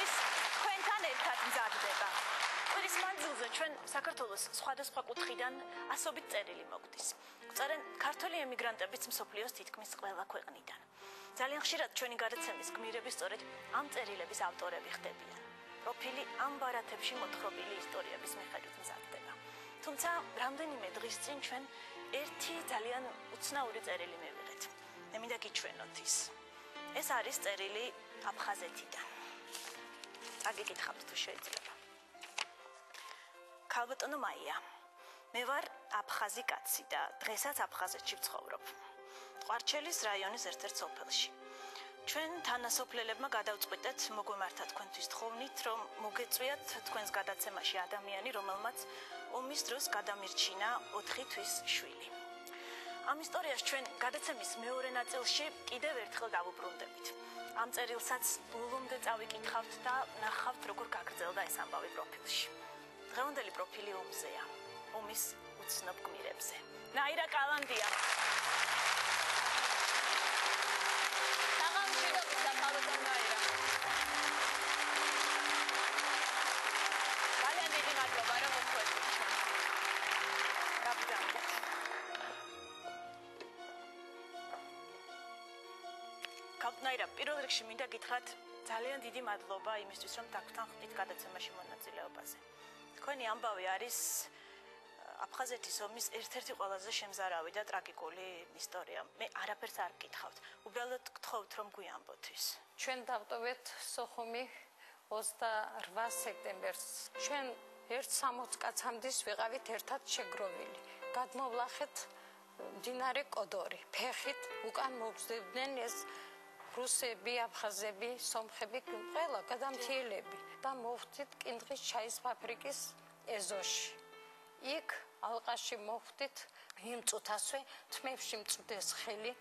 თვის თქვენთან ერთად მზადდება. კვირის მანძილზე ჩვენ საქართველოს სხვადასხვა კუთხიდან ასობით წერილი მოგვდის. წერენ ქართველი ემიგრანტებიც მსოფლიოს თითქმის ყველა ქვეყნიდან. ძალიან ხშირად ჩვენი გადაცემის გმირები სწორედ ამ წერილების ავტორები ხდებიან. პროფილი ამ ბარათებში მოთხრობილი ისტორიების მიხედვით მზადდება. თუმცა რამდენიმე დღის წინ ჩვენ ერთი ძალიან უცნაური წერილი მივიღეთ. მე მინდა გიჩვენოთ ის. ეს არის წერილი აფხაზეთიდან. წაგიკითხავთ თუ შეიძლება. ქალბატონო მაია, მე ვარ აფხაზი კაცი და დღესაც აფხაზეთში ვცხოვრობ. ყვარჩელის რაიონის ერთ-ერთ სოფელში. ჩვენ თანასოფლელებმა გადავწყვიტეთ მოგვემართა თქვენთვის თხოვნით, რომ მოგეწვიათ თქვენს გადაცემაში ადამიანი, რომელმაც ომის დროს გადამირჩინა 4 თვის შვილი. ამ ისტორიას ჩვენ გადაცემის მეორე ნაწილში კიდევ ერთხელ დავუბრუნდებით. ამ წერილსაც ბოლომდე წავიკითხავთ და ნახავთ, როგორ გაგრძელდა ეს ამბავი პროფილში. დღევანდელი პროფილი ომზეა, ომის უცნობ გმირებზე. ნაირა კალანდია. ძალიან დიდი მადლობა, რომ მოხვედრით. გაბრძანეთ. კალტნაირა, პირველ რიგში მინდა გითხრათ ძალიან დიდი მადლობა იმისთვის, რომ დაგვრთანხმდით გადაცემაში მონაწილეობაზე. თქვენი ამბავი არის აფხაზეთის ომის ერთ-ერთი ყველაზე შემზარავი და ტრაგიკული ისტორია. მე არაფერს არ გკითხავთ. უბრალოდ გთხოვთ, რომ გვიამბოთ ის. ჩვენ დავტოვეთ სოხუმი 28 სექტემბერს. ჩვენ 1-60 კაცამდის ვიყავით ერთად შეგროვილი. გადმოვლახეთ მდინარე კოდორი. ფეხით უკან მოგზდებდნენ ეს რუსები, აფხაზები, სომხები, ყველა გადამთიელები და მოვხდით კინდღის ჩაის ფაბრიკის ეზოში. იქ ალყაში მოვხდით იმ წუთასვე თმებში მწვდეს ხელი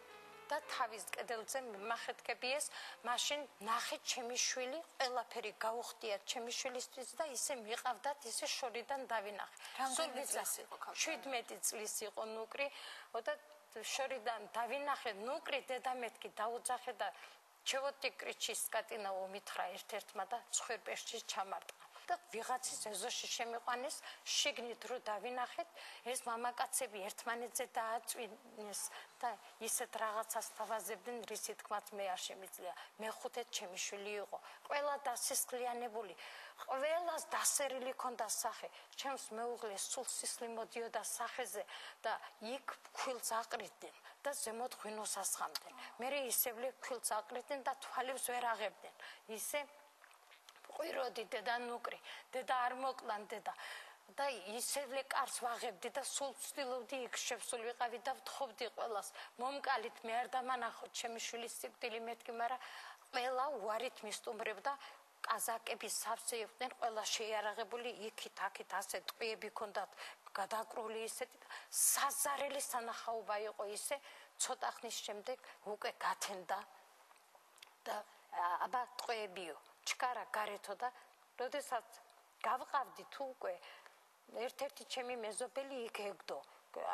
და თავის კედელზე მახეთქებიეს, მაშინ ნახეთ ჩემი შვილი, ყველაფერი გაუხდიათ ჩემი შვილისთვის და ისე მიყავდათ, ისე შორიდან დავინახე. რამდენი წლის იყო ქალბატონი? 17 წლის იყო ნუკრი და შორიდან დავინახე ნუკრი, დედამეთქი დაუძახე და ჩევოტი კრიჩის კატინა უმითხრა ერთ-ერთმა და ცხვირპერში ჩამარტყა. და ვიღაცის ეზოში შემიყვანეს, შიგნით რო დავინახეთ, ეს მამაკაცები ერთმანეთზე დააწვინეს და ისეთ რაღაცას თავაზებდნენ, რისი თქმაც მე არ შემიძლია. მეხუთე ჩემი შვილი იყო. ყველა დასისხლიანებული, ყველას დასერილი ქონდა სახე. ჩემს მეუღლეს სულ სისხლი მოდიოდა სახეზე და იქ ქვილს აყრიდნენ და ზემოთ ღვინოს ასხამდნენ. მერე ისევლე ქვილს აყრიდნენ და თვალებს ვერ აღებდნენ. ისე ყვიროდი დედა ნუკრი, დედა არ მოკლან დედა და ისევლე კარს ვაღებდი და სულ ვცდილობდი იქ შევსულ ვიყავი და ვთხოვდი ყველას მომკალით მე არ დამანახოთ ჩემი შვილის სიკვდილი მეთქი, მაგრამ ყველა უარით მისტუმრებდა. კაზაკები სავსე იყვნენ, ყველა შეიარაღებული, იქით აქით ასე ტყვიები ქონდათ გადაკრული ისეთი და საზარელი სანახაობა იყო ისე. ცოტა ხნის შემდეგ უკვე გათენდა და აბა ტყვიებიო ჩქარა გარეთო და როდესაც გავყავდი თუ უკვე ერთ-ერთი ჩემი მეზობელი იქ ეგდო.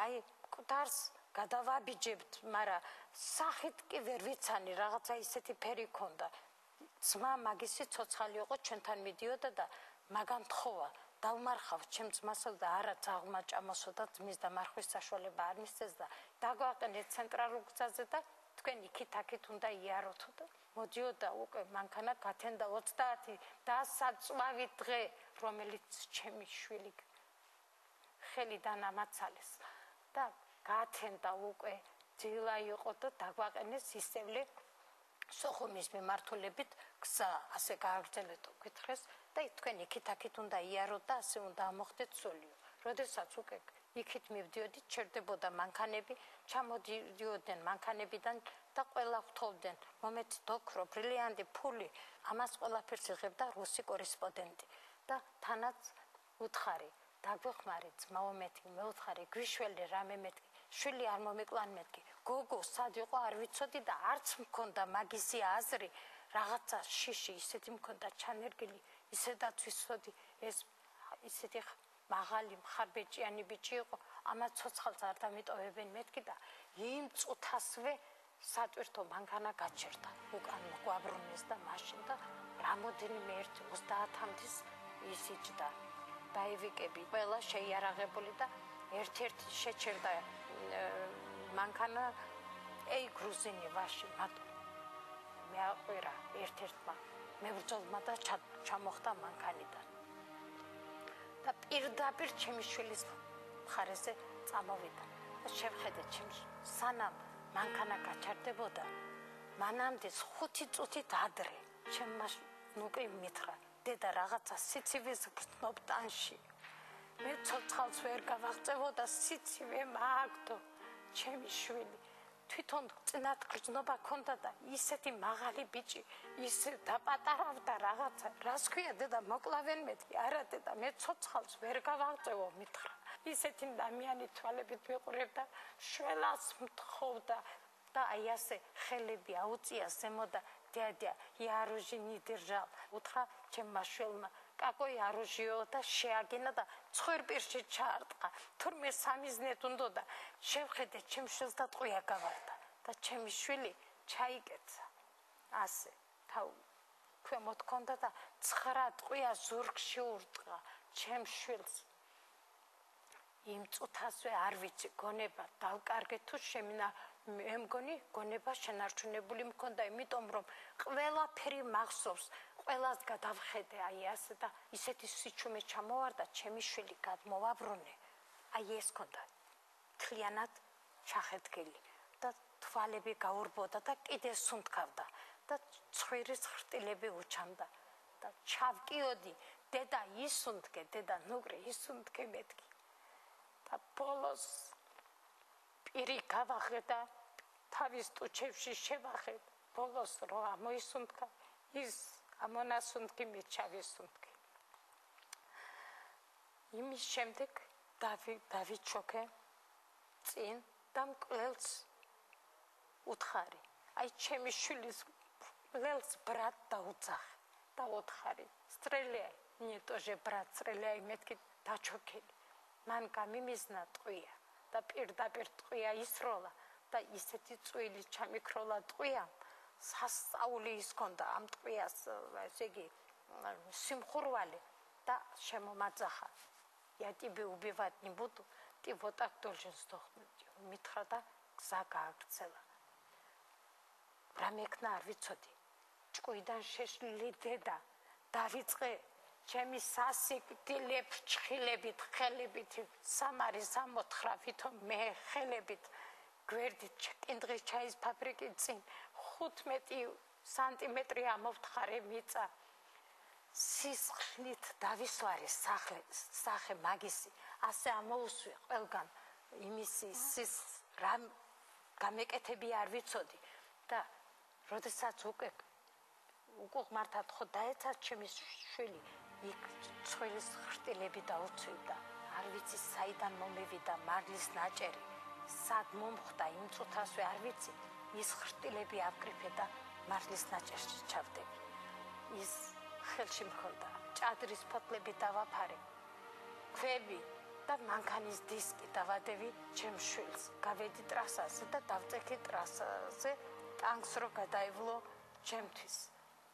აი მკვდარს გადავაბიჯებთ, მაგრამ სახით კი ვერ ვიცანი, რაღაცა ისეთი ფერი ქონდა. ძმა მაგისი ცოცხალი იყო, ჩვენთან მიდიოდა და მაგამ თხოვა დავმარხავ ჩემ ძმასო და არა ძაღლმა ჭამოსო და ძმის დამარხვის საშუალება არ მისცეს და დაგვაყენეთ ცენტრალურ გზაზე და თქვენ იქით-აქით უნდა იაროთო და მოდიოდა უკვე მანქანა გათენდა 30 და საწვავი დღე, რომელიც ჩემი შვილი ხელიდან ამაცალეს და გათენდა უკვე ძილა იყო და დაგვაყენეს ისევლე სოხუმის მიმართულებით გზა ასე გააგრძელეთო გითხრეს და თქვენ იქით-აქით უნდა იაროთ და ასე უნდა ამოხდეთ სულიო. როდესაც უკვე იქით მივდიოდით, ჩერდებოდა მანქანები, ჩამოდიოდნენ მანქანებიდან და ყველა ვთხოვდნენ მომეცით ოქრო, ბრილიანტი, ფული, ამას ყველაფერს იღებდა რუსი კორესპონდენტი და თანაც უთხარი, დაგვეხმარი ძმაო მეთქი, მე უთხარი, გვიშველი რამე მეთქი, შვილი არ მომიკლან მეთქი, გოგო სად იყო არ ვიცოდი და არც მქონდა მაგისი აზრი, რაღაცა შიში ისეთი მქონდა ჩანერგილი, ისედაც ვიცოდი ეს ისეთი მაღალი მხარბეჭიანი ბიჭი იყო, ამას ცოცხალს არ დამიტოვებენ მეთქი და იმ წუთასვე სატვირთო მანქანა გაჩერდა. უკან გვაბრუნეს და მაშინ და რამოდენიმე 30-ის ის იჯდა. დაივიკები ყველა შეიარაღებული და ერთ-ერთი შეჩერდა მანქანა გრუზინი ვაში მათო მეაყვირა ერთ-ერთმა მებრძოლმა და ჩამოხდა მანქანიდან და პირდაპირ ჩემი შვილის მხარეზე წამოვიდა და შევხედე ჩემს სანამ მანქანა გაჩერდებოდა მანამდე 5 წუთით ადრე ჩემმა ნუკრი მითხრა დედა რაღაცა სიცივის გრძნობ ტანში მე ცოცხალს ვერ გავაღწევოდა სიცივე მაგდო ჩემი შვილი თვითონ წინათ გრძნობა ქონდა და ისეთი მაღალი ბიჭი ისე დაპატარავდა რაღაცა რას ქვია დედა მოკლავენ მეთქი არა დედა მე ცოცხალს ვერ გავაღწევო მითხრა ისეთი დამიანი თვალებით მიყურებდა შველას მთხოვდა და აი ასე ხელები აუწია ზემოდა дядя, я оружие не держал. Უთხრა ჩემმა შვილმა, კაკო оружие და შეაგენა და ცხვირპირში ჩაარტყა. თურმე სამიზნეთ უნდოდა. შევხედე ჩემ შვილს და ტყვია გავარდა და ჩემი შვილი ჩაიკეცა. ასე თავ ქვემოთ ქონდა და 9 ტყვია ზურგში ურტყა ჩემ შვილს. იმ წუთასვე არ ვიცი გონება დავკარგე თუ შემინა მე მგონი გონება შენარჩუნებული მქონდა იმიტომ რომ ყველაფერი მახსოვს ყველას გადავხედე აი ასე და ისეთი სიჩუმე ჩამოვარდა ჩემი შვილი გადმოვაბრუნე აი ეს ქონდა თლიანად ჩახეთქილი და თვალები გაურბოდა და კიდე სუნთქავდა და ცხვირის ხრტილები უჩამდა და ჩავკიოდი დედა ისუნთქე დედა ნუკრი ისუნთქე მეთქი და ბოლოს პირი გავახედა თავის ტუჩებში შევახე ბოლოს რო ამოისუნთქა ის ამონასუნთქი მე ჩავისუნთქი იმის შემდეგ დავიჩოქე წინ და მკვლელს უთხარი აი ჩემი შვილის მკვლელს ბრატ დაუძახე და უთხარი სტრელიაი мне тоже брат стреляй მეთქი დაჩოქილი მან გამიმიზნა ტყვია და პირდაპირ ტყვია ისროლა და ისეთი წვილი ჩამიქროლა ტყვიამ სასწაული ის ქონდა ამ ტყვიას ესე იგი სიმხურვალი და შემომაძახა я тебе убивать не буду ты вот так должен сдохнуть მითხრა და გზა გააგრძელა რამეკნა არ ვიცოდი ჭკუიდან შეშლილი დედა დავიწყე ჩემი სასიკვდილებ ჩხილებით ხელებით სამარის ამოთხრა ვითომ მე ხელებით გვერდით კინდრის ჩაის ფაბრიკის წინ 15 სანტიმეტრი ამოვთხარე მიწა სისხლით დავისვარე სახე მაგისი ასე ამოუსვი ყველგან იმისი სის რამ გამეკეთები არ ვიცოდი და როდესაც უკვე უყურმართად ხო დაეცა ჩემი შვილი იქ ცხვირის ხრტილები დაუცვიდა არ ვიცი საიდან მომევიდა მარლის ნაჭერი სად მომხდა იმ წუთასვე არ ვიცი ის ხრტილები აკრიფე და მარლის ნაჭერში ჩავდები ის ხელში მქონდა ჭადრის ფოთლები დავაფარე ქვები და მანქანის დისკი დავადევი ჩემ შვილს გავედი ტრასაზე და დავწექი ტრასაზე ტანკს რო გადაევლო ჩემთვის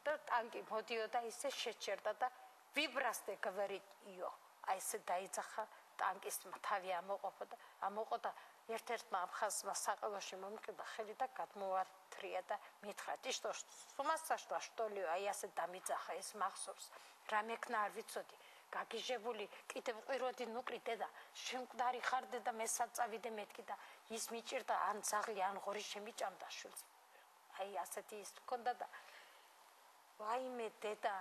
და ტანკი მოდიოდა ისე შეჩერდა და ვიბრასტე говорит იო აი ესე დაიძახა ტანკის თავი ამოყოდა ერთ-ერთმა აფხაზმა საყელოში მომკიდა ხელი და გადმოვართრია და მითხრა ты что с ума сошла что ли აი ასე დამიძახა ეს მახსოვს რამეკნა არ ვიცოდი გაგიჟებული კიდევ ყვიროდი ნუკრი დედა შემკვდარი ხარ დედა მე საწავიდე მეთქი და ის მიჭირდა ან ძაღლი ან ღორი შემიჭამდა შვილს აი ასეთი ის მქონდა და ვაიმე დედა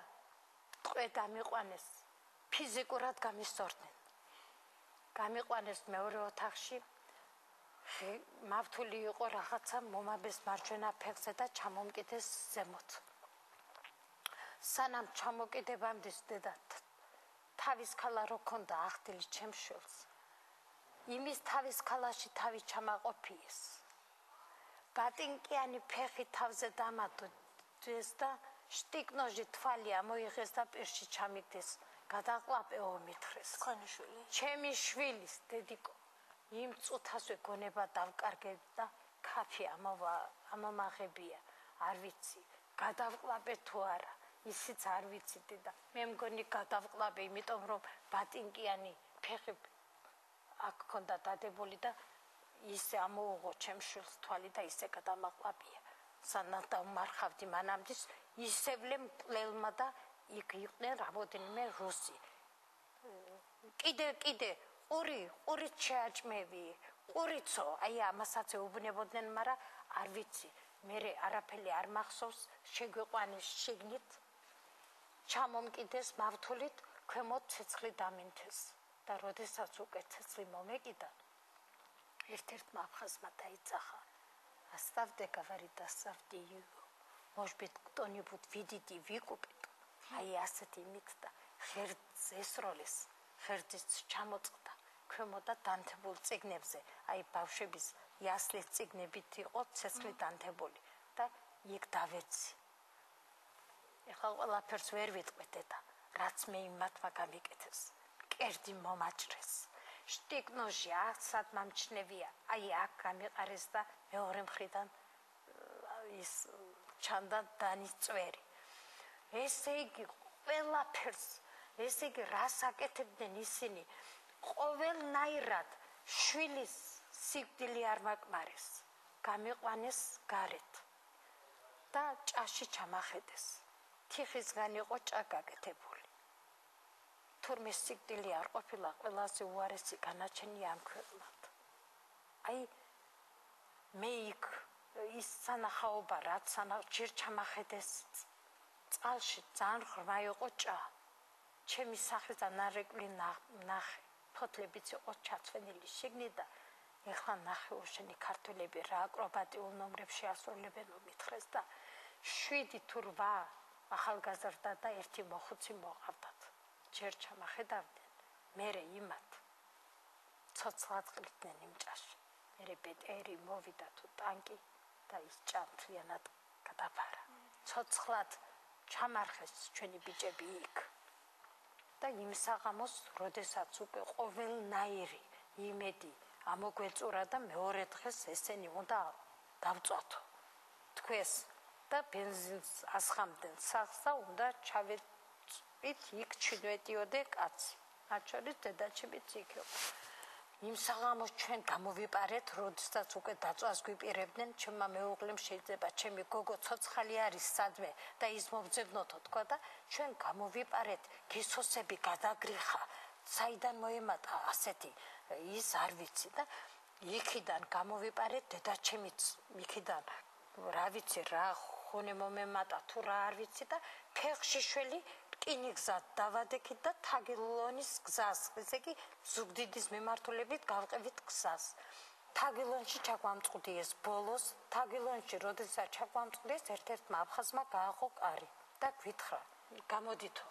ტყვე დამიყვანეს ფიზიკურად გამისწორდნენ გამიყვანეს მეორე ოთახში მავთული იყო რაღაცა მომაბეს მარჯვენა ფეხზე და ჩამომკიდეს ზემოთ სანამ ჩამოკიდებამდე დედა თავის ქალა რო ქონდა ახდილი ჩემ შვილს იმის თავის ქალაში თავი ჩამაყოფიეს ბატინკიანი ფეხი თავზე დამატდეს და შტიკნოჟი თვალი ამოიღეს და პირში ჩამიგდეს გადაყლაპეო მითხრეს ჩემი შვილის დედიკო იმ წუთასვე გონება დავკარგე და კაფე ამომაღებია არ ვიცი გადავყლაპე თუ არა ისიც არ ვიციდი და მე მგონი გადავყლავე, იმიტომ რომ ბატინკიანი ფეხი აქ ქონდა დადებული და ისე ამოუღო ჩემს შვილს თვალი და ისე გადამაყლავია. სანამ დამარხავდი მანამდე ისევლე მკვლელმა და იქ იყვნენ რამოდენიმე რუსი. კიდე ყურით შეაჭმევი, ყურიცო, აი ამასაც ეუბნებოდნენ, მაგრამ არ ვიცი. მე არაფერი არ მახსოვს, შეგვიყვანეს შიგნით, ჩამომკიდეს მავთულით, ქვემოთ ცეცხლი დამინთეს და როდესაც უკვე ცეცხლი მომეკიდა, ერთ-ერთმა აფხაზმა დაიძახა. Оставьте, говорит, оставьте ее. Может быть, кто-нибудь видите, выкупит. აი ასეთი მიქდა, ღერძ ესროლის, ღერძის ჩამოწყდა, ქვემოდა დანთებულ წიგნებზე, აი ბავშვების იასლის წიგნებით იყო ცეცხლი დანთებული და იქ დავეცი. ეხლა ყველაფერს ვერ ვიტყვით და რაც მე იმათმა გამიკეთეს, კერძი მომაჭრეს. შტიკნოში ასად მომჩნევია, აი აქ გამიყარეს და მეორე მხრიდან ის ჩანდა დანის წვერი. ესე იგი ყველაფერს, ესე იგი რას აკეთებდნენ ისინი, ყოველნაირად შვილის სიკვდილი არ მაკმარეს, გამიყვანეს გარეთ და ჭაში ჩამახედეს. თიხისგან იყო ჭა გაკეთებული. თურმე სიკვდილი არ ყოფილა ყველაზე უარესი განაჩენი ამ ქვეყნად. აი მე იქ ის სანახაობა, რაც ჯერ ჩამახედეს წყალში ძალიან ღრმა იყო ჭა. ჩემი სახლიდან ნარეკვი ნახე, ფოთლებიც იყო ჩაცვენილი შიგნით და ეხლა ნახე უშენი ქართველები რა აკრობატიულ ნომრებში ასრულებენ მითხრეს და 7 თუ 8 ახალგაზრდა და 1 მოხუცი მოყავდათ. ჯერ ჩამახედავდნენ, მერე იმათ ცოცხლად ყრიდნენ იმ ჭაში. მერე ბეტერი მოვიდა თუ ტანკი და ის ჭა მთლიანად გადაფარა. ცოცხლად ჩამარხეს ჩვენი ბიჭები იქ. და იმ საღამოს, როდესაც უკვე ყოველნაირი იმედი ამოგვეწურა და მეორე დღეს ესენი უნდა დავწვათო. თქვეს და ბენზინს ასხამდნენ სახლს და უნდა ჩავეწვით იქ 17 კაცი. მათ შორის დედაჩემიც იქ იყო. იმ საღამოს ჩვენ გამოვიპარეთ, როდესაც უკვე დაწვას გვიპირებდნენ, ჩემმა მეუღლემ შეიძლება ჩემი გოგო ცოცხალი არის სადმე და ის მომძებნოთო თქვა და ჩვენ გამოვიპარეთ, გისოსები გადაგრიხა, საიდან მოემატა ასეთი ის არ ვიცი და იქიდან გამოვიპარეთ, დედაჩემიც იქიდან რა ვიცი რა ხონე მომემატა თუ რა არ ვიცი და ფეხში შველი რკინიგზად დავადექით და თაგილონის გზას, ესე იგი ზუგდიდის მიმართულებით გავყევით გზას. თაგილონში ჩაგვამწყდი ეს ბოლოს, თაგილონში როდესაც ჩაგვამწყდეს, ერთ-ერთმა აფხაზმა გააღო კარი და გვითხრა, გამოდითო.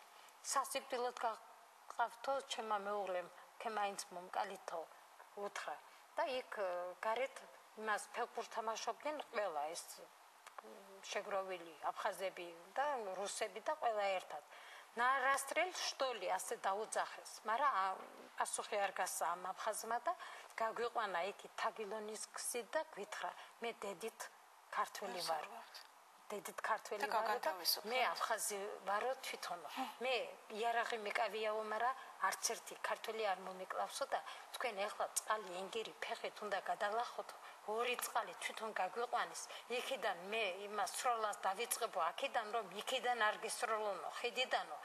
სასიკვდილოდ გყავთო, ჩემმა მეუღლემ, ქემაინც მომკალითო, უთხრა. და იქ გარეთ იმას ფეხბურთს თამაშობდნენ ყველა ეს შეგროვილი აფხაზები და რუსები და ყველა ერთად. ნარასტრელ შტოლი ასე დაუძახეს, მაგრამ პასუხი არ გასცა ამ აფხაზმა და გაგვიყვანა იქ თაგილონის გზით და გვითხრა, მე დედით ქართველი ვარ. დედით ქართველი ვარ და მე აფხაზი ვარო თვითონ. მე იარაღი მეკავიაო, მაგრამ არც ერთი ქართველი არ მომეკლავსო და თქვენ ეხლა წყალი ენგერი ფეხით უნდა გადალახოთ. 2 წყალი თვითონ გაგვიყვანის. იქიდან მე იმას სროლას დავიწყებო, აქედან რომ იქიდან არ გესროლონო, ხედიდანო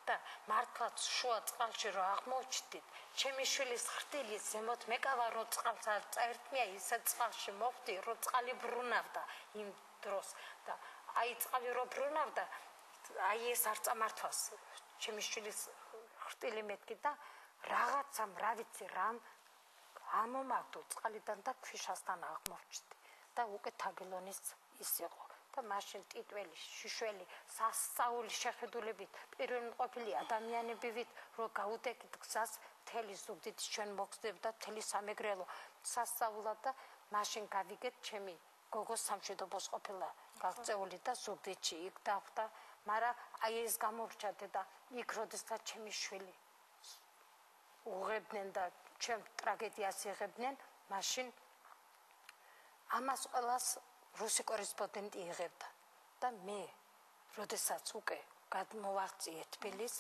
და მართლაც შუა წყალში რო აღმოჩდით, ჩემი შვილის ხრტილი ზემოთ მეკავა რო წყალს არ წაერთმია, ისე წყალში მოვდი, რო წყალი ბრუნავდა იმ დროს და აი წყალი რო ბრუნავდა, აი ეს არ წამართვას ჩემი შვილის ხრტილი მეთქი და რაღაცამ რა ვიცი რამ ამომაგდო წყალიდან და ქვიშასთან აღმოჩნდი და უკვე თაგილონის ის იყო და მაშინ ტიტველი, შიშველი, სასწაული შეხედულებით, პირველი ყოფილი ადამიანები ვით, რომ გაუდეკით გზას, მთელი ზუგდიდი ჩვენ მოგზდებდა, მთელი სამეგრელო სასწაულად და მაშინ გავიგეთ ჩემი გოგო სამშვიდობოს ყოფილა გაღწეული და ზუგდიდში იქ დახვდა, მაგრამ აი ეს გამორჩა და იქ როდესაც ჩემი შვილი უღებდნენ და ჩემ ტრაგედიას იღებდნენ, მაშინ ამას ყველას რუსი კორესპონდენტი იღებდა და მე, როდესაც უკვე გადმოვაღწიეთ თბილის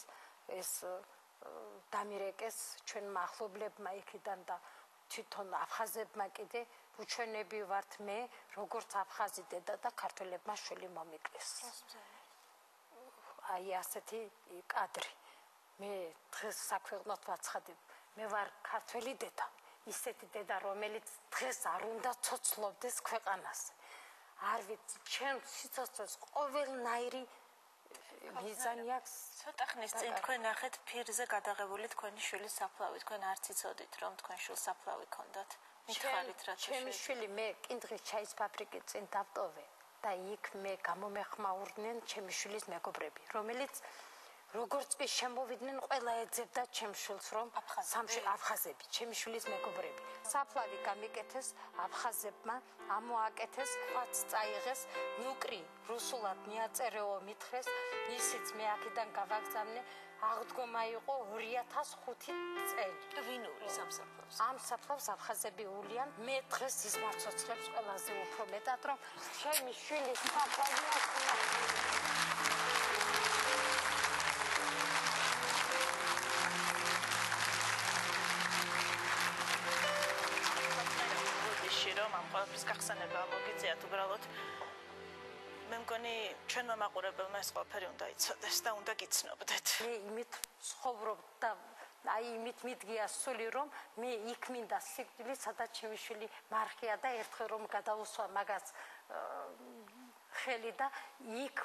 ეს დამირეკეს ჩვენმა ახლობლებმა იქიდან და თვითონ აფხაზებმა კიდე უჩვენები ვართ მე როგორც აფხაზი დედა და ქართველებმა შვილი მომიკლეს აი ასეთი კადრი მე დღეს საქვეყნოდ ვაცხადებ მე ვარ ქართველი დედა ისეთი დედა რომელიც დღეს არ უნდა ცოცხლობდეს ქვეყანას არ ვიცი ჩემ სიცოცხლეს ყოველნაირი მიზანი აქვს ცოტა ხნის წინ თქვენ ნახეთ ფირზე გადაღებული თქვენი შვილის საფლავი თქვენ არც იცოდით რომ თქვენ შვილს საფლავი ქონდათ მითხარით რა ჩემი შვილი მე კინდრის ჩაის ფაბრიკის წინ დავტოვე და იქ მე გამომეხმაურდნენ ჩემი შვილის მეგობრები რომელიც როგორც კი შემოვიდნენ ყველა ეძებდა ჩემ შვილს რომ აფხაზები ჩემი შვილის მეგობრები საფლავი გამიკეთეს აფხაზებმა ამოაკეთეს ყაც წაიღეს ნუკრი რუსულად მიაწერეო მითხრეს ისიც მე აქედან გავაგზავნე აღდგომა იყო 2005 წელი ვინ უვლის ამ საფლავს ამ საფლავს აფხაზები უვლიან მე დღეს ის მარცოცხლებს ყველაზე უფრო მეტად რომ ჩემი შვილის საფლავი რომ ამ ყველაფრის გახსენება მოგიწიათ უბრალოდ მე მგონი ჩვენმა მაყურებელმა ეს ყველაფერი უნდა იცოდეს და უნდა გიცნობდეთ მე იმით ცხოვრობ და აი იმით მიდგია სული რომ მე იქ მინდა სიკვდილი სადაც ჩემი შვილი მარხია და ერთხელ რომ გადაუსვა მაგას ხელი და იქ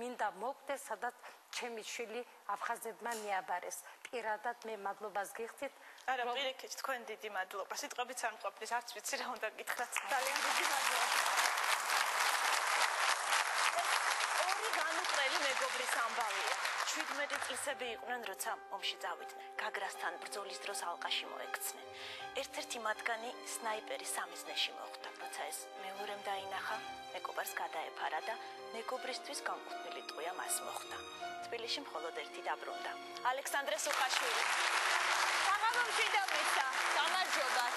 მინდა მოვკვდეს სადაც ჩემი შვილი აფხაზებმა მიაბარეს პირადად მე მადლობას გიხდით არა პირიქით თქვენ დიდი მადლობა სიტყვებით არ მყოფნის არც ვიცი რა უნდა გითხრათ ძალიან დიდი მადლობა ორი განუყრელი მეგობრის ამბავია 17 წლისები იყვნენ როცა ომში წავიდნენ გაგრასთან ბრძოლის დროს ალყაში მოექცნენ ერთ-ერთი მათგანი სნაიპერი სამიზნეში მოხვდა როცა ეს მეორემ დაინახა მეგობარს გადაეფარა და მეგობრისთვის განკუთვნილი ტყვია მას მოხვდა თბილისში მხოლოდ ერთი დაბრუნდა ალექსანდრე სუხაშვილი გამომშვიდობისა გამარჯობათ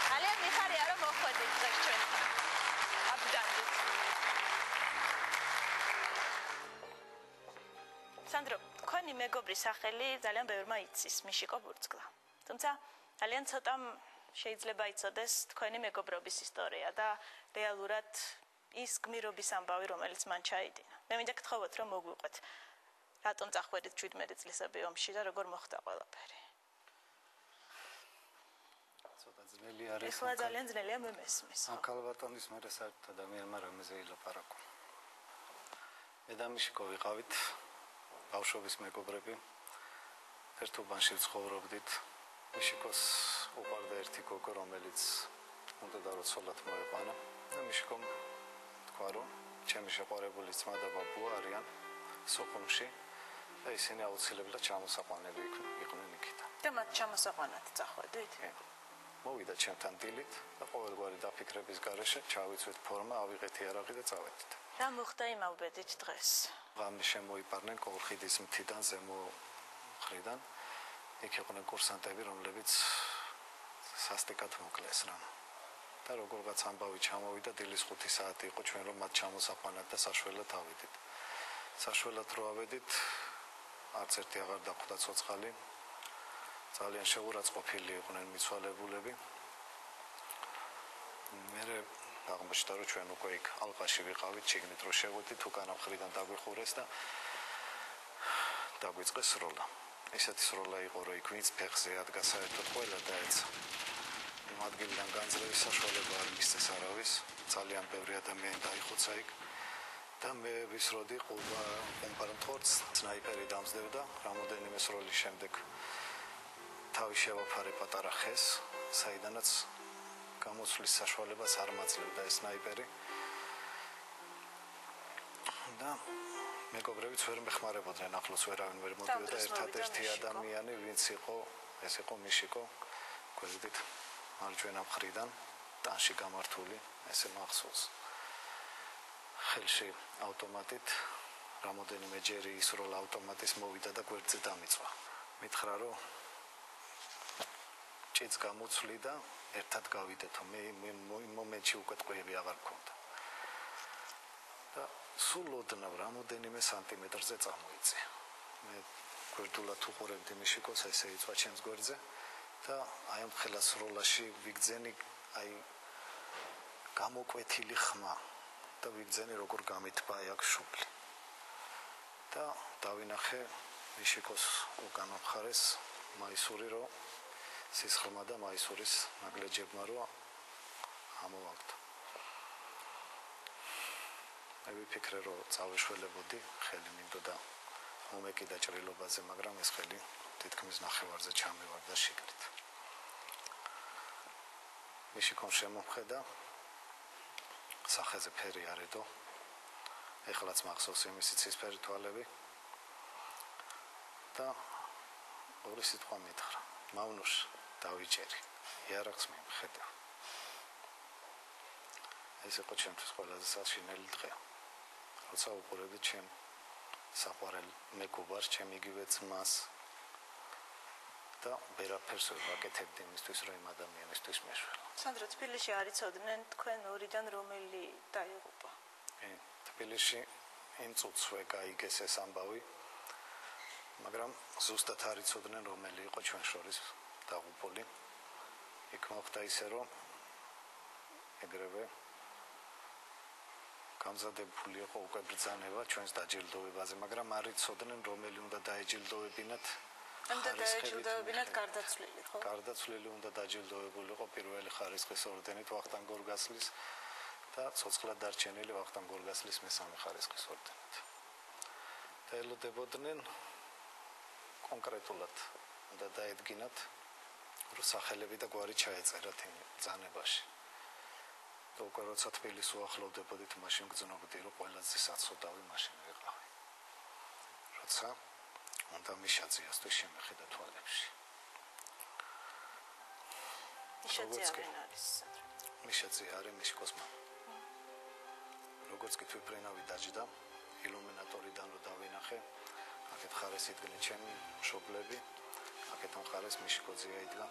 ძალიან მიხარია რომ მოხვედით დღეს ჩვენთან აბდანდით სანდრო თქვენი მეგობრის სახელი ძალიან ბევრმა იცის მიშიკო ბურცკლა თუმცა ძალიან ცოტამ შეიძლება იცოდეს თქვენი მეგობრობის ისტორია და რეალურად ის გმირობის ამბავი რომელიც მან ჩაიდინა მე მინდა გთხოვოთ რომ მოგვიყვეთ რატომ წახვედით 17 წლისები ომში და როგორ მოხდა ყველაფერი ცოტა ძნელი არის ეხლა ძალიან ძნელია მე მესმის ამ ქალბატონის მერე საერთოდ ადამიანმა რამეზე ილაპარაკო მე და მიშიკო ვიყავით ბავშვობის მეგობრები ერთ უბანში ცხოვრობდით მიშიკოს უყვარდა ერთი გოგო რომელიც უნდა დაროცულად მოეყვანა და მიშიკომ თქვა რომ ჩემი შეყვარებული ძმა და ბაბუა არიან სოხუმში და ისინი აუცილებლად ჩამოსაყვანები იყვნენ იქიდან და მათ ჩამოსაყვანად წახვედით მოვიდა ჩემთან დილით და ყოველგვარი დაფიქრების გარეშე ჩავიცვით ფორმა ავიღეთ იარაღი და წავედით რა მოხდა იმ ავბედით დღეს ღამე შემოიპარნენ კოლხიდის მთიდან ზემო მხრიდან იქ იყვნენ კურსანტები რომლებიც სასტიკად მოკლეს რა და როგორღაც ამბავი ჩამოვიდა დილის 5 საათი იყო ჩვენ რომ მათ ჩამოსაყვანად და საშველად ავიდით საშველად რო ავედით არც ერთი აღარ დახვდა ცოცხალი ძალიან შეურაცხყოფილი იყვნენ მიცვალებულები მე აღმოჩნდა რომ ჩვენ უკვე იქ ალყაში ვიყავით შიგნით რო შევედით უკანა მხრიდან დაგვიხურეს და დაგვიწყეს სროლა ესეთი სროლა იყო რომ იქ ვინც ფეხზე ადგა საერთოდ ყველა დაეცა იმ ადგილიდან განძლევის საშუალება არ მისცეს არავის ძალიან ბევრი ადამიანი დაიხოცა იქ და მე ვისროდი კომპარტორტს სნაიპერი დამზდებდა რამოდენიმე სროლის შემდეგ თავი შევაფარე პატარა ხეს საიდანაც გამოსვლის საშუალებას არ მაძლევდა ეს სნაიპერი და მეგობრებიც ვერ მეხმარებოდნენ ახლოს ვერავინ ვერ მოდიოდა ერთადერთი ადამიანი ვინც იყო ეს იყო მიშიკო გვერდით მარჯვენა მხრიდან ტანში გამართული ესე მახსოვს ხელში ავტომატით რამოდენიმე ჯერი ისროლა ავტომატის მოვიდა და გვერდზე დამიწვა მითხრა რომ ჭიც გამოცვლი და ერთად გავიდეთო მე იმ მომენტში უკვე ტყვიები აღარ მქონდა და სულ ოდნავ რამოდენიმე სანტიმეტრზე წამოიწე. მე გვერდულად უყურებდი მიშიკოს, ესე იწვა ჩემს გვერდზე და აი ამ ხელასროლაში ვიგძენი აი გამოკვეთილი ხმა და ვიგძენი როგორ გამითბა აქ შუბლი. და დავინახე მიშიკოს უკანო მხარეს მაისური რო სისხლმა და მაისურის ნაგლეჯებმა რო ამოვაგდო. მე ვიფიქრე რომ წავეშველებოდი, ხელი მინდოდა მომეკიდა ჭრილობაზე, მაგრამ ეს ხელი თითქმის ნახევარზე ჩამევარდა შიგნით. მიშიკომ შემომხედა, სახეზე ფერი არ ედო. ეხლაც მახსოვს იმისი ცისფერი თვალები და ორი სიტყვა მითხრა. მავნუშ დავიჭერი, იარაღს მიმხედავ. ეს იყო ჩემთვის ყველაზე საშინელი დღე. როცა უყურებდი ჩემ საყვარელ მეგობარს, ჩემ იგივე ძმას და ვერაფერს ვერ ვაკეთებდი იმისთვის, რომ იმ ადამიანისთვის მეშველო. სანდრო, თბილისში არ იცოდნენ თქვენ ორიდან რომელი დაიღუპა? თბილისში იმ წუთსვე გაიგეს ეს ამბავი, მაგრამ ზუსტად არ იცოდნენ რომელი იყო ჩვენ შორის დაღუპული. იქ მოხდა ისე, რომ ეგრევე გამზადებული იყო უკვე ბრძანება ჩვენს დაჯილდოებაზე, მაგრამ არ იცოდნენ რომელი უნდა დაეჯილდოებინათ. უნდა დაეჯილდოებინათ გარდაცვლილი, ხო? გარდაცვლილი უნდა დაჯილდოებულიყო პირველი ხარისხის ორდენით ვახტანგ გორგასლის და ცოცხლად დარჩენილი ვახტანგ გორგასლის მესამე ხარისხის ორდენით. და ელოდებოდნენ კონკრეტულად უნდა დაედგინათ, რომ სახელები და გვარი ჩაეწერათ იმ ბრძანებაში. და უკვე როცა თბილისს უახლოვდებოდით, მაშინ გძნობდი, რომ ყველაზე საცოდავი მაშინ ვიყავი. როცა უნდა მიშაძიასთვის შემეხედა თვალებში. მიშაძია ვინ არის? მიშაძია არის მიშკოს მამა. როგორც კი თვითფრენავი დაჯდა, ილუმინატორიდან რო დავინახე, აქეთ მხარეს იდგნენ ჩემი მშობლები, აქეთ მხარეს მიშკოძია იდგა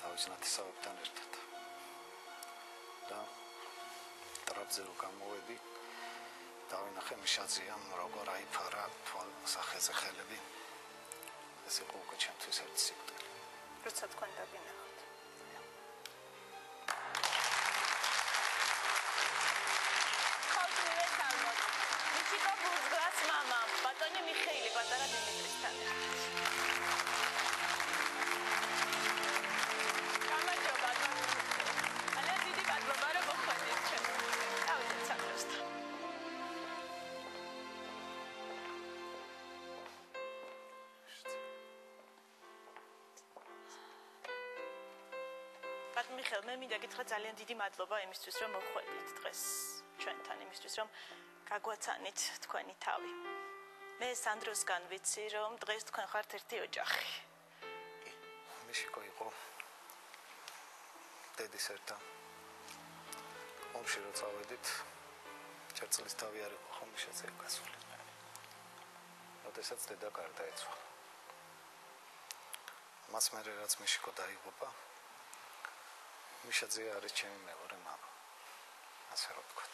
თავის ნათესავებთან ერთად. და ტრაპზე რო გამოვედი, დავინახე მიშაძიამ როგორ აიფარა თვალ სახეზე ხელები. ეს იყო უკვე ჩემთვის ერთი სიკვდილი. როცა თქვენ დაგინახოთ. მიშიკო ბურძგას მამა, ბატონი მიხეილი პატარა დიმიტრისთან ერთად. გამარჯობა ბატონი. ალა დიდი მადლობა რომ მოხვედით ჩვენ. დავიდეთ სანდროსთან. ბატონ მიხეილ, მე მინდა გითხრა ძალიან დიდი მადლობა იმისთვის, რომ მოხვედით დღეს ჩვენთან, იმისთვის, რომ გაგვაცანით თქვენი თავი. მე სანდროსგან ვიცი, რომ დღეს თქვენ ხართ ერთი ოჯახი. მიშიკო იყო დედის ერთა. ომში რო წავედით, ჭერწლის თავი არ იყო ხომ მიშაძია გასული. როდესაც დედა გარდაეცვალა. მას მერე რაც მიშიკო დაიღუპა, მიშაძია არის ჩემი მეორე მამა. ასე რომ ვთქვათ.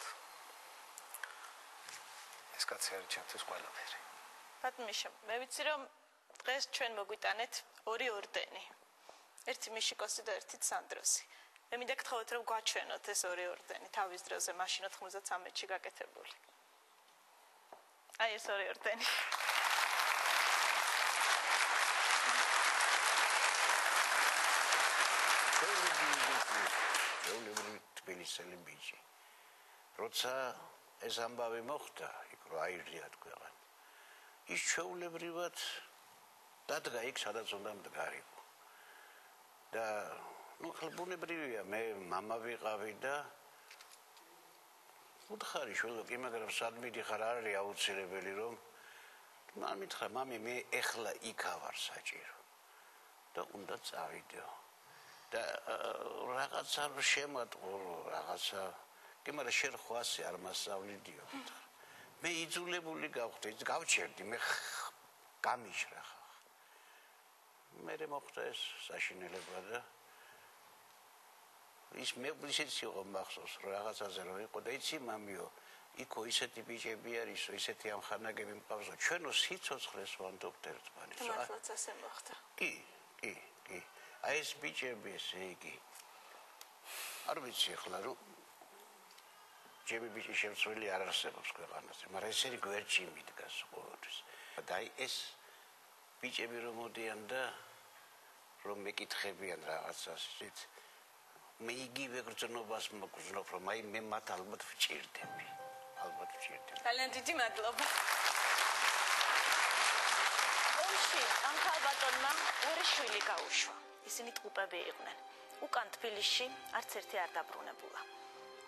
ეს კაცი არის ჩემთვის ყველაფერი. ბატონ მიშა, მე ვიცი რომ დღეს ჩვენ მოგვიტანეთ ორი ორდენი. ერთი მიშიკოსი და ერთი სანდროსი. მე მინდა გთხოვოთ რომ გვაჩვენოთ ეს ორი ორდენი თავის დროზე მაშინ 93-ში გაკეთებული. აი ეს ორი ორდენი. ჩვეულებრივი თბილისელი ბიჭი. როცა ეს ამბავი მოხდა, იქ რო აირდიათ ქვეყანა. ის ჩვეულებრივად დადგა იქ, სადაც უნდა მდგარიყო. და ხალბუნებრივია, მე მამა ვიყავი და უთხარი შვილო, კი მაგრამ სად მიდიხარ, არ არის აუცილებელი რომ მან მითხრა, მამი, მე ეხლა იქა ვარ საჭირო და უნდა წავიდეო. და რაღაცა შემატყო, რაღაცა კი მაგრამ შენ ხო ასე არ მასწავლიდიო. მე იძულებული გავხდი, გავჩერდი, მე გამიჭრა ხა. მე მოხდა ეს საშინელება და ის მე ისიც იყო მახსოვს, რომ რაღაცაზე რომ იყო და იცი მამიო, იქო ისეთი ბიჭები არისო, ისეთი ამხანაგები მყავსო, ჩვენო სიცოცხლეს ვამბობთ ერთმანეთს. მართლაც ასე მოხდა. კი. აი ეს ბიჭები ესე იგი. არ ვიცი ახლა რომ ჩემი ბიჭი შემცველი არ არსებობს ქვეყანაზე, მაგრამ ესე გვერდში მიდგას ყოველთვის. და აი ეს ბიჭები რომ მოდიან და რომ მეკითხებიან რაღაცას, იცით? მე იგივე გრძნობას მოგზნობ, რომ აი მე მათ ალბათ ვჭირდები. ძალიან დიდი მადლობა. ომში ამ ქალბატონმა ორი შვილი გაუშვა. ისინი ტყუპები იყვნენ. უკან თბილისში არც ერთი არ დაბრუნებულა.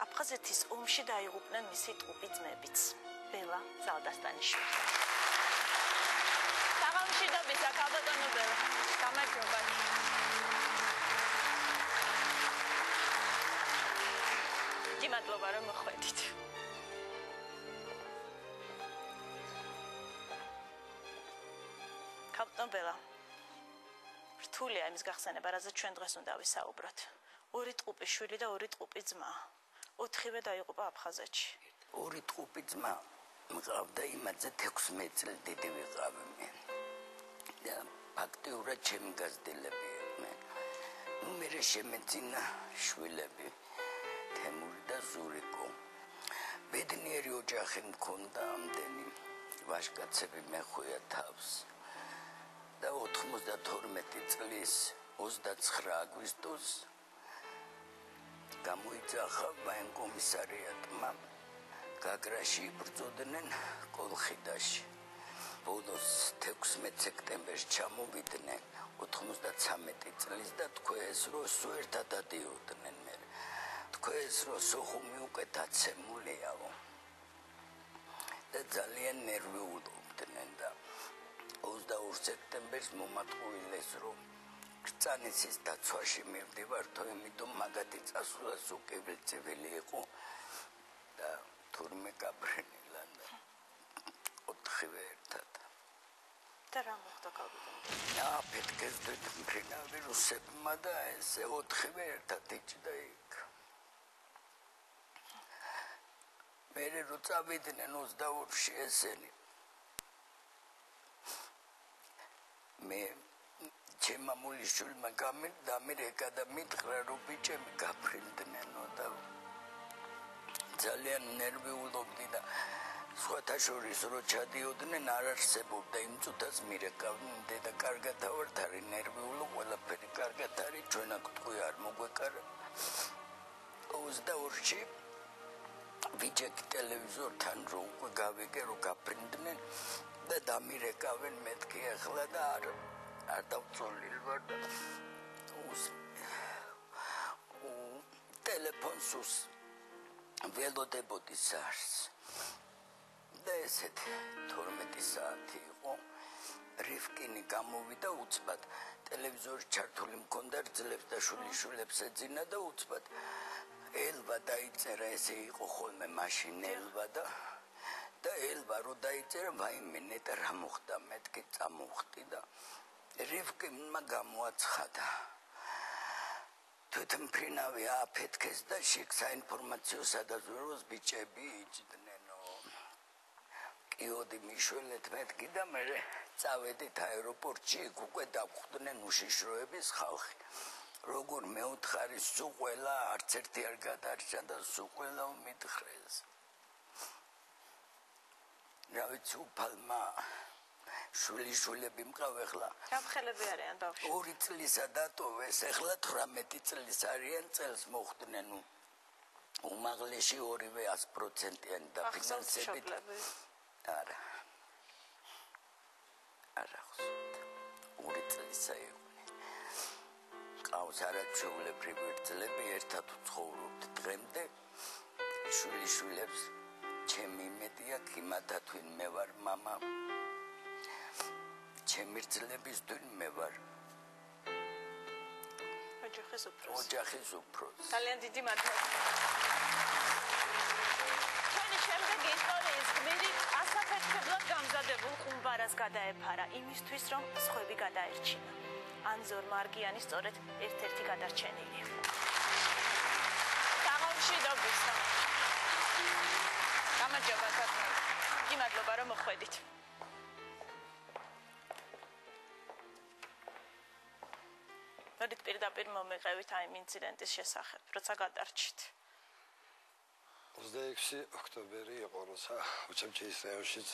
აფხაზეთის ომში დაიღუპნენ მისი ტყუპი ძმებიც. ბელა ზალდასტანიშვილი. საღამოშიდობისა ქალბატონო ბელა. გამარჯობა. დიდი მადლობა რომ მოხვედით. კაპტონბელა რთულია იმის გახსენება, რაზეც ჩვენ დღეს უნდა ვისაუბროთ. ორი ტყუპი შვილი და ორი ტყუპი ძმა. 4-ვე დაიღუპა აფხაზეთში. ორი ტყუპი ძმა მყავდა, იმაზე 16 წელი დიდი ვიყავი მე. და ფაქტიურად ჩემი გაზრდილები იყვნენ. მე შემეძინა შვილები თემური და ზურიკო. ბედნიერი ოჯახი მქონდა, ამდენი ვაჟკაცები მეხვია თავს. და 92 წლის 29 აგვისტოს გამოიძახა ვაენკომისარიატმა გაგრაში იბრძოდნენ კოლხიდაში. ბოლოს 16 სექტემბერს ჩამოვიდნენ 93 წლის და თქვეს რომ სუერთად დადიოდნენ მე. თქვეს რომ სოხუმი უკვე დაცემულიაო. და ძალიან ნერვიულობდნენ და 22 სექტემბერს მომატყუილეს რომ კრწანისის დაცვაში მივდივართო, იმიტომ მაგათი წასვლას უკებელწეველი იყო და თურმე გაბრენილა და 4-ვე ერთად. და რა მოხდა ქალბატონო? აფეთქეს მფრინავი რუსებმა და ესე 4-ვე ერთად იჭდა იქ. მერე რო წავიდნენ 22-ში ესენი მე ჩემმა მულიშვილმა დამირეკა და მითხრა რომ ბიჭები გაფრინდნენო და ძალიან ნერვიულობდი და სხვათა შორის რო ჩადიოდნენ არ არსებობდა იმ წუთას მირეკავდნენ დედა კარგად ავართ არის ნერვიულო ყველაფერი კარგად არის ჩვენ აქ თქვი არ მოგვეკარა 22-ში ვიჯექი ტელევიზორთან რო უკვე გავიგე რომ გაფრინდნენ და დამირეკავენ მეთქი ახლა და არ დავწოლილ ვარ და ტელეფონს ველოდებოდი სარს და ესეთ 12 საათი იყო რიფკინი გამოვიდა უცბად ტელევიზორი ჩართული მქონდა ძლებს და შვილიშვილებს ეძინა და უცბად ელვა დაიწერა ესე იყო ხოლმე მაშინ ელვა და ელვა რო დაიწერა ვაიმე ნეტა რა მოხდა მეთქი წამოვხდი და რიფკინმა გამოაცხადა თვითმფრინავი აფეთქეს და საინფორმაციო სადაზვერვოს ბიჭები იჭდნენო კიოდი მიშველეთ მეთქი და მე წავედით აეროპორტში უკვე დავხვდნენ უშიშროების ხალხი როგორ მეუთხარი სუყველა არც ერთი არ გადარჩა და სუყველა მითხრეს რა ვიცი უფალმა შვილიშვილები მყავ ახლა გამხელები არიან ბავშვი 2 წლისა დატოვეს ახლა 18 წლის არიან წელს მოხდნენ უმაღლესი ორივე 100%-იანი დაფინანსებით არა ორი წლისა იყვნენ ყავს არაჩვეულებრივი ერთლები ერთად ვცხოვრობთ დღემდე შვილიშვილებს ჩემი იმედია იმათა თვინ მე ვარ მამა ჩემი ძლების თვინ მე ვარ ოჯახის უფროსი ძალიან დიდი მადლობა ჩვენი შემდეგი ისტორიის გმირი ასაფეთქებლად გამზადებულ ხუმბარას გადაეფარა იმისთვის რომ სხვები გადაერჩინა ანზორ მარგიანი სწორედ ერთ-ერთი გადარჩენილია საღამოშიდობისა გამარჯობა თათმე. კი მადლობა რომ მოხვედით. მოდით პირდაპირ მომიყევით აი ინციდენტის შესახებ, როცა გადარჩით. 26 ოქტომბერი იყო, როცა უჩემჩის რაიონშიც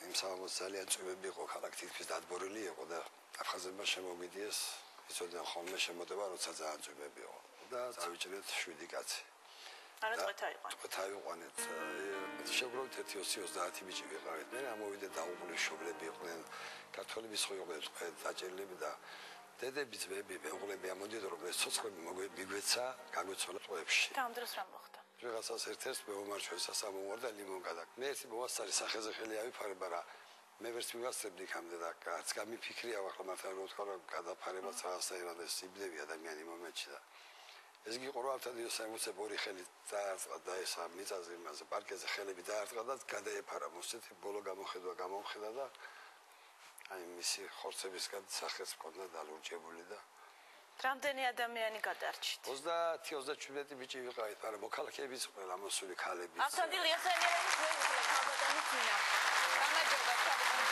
იმ სამოს ძალიან წვიმები იყო, ქალაქი თითქმის დადბორილი იყო და აფხაზებმა შემომიდიეს, იცოდნენ ხოლმე შემოდება, როცა ძალიან წვიმები იყო და წავიჭრეთ 7 კაცი. არა წვეთა იყო. წვეთა იყანეთ. შეგვიძლია 1-20 ბიჭი ვიყავით. მე ამოვიდე დაუღლე შობლები იყვნენ, ქართველების ხო იყვნენ წვეთ დაჭერლები და დედები ძმები მეუღლები ამოდიოდნენ რომ ეს ცოცხლები მიგვეცა, გაგვეცოლა წვებში. და ამ დროს რა მოხდა? ვიღაცას ერთ-ერთს მეომარ ჩვენსა სამომარ და ლიმონ გადაკ. მე ერთი მოვასწარი სახეზე ხელი ავიფარებ, მაგრამ მე ვერც მივასწრებდი იქამდე და არც გამიფიქრია ახლა მართლა რომ თქვა რომ გადაფარებაც რაღაცაირად ეს იბდები ადამიანი მომენტში და ეს იყო რომ ავტადიო სამოცე ორი ხელი დაარტყა და ეს მიწაზე იმაზე პარკეზე ხელები დაარტყა და გადაეფარა მოსეთი ბოლო გამოხედვა გამომხედა და აი მისი ხორცებისგან სახეც მქონდა დალურჯებული და რამდენი ადამიანი გადარჩით? 30-37 ბიჭი ვიყავით, მაგრამ მოქალაქეებიც ყველა მოსული ქალები. ავტოდი ლიხენერების ვეუბნებ ხალბატონის წინა. გამარჯობა თათმე.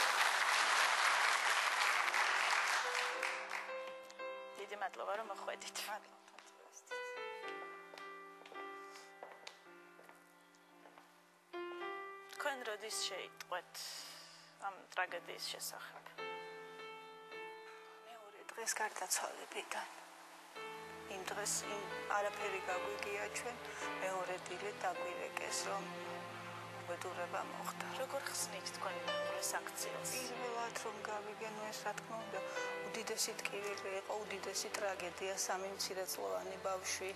დიდი მადლობა რომ მოხვედით. თქვენ როდის შეიტყვეთ ამ ტრაგედიის შესახებ? დღეს გარდაცვალებიდან. იმ დღეს არაფერი გაგვიგია ჩვენ, მეორე დილით დაგვირეკეს, რომ უბედურება მოხდა. როგორ ხსნით თქვენ მეუღლის აქციას? პირველად რომ გავიგენო ეს რა თქმა უნდა, უდიდესი ტკივილი იყო, უდიდესი ტრაგედია, 3 მცირეწლოვანი ბავშვი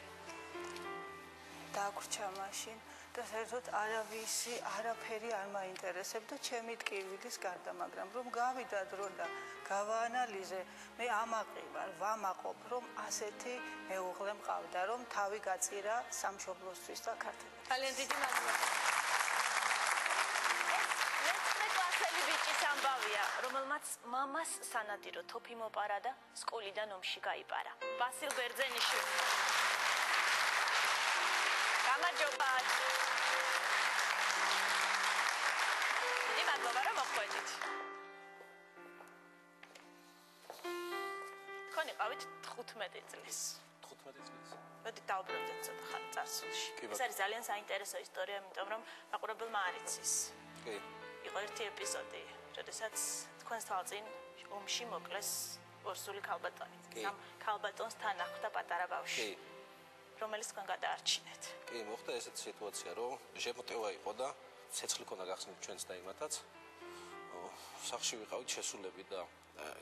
დაგვრჩა მაშინ და საერთოდ არავისი არაფერი არ მაინტერესებდა ჩემი ტკივილის გარდა, მაგრამ რომ გავიდა დრო და გავაანალიზე, მე ამაყი ვარ, ვამაყობ, რომ ასეთი მეუღლე მყავდა, რომ თავი გაწირა სამშობლოსთვის და ქართველებს. ძალიან დიდი მადლობა. მე კლასელი ბიჭის ამბავია, რომელმაც მამას სანადირო თოფი მოპარა და სკოლიდან ომში გაიპარა. ბასილ ბერძენიშვილი. გამარჯობა. დიდი მადლობა რომ მოხვედით. თქვენ იყავით 15 წლის. 15 წლის. მოდი დავბრუნდეთ ცოტა ხან წარსულში. ეს არის ძალიან საინტერესო ისტორია, იმიტომ რომ მაყურებელმა არ იცის. კი. იყო ერთი ეპიზოდი, როდესაც თქვენს თვალწინ ომში მოკლეს ორსული ქალბატონი. ამ ქალბატონს თან ახლდა პატარა ბავშვი. კი. რომელიც თქვენ გადაარჩინეთ. კი, მოხდა ესეთი სიტუაცია, რომ შემოტევა იყო და ცეცხლი ქონდა გახსნით ჩვენს და იმათაც. სახში ვიყავით შესულები და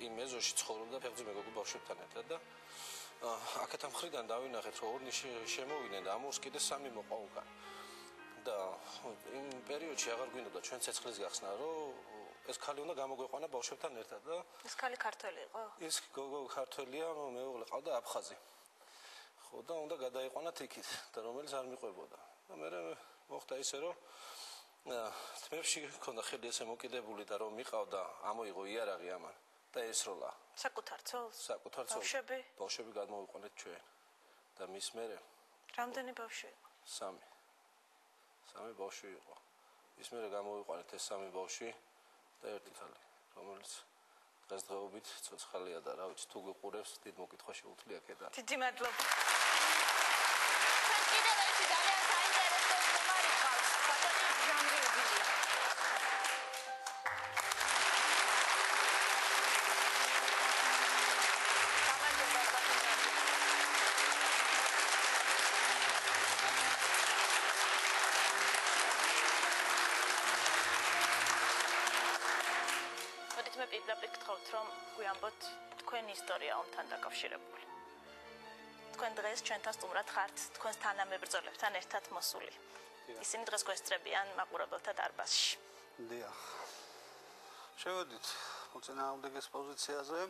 იმ ეზოში ცხოვრობდა ფეხბურთი მეგობრულ ბავშვებთან ერთად და აქეთ ამ მხრიდან დავინახეთ, რომ ორნი შემოვიდნენ და ამოს კიდე 3 მოყვა უკან. და იმ პერიოდში აღარ გვინდოდა ჩვენ ცეცხლის გახსნა, რომ ეს ქალი უნდა გამოგვეყვანა ბავშვებთან ერთად და ეს ქალი ქართველი იყო? ეს გოგო ქართველია, მეუღლე ყავდა აფხაზი. ხო და უნდა გადაიყვანათ იქით და რომელიც არ მიყვებოდა. და მე მოხდა ისე რომ თმებში ქონდა ხელი ესე მოკიდებული და რომ მიყავდა ამოიღო იარაღი ამან და ესროლა. საკუთარ ცოლს? საკუთარ ცოლს. ბავშვები? ბავშვები გადმოვიყვანეთ ჩვენ. და მის მერე რამდენი ბავშვი იყო? 3. 3 ბავშვი იყო. მის მერე გამოვიყვანეთ ეს 3 ბავშვი და ერთი ქალი, რომელიც დღესდღეობით ცოცხალია და რა ვიცი თუ გიყურებს დიდ მოკითხვა შეუძლია კედა. დიდი მადლობა. კიდევ ერთი ძალიან საინტერესო სტუმარი ყავს, ბატონი ჟანგრიუძია. გამარჯობა ბატონი. მე პირდაპირ გთხოვთ, რომ გვიამბოთ თქვენი ისტორია ომთან დაკავშირებული. თქვენ დღეს ჩვენთან სტუმრად ხართ თქვენს თანამებრძოლებთან ერთად მოსული. ისინი დღეს გვესწრებიან მაყურებელთა დარბაზში. დიახ. შევედით მოწინააღმდეგეს პოზიციაზე.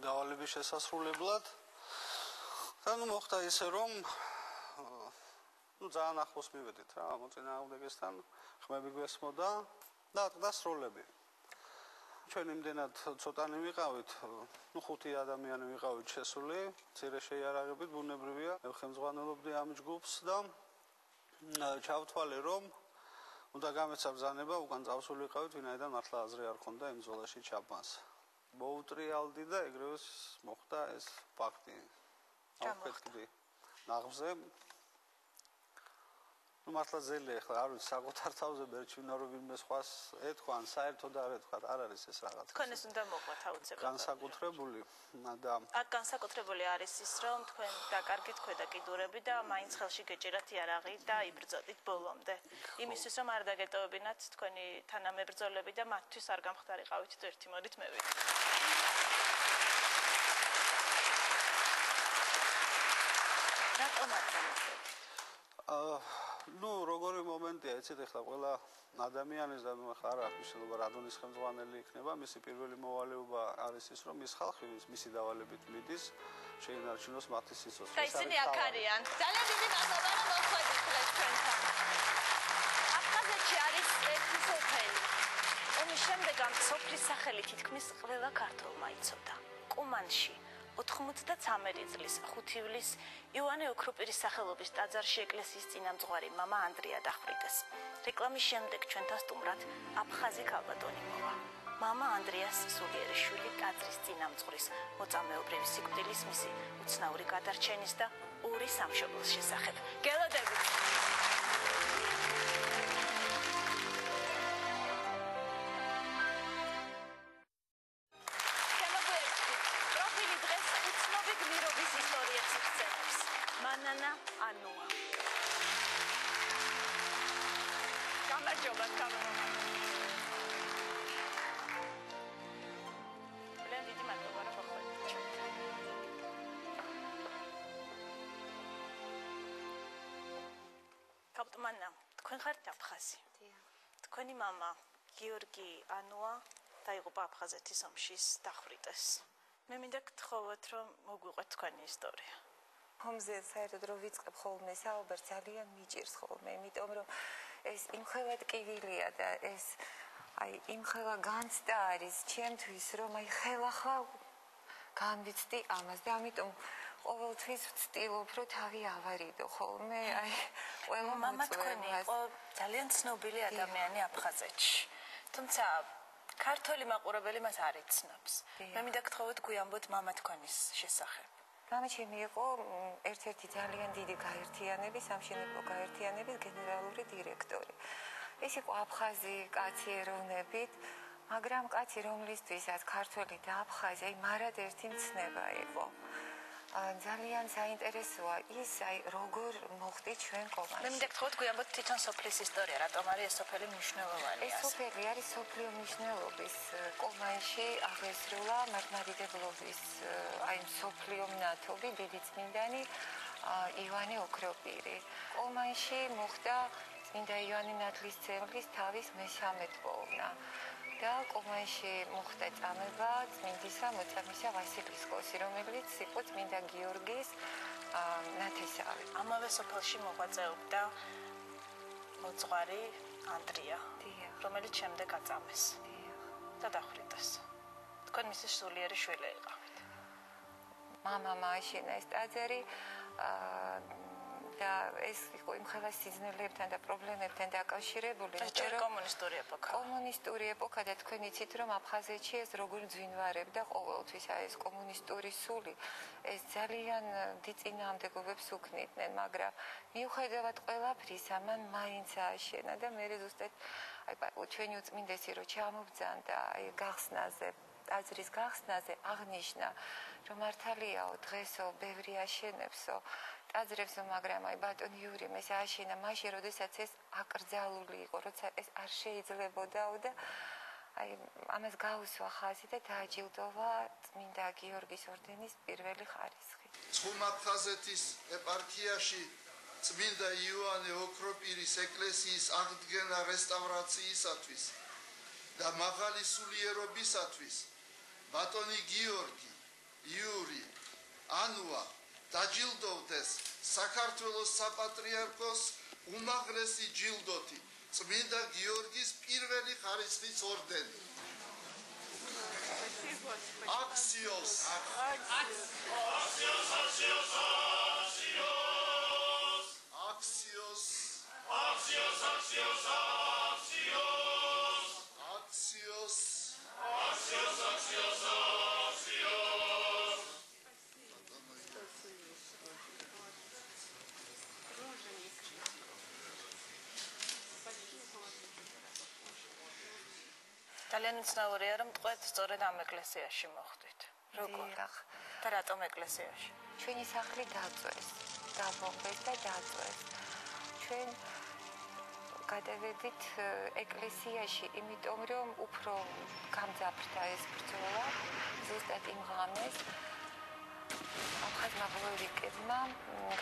დავალების შესასრულებლად. და მოხდა ისე, რომ ძალიან ახლოს მივედით რა მოწინააღმდეგესთან, ხმები გვესმოდა. და დასროლები. ჩვენ იმდენად ცოტანი ვიყავით, 5 ადამიანი ვიყავით შესული, მცირე შეიარაღებით, ბუნებრივია. მე ხელმძღვანელობდი ამ ჯგუფს და ჩავთვალე რომ უნდა გამეცა ბრძანება უკან წავსულიყავით ვინაიდან მართლა აზრი არ ქონდა იმ ზოლაში ჩაბმას. მოუტრიალდი და ეგრევე მოხდა ეს ფაქტი. ავფეთქდი ნაღმზე. ნუ მართლა ზელია ახლა არ ვიცი საკუთარ თავზე ბერჩვინა რომ ვინმე სხვას ეთქვან საერთოდ არ ეთქვათ არ არის ეს რაღაც. თქვენ ეს უნდა მოყვათ აუცილებლად. განსაკუთრებული და აქ განსაკუთრებული არის ის რომ თქვენ დაკარგეთ ქვედა კიდურები და მაინც ხელში გეჭირათ იარაღი და იბრძოდით ბოლომდე. იმისთვის რომ არ დაგეტოვებინათ თქვენი თანამებრძოლები და მათთვის არ გამხდარიყავით ერთი მოდით მე ვიდე. რატომ არ გამოსდით? ნუ როგორი მომენტია, იცით ახლა ყველა ადამიანის და ნუ ახლა არ აქვს მნიშვნელობა რადონის ხელმძღვანელი იქნება, მისი პირველი მოვალეობა არის ის, რომ ის ხალხი, მისი დავალებით მიდის, შეინარჩუნოს მათი სიცოცხლე. და ისინი აქ არიან. ძალიან დიდი მადლობა რომ მოხვედით დღეს ჩვენთან. აფხაზეთში არის ერთი სოფელი. ომის შემდეგ ამ სოფლის სახელი თითქმის ყველა ქართველმა იცოდა. კუმანში 93 წლის 5 ივლისს იოანე ოქროპირის სახელობის ტაძარში ეკლესიის წინამძღვარი მამა ანდრია დახვრიტეს. რეკლამის შემდეგ ჩვენთან სტუმრად აფხაზი ქალბატონი მოვა. მამა ანდრიას სულიერი შვილი ტაძრის წინამძღვრის მოწამეობრივი სიკვდილის მისი უცნაური გადარჩენის და ორი სამშობლოს შესახებ. გელოდებით. Manana Anua. Გამარჯობა კამერა. ძალიან დიდი მადლობა რომ მოხვედით. კაპტმანა, თქვენ ხართ აფხაზი? თქვენი მამა გიორგი ანუა დაიღუპა აფხაზეთის ომში დახვრიტეს. მე მინდა გთხოვოთ რომ მოგვიყვეთ თქვენი ისტორია. ომზე საერთოდ რომ ვიწყებ ხოლმე საუბარს ძალიან მიჭირს ხოლმე, იმიტომ რომ ეს იმხელა ტკივილია და ეს იმხელა განცდა არის ჩემთვის, რომ ხელახლა განვიცდი ამას და ამიტომ ყოველთვის ვცდილობ, რომ თავი ავარიდო ხოლმე, ყველა მამა თქვენი იყო ძალიან ცნობილი ადამიანი აფხაზეთში. თუმცა ქართველი მაყურებელი მას არ იცნობს. მე მინდა გთხოვოთ გვიამბოთ მამა თქვენის შესახებ. მამა ჩემი იყო ერთ-ერთი ძალიან დიდი გაერთიანების, სამშენებლო გაერთიანების გენერალური დირექტორი. ეს იყო აფხაზი კაცი ეროვნებით, მაგრამ კაცი რომლისთვისაც ქართველი და აფხაზი მარად ერთი მცნება იყო. ძალიან საინტერესოა ის, როგორ მოხდი ჩვენ კომანში. მე მინდა გთხოვოთ გვიამბოთ თვითონ სოფლის ისტორია, რატომ არის ეს სოფელი მნიშვნელოვანი? ეს სოფელი არის სოფლიო მნიშვნელობის კომანში აღესრულა მართლმადიდებლობის სოფლიო მნათობი დიდი წმინდანი იოანე ოქროპირი. კომანში მოხდა წმინდა იოანე ნათლისმცემლის თავის მესამე თვოვნა. და კომანში მოხდა წამება წმინდისა მოწამისა ვასილისკოსი, რომელიც იყო წმინდა გიორგის ნათესავი. ამავე სოფელში მოღვაწეობდა მოძღვარი ანდრია, რომელიც შემდეგ აწამეს და დახვრიტეს. თქვენ მისი სულიერი შვილი იყავით. მამა მააშენა ეს ტაძარი და ეს იყო იმხელა სიზნელებთან და პრობლემებთან დაკავშირებული. ეს კომუნისტური ეპოქა. კომუნისტური ეპოქა და თქვენ იცით რომ აფხაზეთში ეს როგორ ძვინვარებდა ყოველთვის ეს კომუნისტური სული. ეს ძალიან დიდ წინააღმდეგობებს უქმნიდნენ, მაგრამ მიუხედავად ყველაფრისა, მან მაინც ააშენა და მე ზუსტად ჩვენი უწმინდესი რო ჩამობძანდა გახსნაზე, ტაძრის გახსნაზე აღნიშნა, რომ მართალიაო დღესო ბევრი აშენებსო ტაძრებსო, მაგრამ ბატონი იურიმ ეს ააშენა მაშინ, როდესაც ეს აკრძალული იყო, როცა ეს არ შეიძლებოდაო და ამას გაუსვა ხაზი და დააჯილდოვა წმინდა გიორგის ორდენის პირველი ხარისხი. აფხაზეთის ეპარქიაში წმინდა იოანე ოქროპირის ეკლესიის აღდგენა რესტავრაციისათვის და მაღალი სულიერობისათვის ბატონი გიორგი იური ანუა დაჯილდოვდეს საქართველოს საპატრიარქოს უმაღლესი ჯილდოთი წმინდა გიორგის პირველი ხარისხის ორდენი. Axios. Axios. ძალიან უცნაურია რომ თქვენ სწორედ ამ ეკლესიაში მოხვდით. როგორ? და რატომ ეკლესიაში? ჩვენი სახლი დაწვეს, დაბომბეს და დაწვეს. ჩვენ გადავედით ეკლესიაში, იმიტომ რომ უფრო გამძაფრდა ეს ბრძოლა, ზუსტად იმ ღამეს აფხაზმა ბოლოვიკებმა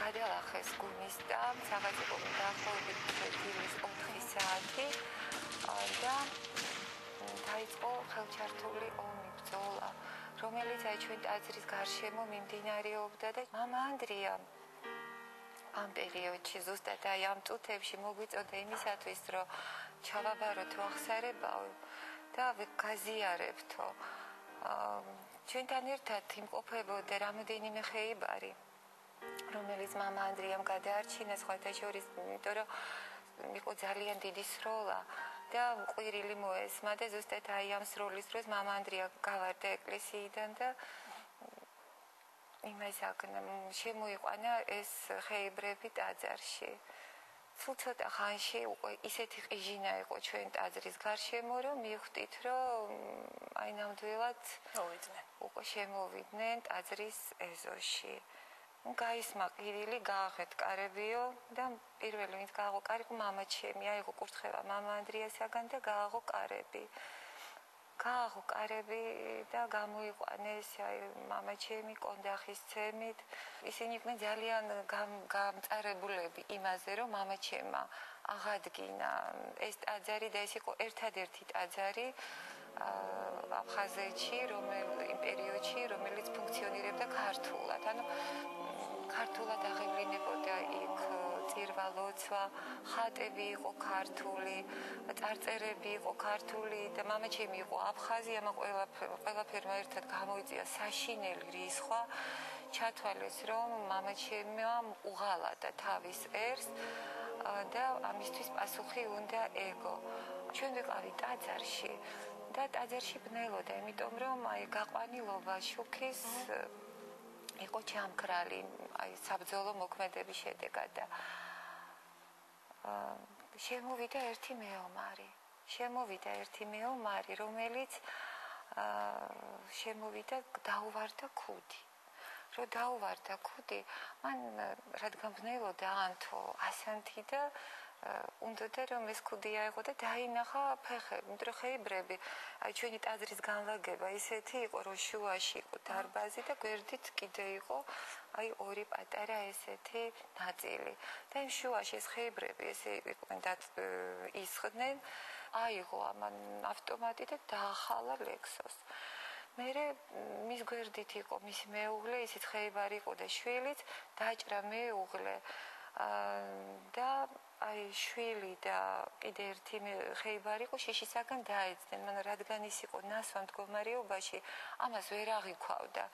გადალახეს გუნის და საღამო დაახლოებით დილის 4 საათი და დაიწყო ხელჩართული ომი, ბრძოლა, რომელიც ჩვენ ტაძრის გარშემო მიმდინარეობდა და მამა ანდრია ამ პერიოდში ზუსტად აი ამ წუთებში მოგვიწოდა იმისათვის, რომ ჩავაბაროთ აღსარებავ და გაზიარებთო. ჩვენთან ერთად იმყოფებოდა რამოდენიმე ხეიბარი, რომელიც მამა ანდრიამ გადაარჩინა სხვათა შორის, იმიტომ რომ იყო ძალიან დიდი სროლა და ყვირილი მოესმა და ზუსტად აი ამ სროლის დროს მამა ანდრია გავარდა ეკლესიიდან და იმასაკნა შემოიყვანა ეს ხეიბრები ტაძარში. სულ ცოტა ხანში უკვე ისეთი ყიჟინა იყო ჩვენ ტაძრის გარშემო, რომ მივხვდით, რომ აი ნამდვილად უკვე შემოვიდნენ ტაძრის ეზოში. გაისმა ყირილი, გააღეთ კარებიო და პირველი ვინც გააღო კარი იყო მამა ჩემი, აიღო კურთხევა მამა ანდრიასაგან და გააღო კარები. გააღო კარები და გამოიყვანეს აი მამა ჩემი კონდახის ცემით. ისინი იყვნენ ძალიან გამწარებულები იმაზე, რომ მამა ჩემმა აღადგინა ეს ტაძარი და ეს იყო ერთადერთი ტაძარი აფხაზეთში, იმ პერიოდში, რომელიც ფუნქციონირებდა ქართულად. ანუ ქართულად აღევლინებოდა იქ წირვა-ლოცვა, ხატები იყო ქართული, წარწერები იყო ქართული და მამა ჩემი იყო აფხაზი, ამა ყველაფერმა ერთად გამოიწია საშინელი რისხვა. ჩათვალეს, რომ მამა ჩემმა უღალატა თავის ერს და ამისთვის პასუხი უნდა ეგო. ჩვენ ვიყავით ტაძარში და ტაძარში ბნელოდა, იმიტომ რომ აი გაყვანილობა შუქის იყო ჩამქრალი, აი საბრძოლო მოქმედების შედეგად და შემოვიდა ერთი მეომარი, რომელიც შემოვიდა დაუვარდა ქუდი. რომ დაუვარდა ქუდი, მან რადგან ბნელოდა ანთო ასანთი და უნდოდა რომ ეს ქუდი აიღო და დაინახა ფეხები, იმიტომ რომ ხეიბრები, აი ჩვენი ტაძრის განლაგება ისეთი იყო, რომ შუაში იყო დარბაზი და გვერდით კიდე იყო აი ორი პატარა ესეთი ნაწილი. და იმ შუაში ეს ხეიბრები ესე იყვნენ და ისხდნენ, აიღო ამან ავტომატი და დაახალა ლექსოს. მერე მის გვერდით იყო მისი მეუღლე, ისიც ხეიბარი იყო და შვილიც, დაჭრა მეუღლე და აი შვილი და კიდე ერთი ხეიბარი იყო შიშისაგან დაეძდნენ, მაგრამ რადგან ის იყო ნასვა მდგომარეობაში, ამას ვერ აღიქვავდა.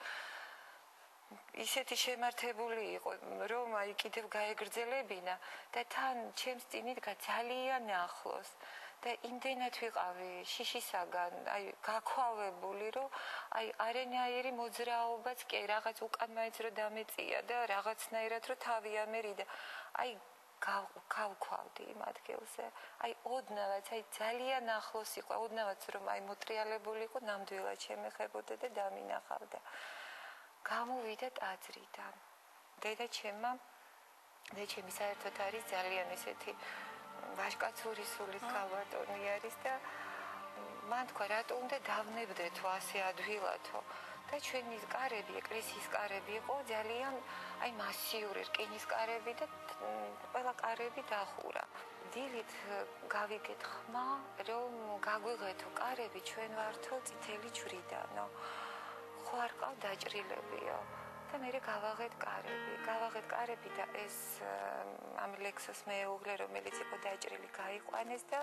ისეთი შემართებული იყო, რომ აი კიდევ გაეგრძელებინა და თან ჩემს წინ იდგა ძალიან ახლოს. და იმდენად ვიყავი შიშისაგან, აი გაქვავებული, რომ აი არანაირი მოძრაობაც კი რაღაც უკან მაინც რომ დამეწია და რაღაცნაირად რომ თავი ამერიდა. აი გავქვავდი იმ ადგილზე. აი ოდნავაც, აი ძალიან ახლოს იყო, ოდნავაც რომ აი მოტრიალებული იყო, ნამდვილად შემეხებოდა და დამინახავდა. გამოვიდა ტაძრიდან. დედა ჩემი საერთოდ არის ძალიან ესეთი ვაშკაცური სულის გავატონი არის და მან თქვა რატო უნდა დავნებდეთო ასე ადვილათო და ჩვენი კარები, ეკლესიის კარები იყო ძალიან აი მასიური რკინის კარები და ყველა კარები დახურა. დილით გავიგეთ ხმა, რომ გაგვიღეთო კარები ჩვენ ვართო წითელი ჯვრიდანო. ხო არ ყავ დაჭრილებიო. და მე გავაღეთ კარები და ეს ამ ლექსოს მეუღლე რომელიც იყო დაჭრილი გაიყვანეს და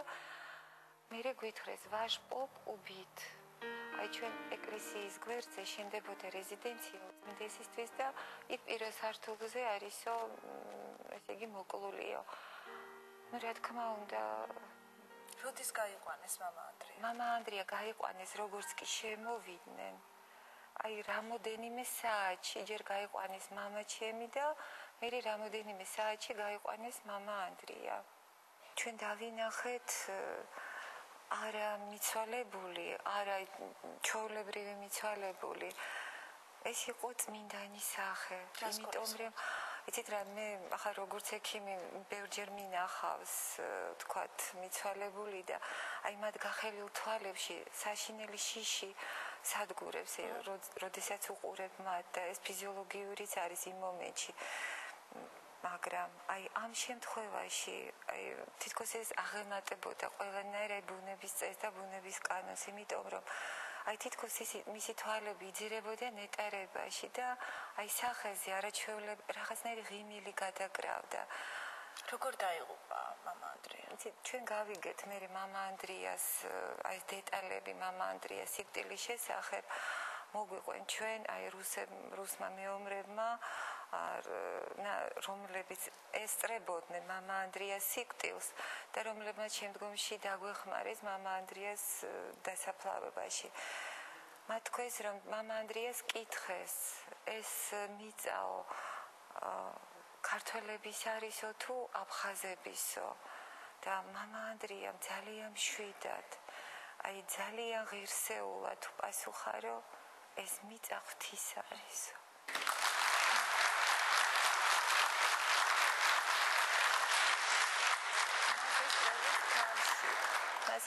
მე გვითხრეს ვაშპობ უბით. აი ჩვენ ეკლესიის გვერდზე შენდებოდა რეზიდენცია წმინდესისთვის და იქ პირველ სართულზე არისო ესე იგი მოკლულიო. ну რა თქმა უნდა როდის გაიყვანეს მამა ანდრია გაიყვანეს როგორც კი შემოვიდნენ. აი რამოდენიმე საათში ჯერ გაიყვანეს მამა ჩემი და მე რამოდენიმე საათში გაიყვანეს მამა ანდრია. ჩვენ დავინახეთ არა მიცვალებული, არა ჩვეულებრივი მიცვალებული. ეს იყო წმინდანი სახე, იმიტომ რომ იცით რა მე ახლა როგორც ექიმი ბევრჯერ მინახავს თქვათ მიცვალებული და აი მათ გახელილ თვალებში საშინელი შიში სადგურებს როდესაც უყურებ მათ და ეს ფიზიოლოგიურიც არის იმ მომენტში მაგრამ აი ამ შემთხვევაში აი თითქოს ეს აღემატებოდა ყველანაირ ბუნების წესს და ბუნების კანონს იმიტომ რომ აი თითქოს მისი თვალები იძირებოდა ნეტარებაში და აი სახეზე არაჩვეულებ რაღაცნაირი ღიმილი გადაკრავდა. როგორ დაიღუპა მამა ანდრია? ჩვენ გავიგეთ მე მამა ანდრიას აი დეტალები მამა ანდრიას სიკვდილის შესახებ მოგვიყვენ ჩვენ აი რუსმა მეომრებმა რომლებიც ესწრებოდნენ მამა ანდრიას სიკვდილს და რომლებმაც შემდგომში დაგვეხმარეს მამა ანდრიას დასაფლავებაში. მათ თქვეს რომ მამა ანდრიას კითხეს ეს მიწაო ქართველების არისო თუ აფხაზებისო და მამა ანდრიამ ძალიან მშვიდად აი ძალიან ღირსეულად პასუხა რომ ეს მიწა ღვთის არისო.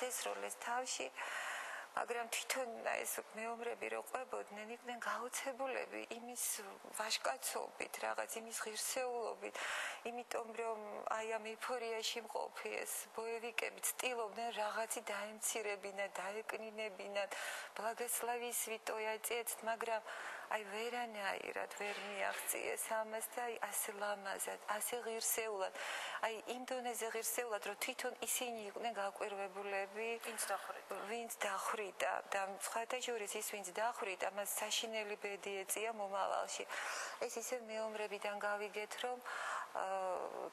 ესროლეს თავში მაგრამ თვითონ ეს მეომრები რო ყვებოდნენ იყვნენ გაოცებულები იმის ვაჟკაცობით რაღაც იმის ღირსეულობით იმიტომ რომ აი ამ ეიფორიაში მყოფი ეს ბოევიკები ცდილობდნენ რაღაცი დაემცირებინათ დაეკნინებინათ ბლაგოსლავის ვიტოიაძეც მაგრამ აი ვერანაირად ვერ მიაღწიეს ამას და აი ასე ლამაზად ასე ღირსეულად აი იმ დონეზე ღირსეულად რომ თვითონ ისინი იყვნენ გაკვირვებულები ვინც დახვრიტა და სხვათა შორის ის ვინც დახვრიტა მას საშინელი ბედი ეწია მომავალში ეს ისე მეომრებიდან გავიგეთ რომ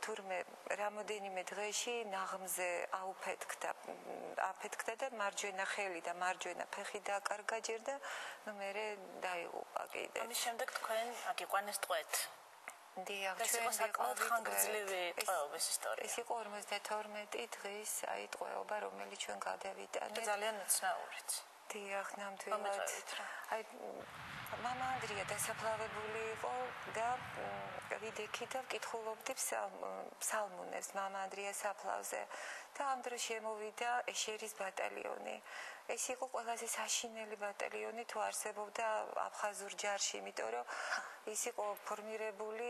თურმე რამოდენიმე დღეში ნაღმზე აფეთქდა და მარჯვენა ხელი და მარჯვენა ფეხი დაკარგა ჯერ და ნუ მერე დაიღუპა კიდე. ამის შემდეგ თქვენ აგიყვანეს ტყვეთ. დიახ, ჩვენ საკმაოდ ხანგრძლივი ტყვეობის ისტორია. ეს იყო 52 დღის აი ტყვეობა, რომელიც ჩვენ გადავიტანეთ. ძალიან მეცნაურიც. დიახ, ნამდვილად. აი მამა ანდრია დასაფლავებული იყო და ვიდექი და ვკითხულობდი ფსალმუნებს მამა ანდრიას საფლავზე და ამ დროს შემოვიდა ეშერის ბატალიონი. ეს იყო ყველაზე საშინელი ბატალიონი თუ არსებობდა აფხაზურ ჯარში, იმიტომ რომ ის იყო ფორმირებული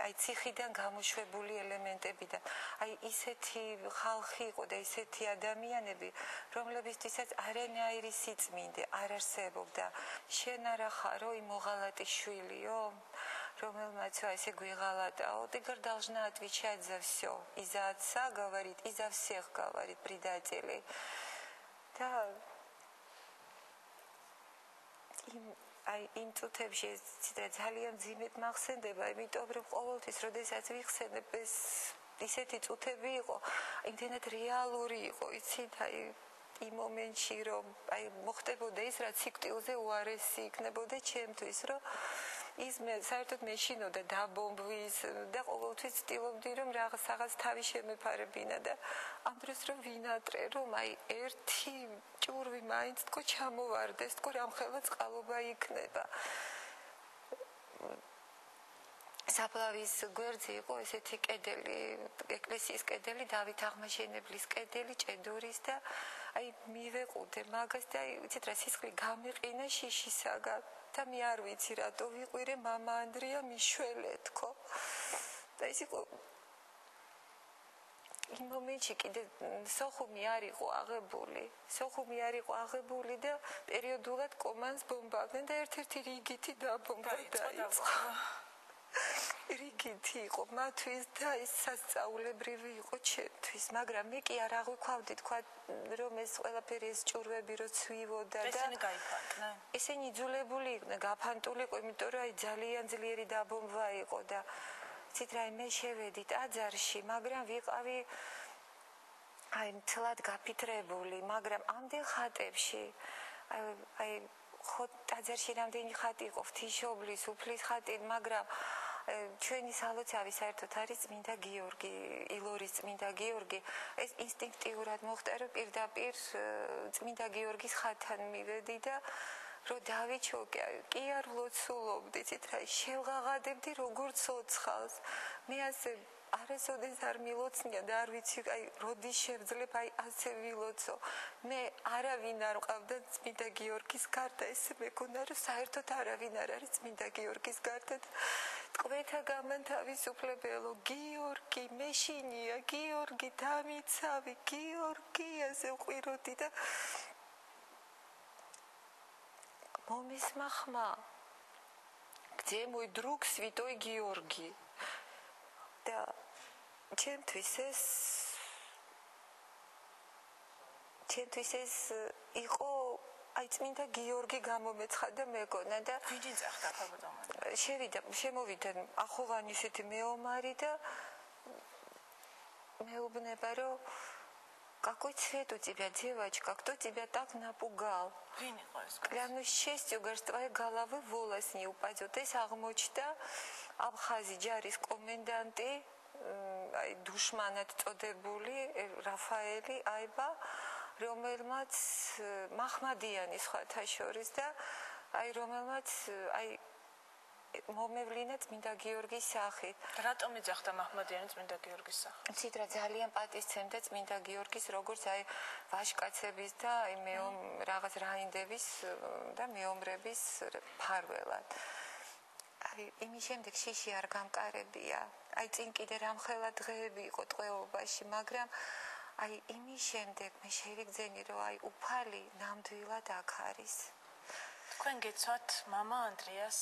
აი ციხიდან გამოშვებული ელემენტებიდან. აი ისეთი ხალხი იყო და ისეთი ადამიანები, რომლებისთვისაც არანაირი სიწმინდე არ არსებობდა. შენ არა ხარო იმ მოღალატის შვილიო? Რომელმაც ესე გვიღალატაო, ты должна отвечать за все. И за отца говорит, и за всех говорит предателей. Да. იმ წუთებში ძალიან ძიმედ მახსენდება, იმიტომ რომ ყოველთვის, როდესაც ვიხსენებ ეს ისეთი წუთები იყო, იმდენად რეალური იყო, იცით, აი იმ მომენტში რომ აი მოხდებოდა ის, რაც სიკვდილზე უარესი იქნებოდა ჩემთვის, რომ ის მე საერთოდ მეშინოდა დაბომბვის და ყოველთვის ცდილობდი რომ რაღაც თავი შემეფარებინა და ამ დროს რომ ვინატრე რომ აი ერთი ჭურვი მაინც თქო ჩამოვარდეს თქო რამხელა წყალობა იქნება საფლავის გვერდზე იყო ესეთი კედელი ეკლესიის კედელი დავით აღმაშენებლის კედელი ჭედურის და აი მივეყუდე მაგას და აი ვიცით რა სისხლი გამიყინა შიშისაგან და მე არ ვიცი რატო ვიყვირე მამა ანდრია მიშველე თქო და ის იყო იმ მომენტში კიდე სოხუმი არ იყო აღებული და პერიოდულად კომანს ბომბავდნენ და ერთ-ერთი რიგითი დაბომბვა დაიწყო რიგითი იყო მათთვის და ის სასწაულებრივი იყო ჩემთვის მაგრამ მე კი არ აღვიქვავდი თქვა რომ ეს ყველაფერი ეს ჭურვები რო ცვივოდა და ესენი გაიფანტნენ ესენი იძულებული იყვნენ გაფანტული იყო იმიტომ რომ აი ძალიან ძლიერი დაბომბვა იყო და ცით რა მე შევედი ტაძარში მაგრამ ვიყავი აი მთლად გაფიქრებული მაგრამ ამდენ ხატებში აი ხო ტაძარში რამდენი ხატი იყო ღვთისმშობლის უფლის ხატი მაგრამ ჩვენი სალოცავი საერთოდ არის წმინდა გიორგი, ილორის წმინდა გიორგი. ეს ინსტინქტიურად მოხდა, რომ პირდაპირ წმინდა გიორგის ხატთან მივედი და რომ დავიჩოკე, კი არ ვლოცულობდი, იცით რა, შევღაღადებდი როგორც ცოცხალს. მე ასე არასოდეს არ მილოცნია და არ ვიცი, აი, როდის შევძლებ, აი, ასე ვილოცო. მე არავინ არ მყავდა წმინდა გიორგის გარდა, ესე მეგონა, რომ საერთოდ არავინ არ არის წმინდა გიორგის გარდა. ტყვეთა გამანთავისუფლებელო, გიორგი, მეშინია, გიორგი, დამიცავი, გიორგი, ასე ვყვიროდი და მომისმა ხმა. Где мой друг святой Георгий? და ჩემთვის ეს იყო აი წმინდა გიორგი გამომეცხადა მეგონა და ვინც წახდა ხაბოდომან შემოვიდა ახოვანი ისეთი მეომარი და მეუბნება რომ какой цвет у тебя, девочка? Кто тебя так напугал? Клянусь честью, говорит, с твоей головы волос не упадет. ეს აღმოჩნდა აბხაზი ჯარის კომენდანტი, აი დუშმანად წოდებული რაფაელი აიბა, რომელმაც მაჰმადიანი სხვათა შორის და აი რომელმაც აი მომევლინა წმინდა გიორგის სახით. რატომ იძახდა მაჰმადიანი წმინდა გიორგის სახით? იცით რა, ძალიან პატისცემდა წმინდა გიორგის როგორც აი ვაშკაცების და აი რაღაც რაინდების და მეომრების ფარველად. აი იმის შემდეგ შიში არ გამკარებია. აი წინ კიდე რამხელა დღეები იყო ტყვეობაში, მაგრამ აი იმის შემდეგ მე შევიგზენი რომ აი უფალი ნამდვილად აქ არის. თქვენ გეცვათ მამა ანდრიას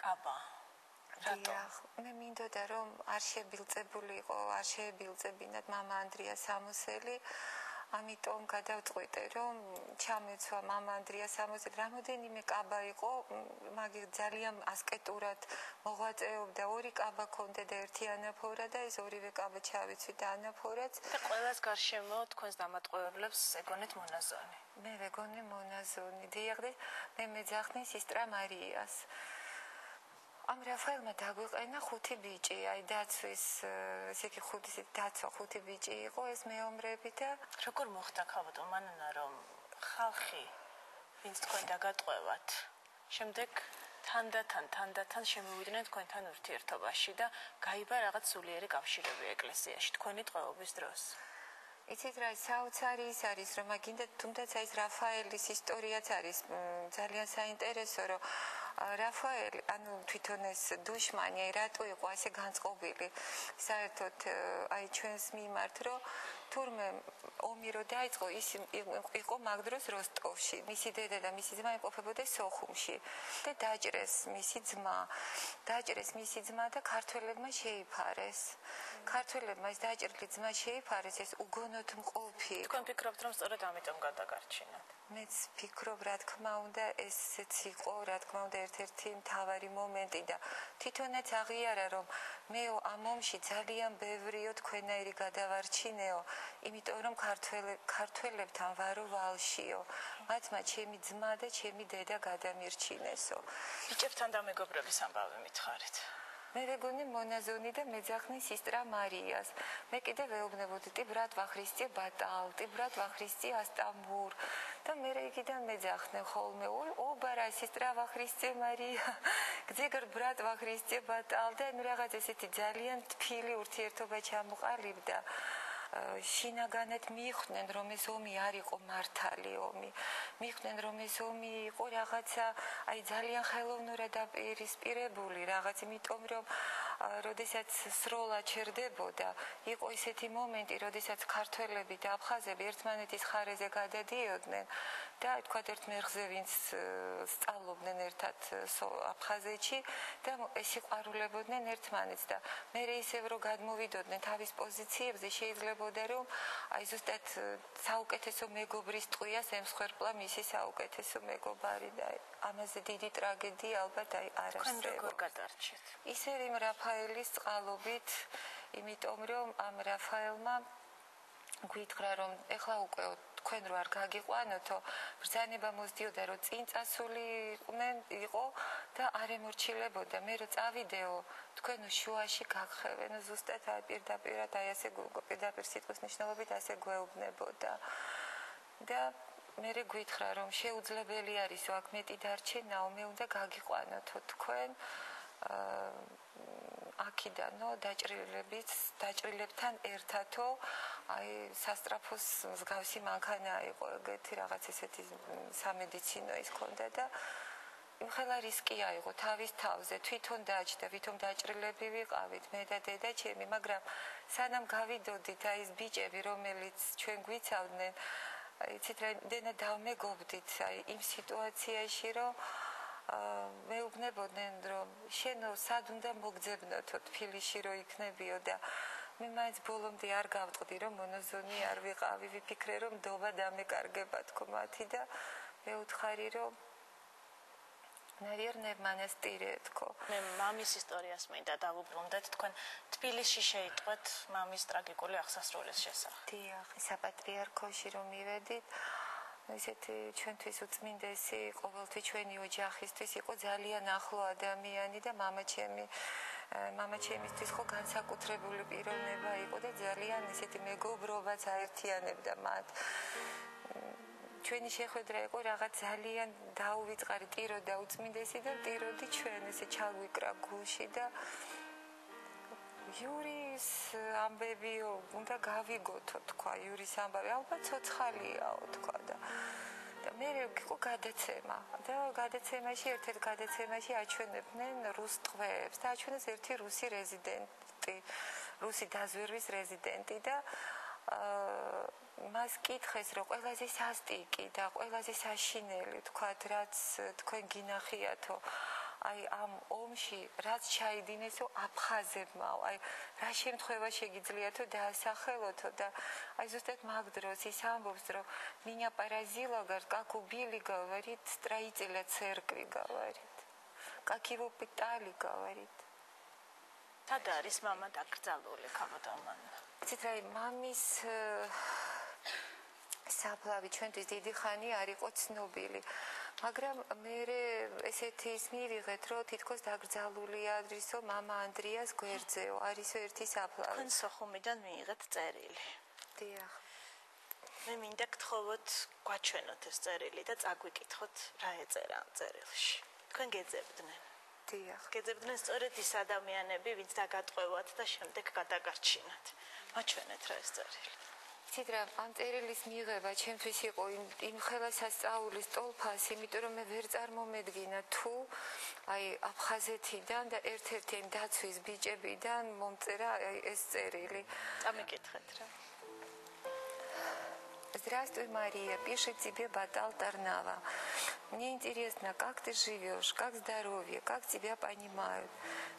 კაბა. რატომ? მე მინდოდა რომ არ შებილწებულიყო, არ შეებილწებინათ მამა ანდრია სამოსელი. ამიტომ გადავწყვიტე რომ ჩამეცვა მამა ანდრია სამოსელი. რამოდენიმე კაბა იყო, მაგ ძალიან ასკეტურად მოღვაწეობდა. ორი კაბა ქონდა და ერთი ანაფორა და ეს ორივე კაბა ჩავიცვი და ანაფორაც. და ყველას გარშემო თქვენს დამატყვევლებს ეგონეთ მონაზონი. მე ვეგონე მონაზონი. დიახ, მე მეძახნე სისტრა მარიას. ამ რაფაელმა დაგვიყენა 5 ბიჭი, აი დაცვის, ესე იგი 5 დაცვა 5 ბიჭი იყო ეს მეომრები და როგორ მოხდა ხალხო მანანა რომ ხალხი ვინც თქვენ დაგატყვევათ, შემდეგ თანდათან შემოვიდნენ თქვენთან ურთიერთობაში და გაიბა რაღაც სულიერი კავშირები ეკლესიაში თქვენი ტყვეობის დროს. იცით რა, საოცარი ის არის, რომ მაგინდა თუნდაც აი ეს რაფაელის ისტორიაც არის ძალიან საინტერესო, რომ რაფაელი, ანუ თვითონ ეს დუშმანი, აი რატო იყო ასე განწყობილი საერთოდ აი ჩვენს მიმართ, რომ თურმე ომი რო დაიწყო, ის იყო მაგ დროს როსტოვში. მისი დედა და მისი ძმა იმყოფებოდნენ სოხუმში და დაჭრეს მისი ძმა და ქართველებმა შეიფარეს. ქართველებმა ეს დაჭრილი ძმა შეიფარეს, ეს უგონოდ მყოფი. თქვენ ფიქრობთ, რომ სწორედ ამიტომ გადაგარჩინათ? მეც ფიქრობ, რა თქმა უნდა, ესეც იყო, რა თქმა უნდა, ერთ-ერთი მთავარი მომენტი და თვითონაც აღიარა, რომ მე ამ ომში ძალიან ბევრიო თქვენაირი გადავარჩინეო, იმიტომ რომ ქართველებთან ვარო ვალშიო. მათმა ჩემი ძმა და ჩემი დედა გადამირჩინესო. ბიჭებთან და მეგობრების ამბავი მითხარით. მე ვეგონე მონაზონი და მეძახნი სისტრა მარიას. მე კიდე ვეუბნებოდი ტი ბრატვა ხრისტე ბატალ, ტი ბრატვა ხრისტე ასტამბურ და მე იქიდან მეძახნე ხოლმე ო ბარა სისტრა ხრისტე მარია. გზეგერ ბრატვა ხრისტე ბატალ და ნუ რაღაც ესეთი ძალიან თბილი ურთიერთობა ჩამოყალიბდა. შინაგანად მიხვდნენ რომ ეს ომი არ იყო მართალი ომი. მიხვდნენ რომ ეს ომი იყო რაღაცა აი ძალიან ხელოვნურად დაპირისპირებული რაღაც, იმიტომ რომ როდესაც სროლა ჩერდებოდა, იყო ისეთი მომენტი, როდესაც ქართველები და აფხაზები ერთმანეთის ხარეზე გადადიოდნენ და თქვა ერთ მერხზე ვინც სწავლობდნენ ერთად აფხაზეთში და სიყვარულებოდნენ ერთმანეთს და მე ისევ რომ გადმოვიდოდნენ თავის პოზიციებზე, შეიძლებოდა რომ აი ზუსტად საუკეთესო მეგობრის ტყვიას ემსხვერპლა მისი საუკეთესო მეგობარი და ამაზე დიდი ტრაგედია ალბათ აი არ არსებობს. თქვენ როგორ გადარჩეთ? ისევ იმ რაფაელის წყალობით, იმიტომ რომ ამ რაფაელმა გვითხრა რომ ეხლა უკვე თქვენ რო არ გაგიყვანოთო, ბრძანება მოსდიოდა რომ წინ წასული იყო და არ ემორჩილებოდა. მე რო წავიდეო, თქვენ შუაში გაგხევენ, ზუსტად პირდაპირად აი ასე პირდაპირ სიტყვის მნიშვნელობით ასე გვეუბნებოდა. და მე გვითხრა რომ შეუძლებელი არის აქ მეტი დარჩენაო, მე უნდა გაგიყვანოთო თქვენ აქიდანო დაჭრილებთან ერთადო აი სასტრაფოს მსგავსი მანქანა იყო ეგეთი რაღაც ესეთი სამედიცინო ის ქონდა და იმხელა რისკი აიღო თავის თავზე თვითონ დაჭდა ვითომ დაჭრილები ვიყავით მე და დედა ჩემი მაგრამ სანამ გავიდოდით აი ეს ბიჭები რომელიც ჩვენ გვიცავდნენ იცით რა დავმეგობდით აი იმ სიტუაციაში რომ მეუბნებოდნენ რომ შენო სად უნდა მოგძებნოთო თბილისში რო იქნებიო და მე მაინც ბოლომდე არ გავწყდი რომ მონოზონი არ ვიყავი ვიფიქრე რომ დობა დამეკარგება თქო მათი და მე უთხარი რომ ნაირნე მონასტირი თქო მე მამის ისტორიას მინდა დავუბრუნდეთ თქვენ თბილისში შეიტყვეთ მამის ტრაგიკული აღსასრულის შესახებ დიახ საპატრიარქოში რომ მივედით ესეთი ჩვენთვის უწმინდესი ყოველთვის ჩვენი ოჯახისთვის იყო ძალიან ახლო ადამიანი და მამაჩემისთვის ხო განსაკუთრებული პიროვნება იყო და ძალიან ესეთი მეგობრობაც აერთიანებდა მათ ჩვენი შეხვედრა იყო რაღაც ძალიან დაუვიწყარი ტირო და უწმინდესი და ტიროდი ჩვენ ესე ჩაგვიკრა გულში და იურის ამბებიო უნდა გავიგოთო თქვა იურის ამბავი ალბათ ცოცხალიაო თქვა და მე გიყო გადაცემა და გადაცემაში ერთ-ერთ გადაცემაში აჩვენებდნენ რუს ტყვეებს და აჩვენეს ერთი რუსი რეზიდენტი რუსი დაზვერვის რეზიდენტი და მას კითხეს რომ ყველაზე სასტიკი და ყველაზე საშინელი თქვათ რაც თქვენ გინახიათო აი ამ ომში რაც ჩაიდინესო აფხაზებმაო აი რა შემთხვევა შეგიძლიათო დაასახელოთო და აი зустат მაგ დროს ის ამბობს რომ меня поразило как убили говорит строителя церкви говорит как его пытали говорит Tad არის мама დაკრძალული ქაბოდომან იცით რა მამის საფლავი ჩვენთვის დიდი ხანი არ იყო ცნობილი მაგრამ მე ესეთი ის მივიღეთ რომ თითქოს დაკრძალულია ადრისო мама ანდრიას გვერდზეო არისო ერთი საფლავი თქვენ სოხუმიდან მიიღეთ წერილი დიახ მე მინდა გთხოვოთ გვაჩვენოთ ეს წერილი და წაგვიკითხოთ რა ეწერა ამ წერილში თქვენ გეძებდნენ დიახ გეძებდნენ სწორედ ის ადამიანები ვინც დაგატყვევათ და შემდეგ გადაგარჩინათ მაჩვენეთ რა ეს წერილი ციდრა ამ წერილის მიღება ჩემთვის იყო იმ ხელა სასწაულის ტოლფას, იმიტომ რომ მე ვერ წარმომედგინა თუ აი აფხაზეთიდან და ერთ-ერთი იმ დაცვის ბიჭებიდან მომწერა ეს წერილი. წამიკითხეთ რა. Здравствуй, Мария, пишет тебе Батал Тарнава. Мне интересно, как ты живешь, как здоровье, как тебя понимают.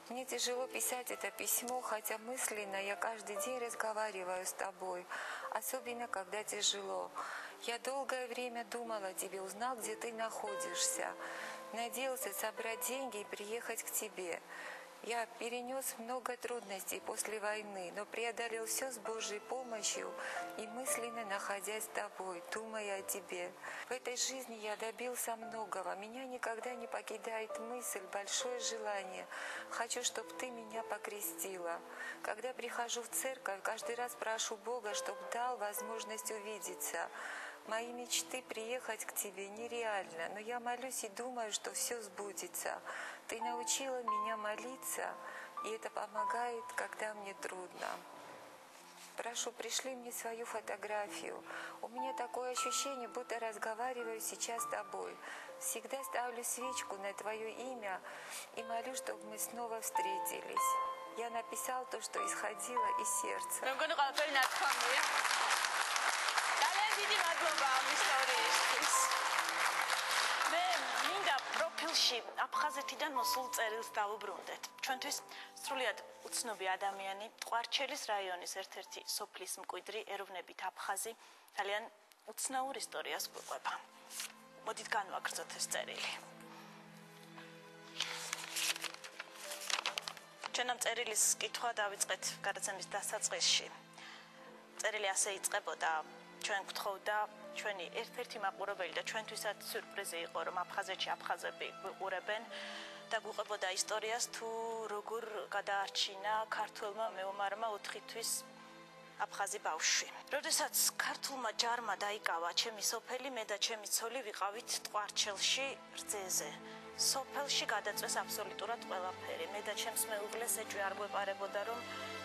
Мне тяжело писать это письмо, хотя мысленно я каждый день разговариваю с тобой, особенно когда тяжело. Я долгое время думала о тебе, узнал, где ты находишься. Надеялся собрать деньги и приехать к тебе. Я перенес много трудностей после войны, но преодолел все с Божьей помощью и мысленно находясь с тобой, думая о тебе. В этой жизни я добился многого. Меня никогда не покидает мысль, большое желание. Хочу, чтобы ты меня покрестила. Когда прихожу в церковь, каждый раз прошу Бога, чтобы дал возможность увидеться. Мои мечты приехать к тебе нереально, но я молюсь и думаю, что все сбудется. Ты научила меня молиться, и это помогает, когда мне трудно. Прошу, пришли мне свою фотографию. У меня такое ощущение, будто разговариваю сейчас с тобой. Всегда ставлю свечку на твое имя и молю, чтобы мы снова встретились. Я написал то, что исходило из сердца. დიდი მადლობა ამ ისტორიისთვის. მე მინდა პროფილში აფხაზეთიდან მოსულ წერილს დავუბრუნდეთ. ჩვენთვის სრულიად უცნობი ადამიანი, ტყვარჩელის რაიონის ერთ-ერთი სოფლის მკვიდრი, ეროვნებით აფხაზი, ძალიან უცნაურ ისტორიას გვიყვება. მოდით განვაგრძოთ ეს წერილი. ჩვენ ამ წერილის კითხვა დავიწყეთ გადაცემის დასაწყისში. წერილი ასე იწყებოდა ჩვენ გთხოვდა ჩვენი ერთ-ერთი მაყურებელი და ჩვენთვისაც სიურპრიზი იყო რომ აფხაზეთში აფხაზები ვიყურებენ და გვუყებოდა ისტორიას თუ როგორ გადაარჩინა ქართველმა მეომარმა 4 თვის აფხაზი ბავშვი. როდესაც ქართულმა ჯარმა დაიკავა ჩემი სოფელი, მე და ჩემი ცოლი ვიყავით ტყვარჩელში რძეზე. სოფელში გადაწვეს აბსოლუტურად ყველაფერი. მე და ჩემს მეუღლეს ეჭვი არ გვეპარებოდა, რომ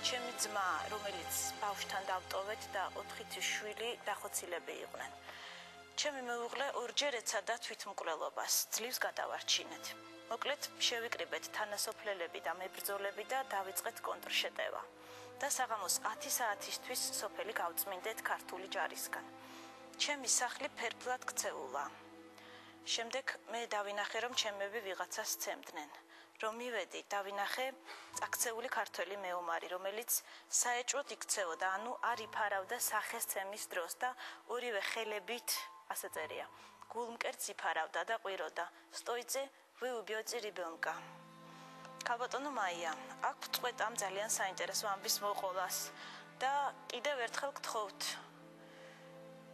ჩემი ძმა, რომელიც ბავშვთან დავტოვეთ და 4 თვის შვილი დახოცილები იყვნენ. ჩემი მეუღლე ორჯერ ეცადა თვითმკვლელობას, ძლივს გადავარჩინეთ. მოკლედ, შევიკრიბეთ თანასოფლელები და მებრძოლები და დავიწყეთ კონტრშეტევა. და საღამოს 10 საათისთვის სოფელი გავწმინდეთ ქართული ჯარისგან. ჩემი სახლი ფერფლად ქცეულა. შემდეგ მე დავინახე, რომ ჩემები ვიღაცას სცემდნენ. რომ მივედი, დავინახე წაქცეული ქართველი მეომარი, რომელიც საეჭვოდ იქცეოდა, ანუ არ იფარავდა სახესცემის დროს და ორივე ხელებით, ასე წერია, გულმკერდს იფარავდა და ყვიროდა. სტოიძე, вы убьете ребенка. ქალბატონო მაია, აქ წყვეტ ამ ძალიან საინტერესო ამბის მოყოლას და კიდევ ერთხელ გთხოვთ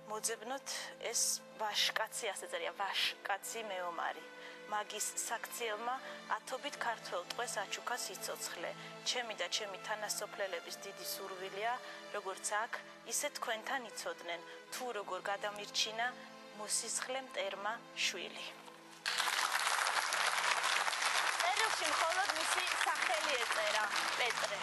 მოძებნოთ ეს ვაშკაცი, ასე წერია, ვაშკაცი მეომარი. მაგის საქციელმა ათობით ქართველ ტყვეს აჩუქა სიცოცხლე. ჩემი და ჩემი თანასოფლელების დიდი სურვილია, როგორც აქ, ისე თქვენთან იცოდნენ, თუ როგორ გადამირჩინა მოსისხლე მტერმა შვილი. წერილში მხოლოდ მისი სახელი ეწერა, პეტრე.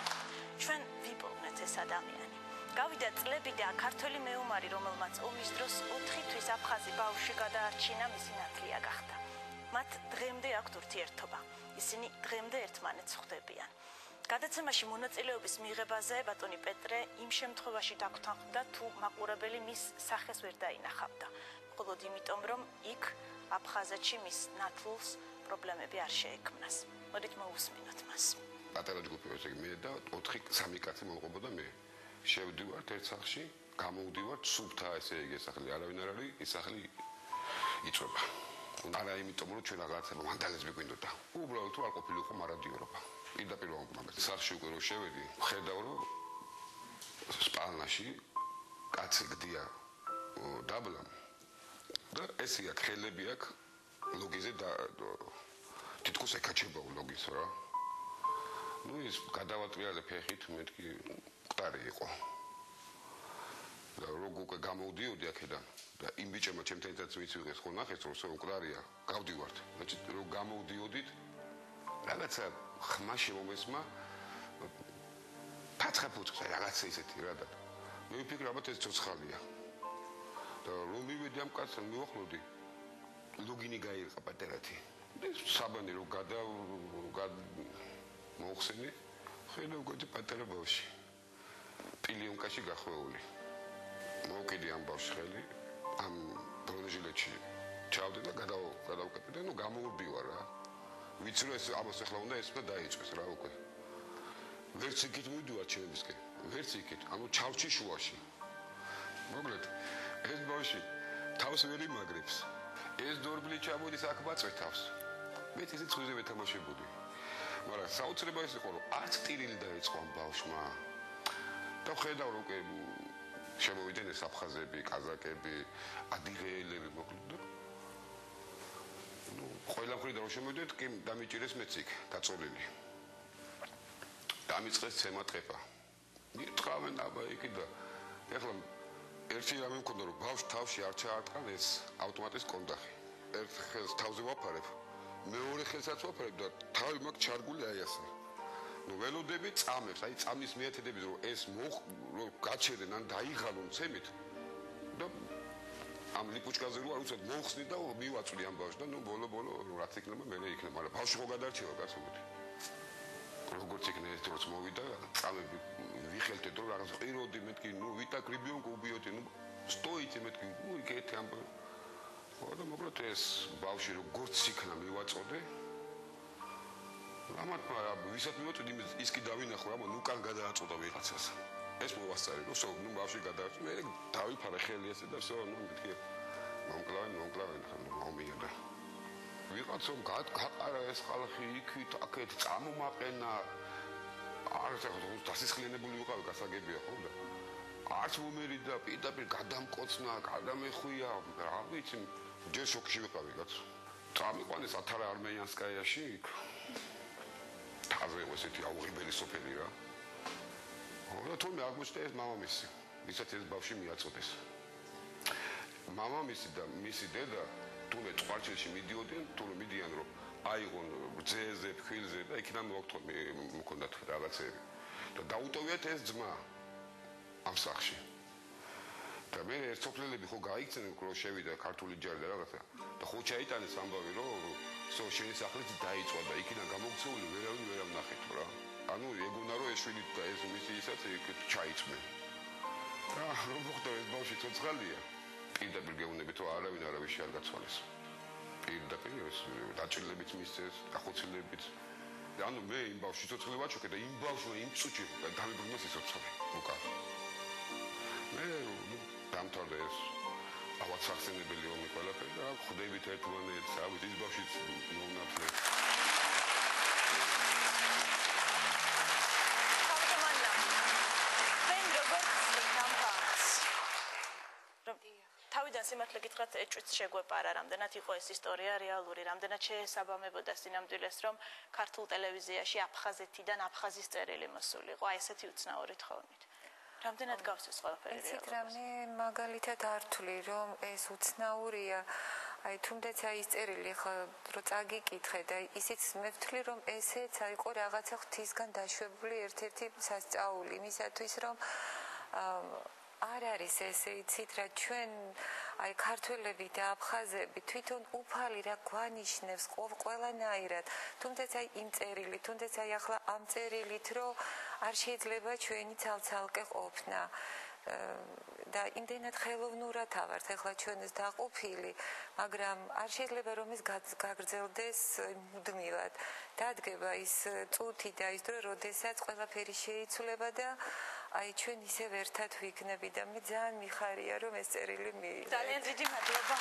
ჩვენ ვიპოვნეთ ეს ადამიანი. გავიდა წლები და ქართველი მეომარი, რომელმაც ომის დროს 4 თვის აფხაზი ბავშვი გადაარჩინა, მისი ნათლია გახდა. მათ დღემდე აქვთ ურთიერთობა. ისინი დღემდე ერთმანეთს ხვდებიან. გადაცემაში მონაწილეობის მიღებაზე ბატონი პეტრე იმ შემთხვევაში დაგვთანხმდა, თუ მაყურებელი მის სახეს ვერ დაინახავდა. მხოლოდ იმიტომ, რომ იქ აფხაზეთში მის ნათლს პრობლემები არ შეექმნას. მოდით მოусმინოთ მას. პატარა ჯგუფი ესე მე და 3 კაცი მომყოფოდა მე. შევდივართ ერთ სახლში, გამოვდივართ სუფთა ესე იგი სახლი, არავინ არ არის, ის სახლი იწვება. არა იმიტომ რომ ჩვენ რაღაცა ვანდალიზმი გვინდოდა. უბრალოდ რომ არ ყოფილიყო მარადიორობა. პირდაპირ მაგას სახლში უკვე რო შევედი, ხედავ რომ სპალნაში კაცი გდია დაბლამ და ესე აქ ხელები აქ ლოგიზე და თითქოს ეკაჩება ლოგის რა. ნუ ის გადავატრიალე ფეხით, მეთქი მყარი იყო. და როგორ უკვე გამოვდიოდი აქედან და იმ ბიჭებმა ჩემთან ერთად ვიცვიღეს ხო ნახეს რომ მყარია, გავდივართ. значит რომ გამოვდიოდით რაღაცა ხმა შემომესმა ფაცხაფუცხზე რაღაცა ისეთი რა და მე ვფიქრე ალბათ ეს ცოცხალია. და რომ მივედი ამ კაცთან მივახლოდი ლოგინი გაირყა პატერათი. საბანი რომ მოხსენი ხედავ გოდი პატარა ბავში პილიონკაში გახვეული. მოვკიდი ამ ბავშვს ხელი ამ ბრონეჟილეთში ჩავდი და გადავკეთე და ნუ გამოურბივა რა. ვიცი რომ ეს ამას ახლა უნდა ეს და დაიწყეს რა უკვე. ვერც იქით მივდივარ ჩემისკენ, ვერც იქით, ანუ ჩავჭი შუაში. მოკლედ ეს ბავში თავს ვერ იმაგრებს. ეს დორბლი ჩამოდის აქ მაწვეთავს. მე ისე ცუზე ვეთამაშებოდი. მაგრამ საოცრება ის იყო რომ არც ტირილი დაიწყო ამ ბავშვმა. და ხედავ რომ უკვე შემოვიდნენ ეს აფხაზები, კაზაკები, ადიღეელები მოკლედ. ნუ ყველა მხრიდან რომ შემოვიდნენ, კი დამიჭირეს მეც იქ დაწოლილი. დამიწყეს ცემა ტყეპა. მიტყავენ აბა იქ და ეხლა ერთი რამე მქონდა რომ ბავშვ თავში არ ჩაარტყან ეს ავტომატის კონდახი. ერთ ხელს თავზე ვაფარებ, მეორე ხელსაც ვაფარებ და თავი მაგ ჩარგული აი ასე. ნუ ველოდები წამებს, აი წამის მიეთედები რომ ეს რომ გაჩერდნენ ან დაიღალონ ცემით და ამ ლიპუჩკაზე რო არ უცებ მოხსნი და მივაწვდი ამ ბავშვს და ნუ ბოლო რაც იქნება მე იქნება, მაგრამ ბავშვი ხო გადარჩევა კაცობოდი. როგორც იქნება ეს დროც მოვიდა, წამები ვიხელთე რომ რაღაც ყიროდი მეთქი, ნუ ვიტაკრიბიონ გუბიოთი, ნუ სტოიცი მეთქი, ნუ იქეთი ამ ხო და მოკლედ ეს ბავშვი როგორც იქნა მივაწოდე ამათ ვისაც მივაწვდი ის კი დავინახო რა ნუ კან გადააწოდა ვიღაცას ეს მოვასწარი რომ ნუ ბავშვი გადააწვა მე დავიფარე ხელი ესე და всё ნუ მეთქი მომკლავენ ხომ მომიერდა ვიღაცამ გაყარა ეს ხალხი იქით აქეთ წამომაყენა არც ახლა დასისხლიანებული ვიყავი გასაგებია ხო და არც მომერიდა პირდაპირ გადამკოცნა გადამეხვია რა ვიცი ჯერ შოკში ვიყავი კაცო წამიყვანეს ათარა არმენიანსკაიაში იქ თაზე იყო ესეთი აუღებელი სოფელი რა. და თუმცა აღმოჩნდა ეს მამამისი, ვისაც ეს ბავშვი მიაწოდეს. მამამისი და მისი დედა თუმე წყარჩელში მიდიოდნენ, თუმე მიდიან რომ აიღონ ძეზე, ფხილზე და იქიდან მოქონდათ რაღაცები. და დაუტოვიათ ეს ძმა ამ სახლში. და მე ერთ სოფლელები ხო გაიქცნენ, რომ შევიდა ქართული ჯარი და რაღაცა. და ხო ჩაიტანეს ამბავი, რომ სო შენი სახლიც დაიწვა და იქიდან გამოგცეული ვერავინ ვერ ამნახეთ რა. ანუ ეგონა რომ ეს შვილი და ეს მისი ისაც ჩაიწმენ. და რომ მოხდა ეს ბავშვი ცოცხალია. პირდაპირ გეუბნებით რომ არავის არ გაცვალეს. პირდაპირ ეს დაჭრილებიც მისცეს, დახოცილებიც. და ანუ მე იმ ბავშვი ცოცხალი ვაჩვენე და იმ ბავშვმა იმ წუთში დამიბრუნა სიცოცხლე. უკან. მე დამთავრდა ეს ავაცახსენებელი ომი ყველაფერი და ხვდებით ერთმანეთს, ავით ის ბავშვიც მოუნათლეს. თავიდან სიმართლე გითხრათ, ეჭვიც შეგვეპარა, რამდენად იყო ეს ისტორია რეალური, რამდენად შეესაბამებოდა სინამდვილეს, რომ ქართულ ტელევიზიაში აფხაზეთიდან აფხაზის წერილი მოსულიყო, აი ესეთი უცნაური თხოვნით. რამდენად გავს ეს ყველაფერი რეალობას? იცით რა, მე მაგალითად არ ვთვლი, რომ ეს უცნაურია. აი თუნდაც აი ის წერილი ხო რო წაგიკითხე და ისიც მე ვთვლი, რომ ესეც აიყო რაღაცა ღვთისგან დაშვებული ერთ-ერთი სასწაული იმისათვის, რომ არ არის ესე იცით რა ჩვენ აი ქართველები და აფხაზები თვითონ უფალი რა გვანიშნებს ყველანაირად თუნდაც აი იმ წერილი თუნდაც აი ახლა ამ წერილით რომ არ შეიძლება ჩვენი ცალ-ცალკე ყოფნა და იმდენად ხელოვნურად ავართ ახლა ჩვენ ეს დაყოფილი მაგრამ არ შეიძლება რომ ეს გაგრძელდეს მუდმივად დადგება ის წუთი და ის დრო როდესაც ყველაფერი შეიცვლება და აი ჩვენ ისევ ერთად ვიქნები და მე ძალიან მიხარია რომ ეს წერილი მიიღეს. ძალიან დიდი მადლობა.